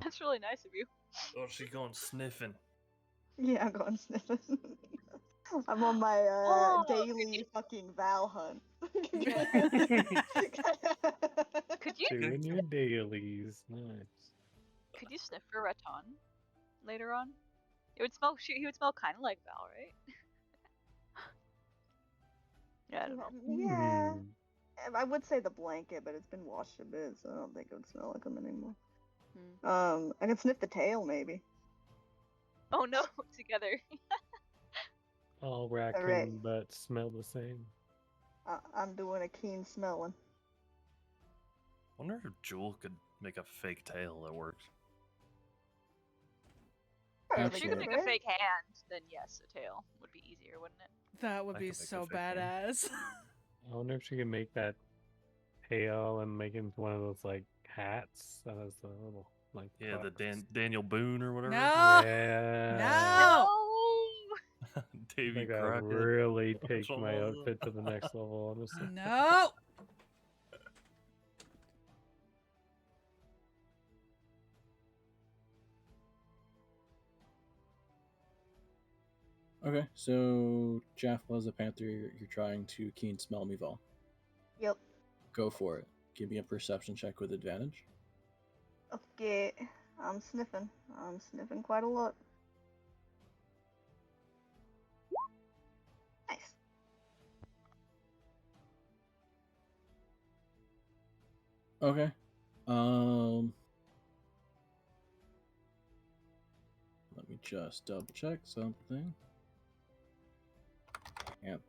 That's really nice of you. Oh, she's going sniffing. Yeah, I'm going sniffing. I'm on my Oh, daily fucking Val hunt. Could you Doing your dailies. Nice. could you sniff for Raton later on? It would smell. He would smell kind of like Val, right? Yeah, I don't know. Yeah. Hmm. I would say the blanket, but it's been washed a bit, so I don't think it would smell like him anymore. I can sniff the tail, maybe. Oh no, together. All raccoon, but smell the same. I'm doing a keen smelling. Wonder if Jewel could make a fake tail that works. If she could Absolutely. make a fake hand, then yes, a tail would be easier, wouldn't it? That would I be could make a so fake hand. badass. I wonder if she can make that tail and make it into one of those like hats that has the little like. Yeah, the puffs. Daniel Boone or whatever. No! Yeah. No! I Davy think I Crockett. really take Something my like outfit that. to the next level, honestly. No! Okay, so Jaffla as a panther, you're trying to keen smell me, Val. Yep. Go for it. Give me a perception check with advantage. Okay. I'm sniffing. I'm sniffing quite a lot. Nice. Okay. Let me just double check something. Yep.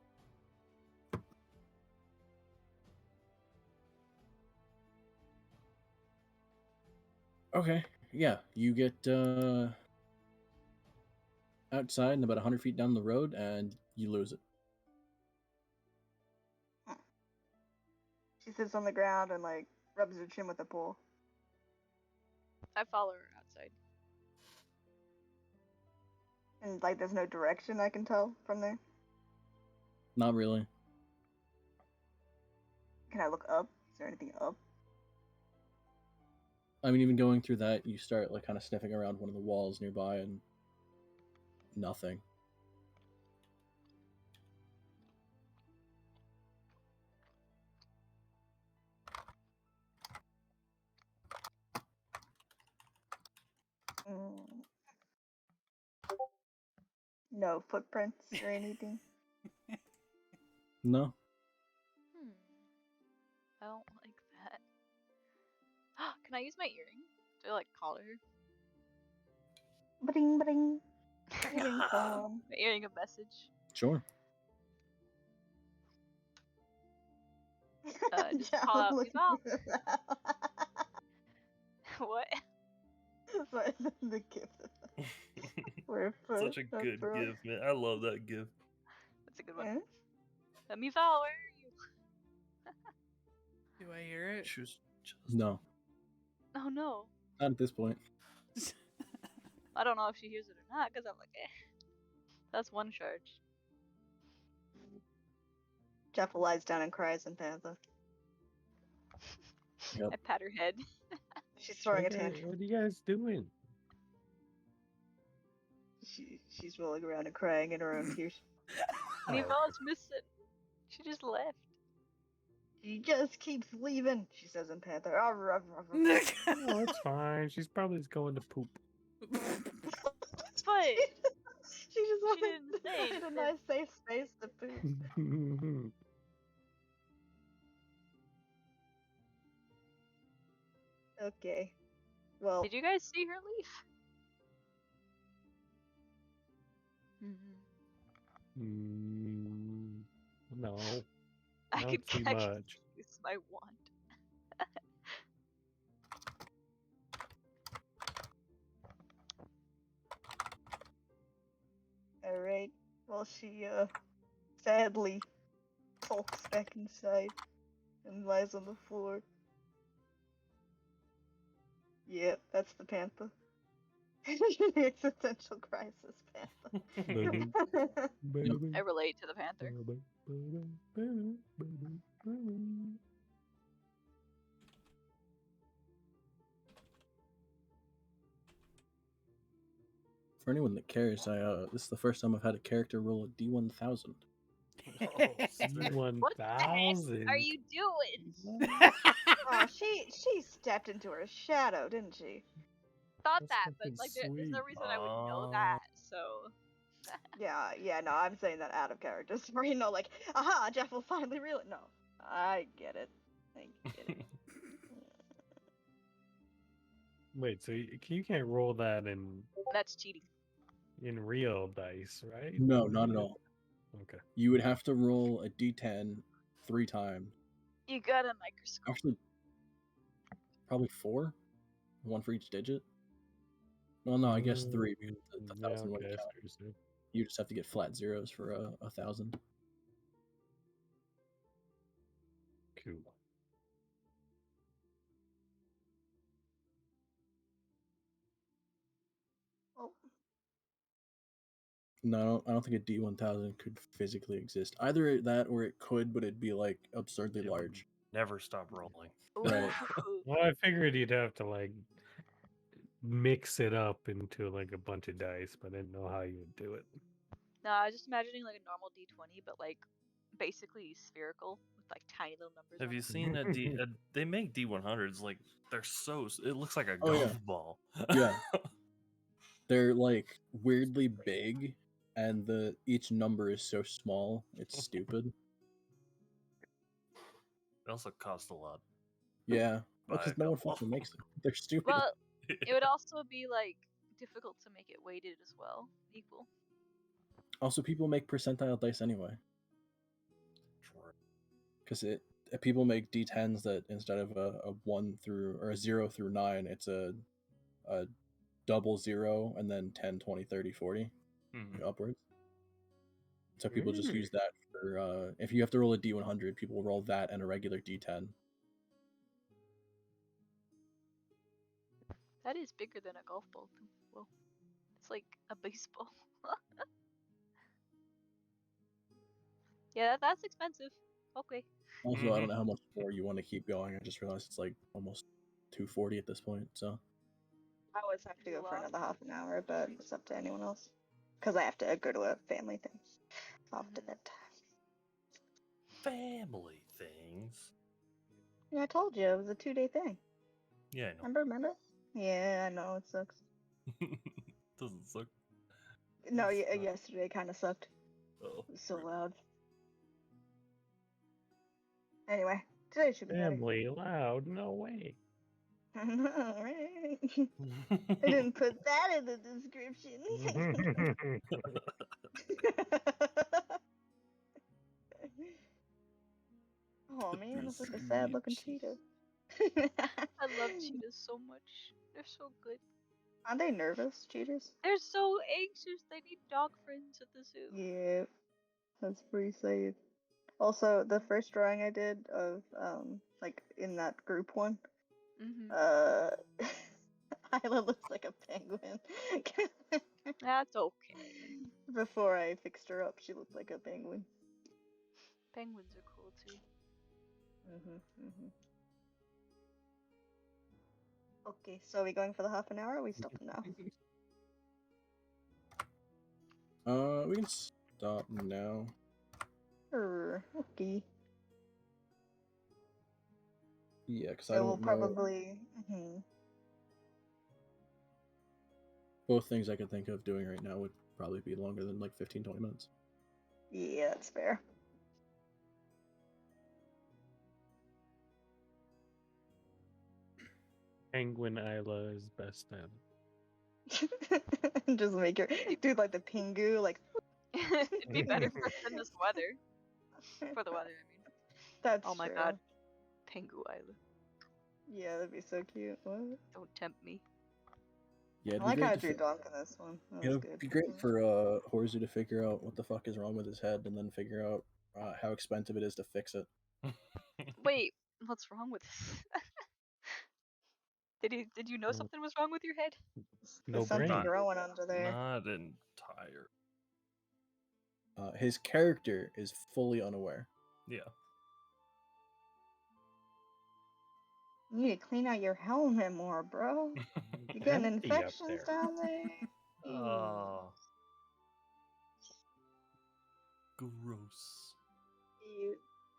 Okay. Yeah, you get outside and about 100 feet down the road, and you lose it. She sits on the ground and like rubs her chin with a pole. I follow her outside. And like there's no direction I can tell from there. Not really. Can I look up? Is there anything up? I mean, even going through that, you start like kind of sniffing around one of the walls nearby, and nothing. No footprints or anything. No. I don't like that. Can I use my earring to like call her? Bring, bring. Earring phone. My earring a message. Sure. Just call out Val. What? The gift. Such a good gift, man. I love that gift. That's a good one. Val, where are you? Do I hear it? No. Oh no. Not at this point. I don't know if she hears it or not, because I'm like, That's one charge. Jaffa lies down and cries in Panther. Yep. I pat her head. She's throwing a tantrum. What are you guys doing? She's rolling around and crying in her own tears. Val's missing. She just left. She just keeps leaving, she says in Panther. No, it's fine. She's probably just going to poop. But she just didn't say a nice safe space to poop. Okay. Well, did you guys see her leave? No. I Not could too I much. could use my wand. Alright. Well, she, sadly sulks back inside and lies on the floor. Yep, that's the Panther. Existential crisis Panther. I relate to the Panther. For anyone that cares, this is the first time I've had a character roll a D1000. What the heck 1000. are you doing? Oh, she stepped into her shadow, didn't she? Thought That's that, but fucking like there's no sweet. reason I would know that. So Yeah, no, I'm saying that out of character. So you know, like, aha, Jeff will finally reel it. No, I get it. I get it. Wait, so you can't roll that that's cheating. in real dice, right? No, not at all. Okay. You would have to roll a D10 3 times. You got a microscope. Actually, probably 4, 1 for each digit. Well, no, I guess 3 because the 1,000 wouldn't okay, count. You just have to get flat zeros for 1,000. Cool. Oh. No, I don't think a D1000 could physically exist. Either that or it could, but it'd be like absurdly It would large. never stop rolling. Right. Well, I figured you'd have to like mix it up into like a bunch of dice, but I didn't know how you would do it. No, I was just imagining like a normal D20, but like basically spherical with like tiny little numbers. Have on you it. seen a D? They make D100s like they're so. It looks like a Oh, golf yeah. ball. Yeah. They're like weirdly big, and each number is so small, it's stupid. They also cost a lot. Yeah, Buy because a no one couple. fucking makes them. They're stupid. Well, it would also be like difficult to make it weighted as well, equal. Also, people make percentile dice anyway. True. Because people make D10s that instead of a 1 through or a 0 through 9, it's a double 0 and then 10, 20, 30, 40 like upwards. So people just use that for if you have to roll a D100, people roll that and a regular D10. That is bigger than a golf ball. Well, it's like a baseball. Yeah, that's expensive. Okay. Also, I don't know how much more you want to keep going. I just realized it's like almost 240 at this point. So I always have to go for another half an hour, but it's up to anyone else. Because I have to go to a family thing after that time. Family things. Yeah, I told you it was a 2-day thing. Yeah, I know. Remember? Yeah, I know, it sucks. Doesn't suck. No, yesterday kind of sucked. Oh, It was so loud. Anyway, today should be better. Family loud, no way. I know, right? I didn't put that in the description. Oh man, it's like a sad looking cheetah. I love cheetahs so much. They're so good. Aren't they nervous, cheetahs? They're so anxious. They need dog friends at the zoo. Yeah, that's pretty safe. Also, the first drawing I did of like in that group one, Isla looks like a penguin. That's okay. Before I fixed her up, she looked like a penguin. Penguins are cool too. Okay, so are we going for the half an hour or are we stopping now? we can stop now. Okay. Yeah, because So I don't we'll know. probably. Both things I could think of doing right now would probably be longer than like 15-20 minutes. Yeah, that's fair. Penguin Isla is best at Just make her do like the pingu, like. It'd be better for than this weather. For the weather, I mean. That's oh my true. god. Pengu Island. Yeah, that'd be so cute. What? Don't tempt me. Yeah, I like how I drew Donk in this one. That was It'd good. be great for Horzu to figure out what the fuck is wrong with his head and then figure out how expensive it is to fix it. Wait, what's wrong with this? Did you know something was wrong with your head? No There's something brain. growing under there. Not entire. His character is fully unaware. Yeah. You need to clean out your helmet more, bro. You getting Empty up infections there. down there? Oh. Gross.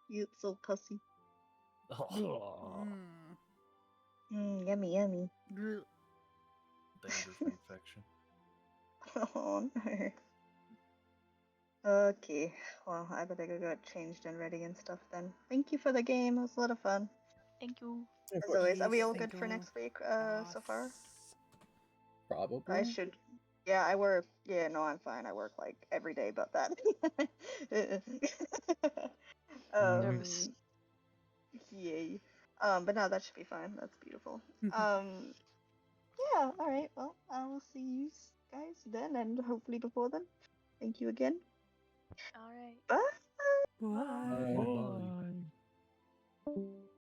You so pussy. Oh. Yummy, yummy. Danger for infection. Oh no. Okay, well, I better go get changed and ready and stuff then. Thank you for the game. It was a lot of fun. Thank you. Of As course. always, are we all Please, good thank for you, next week so far? Probably. I should. Yeah, I work. Yeah, no, I'm fine. I work like every day but that. Nervous. Yay. But no, that should be fine. That's beautiful. Yeah, alright, well, I will see you guys then and hopefully before then. Thank you again. Alright. Bye. Bye. Bye. Bye.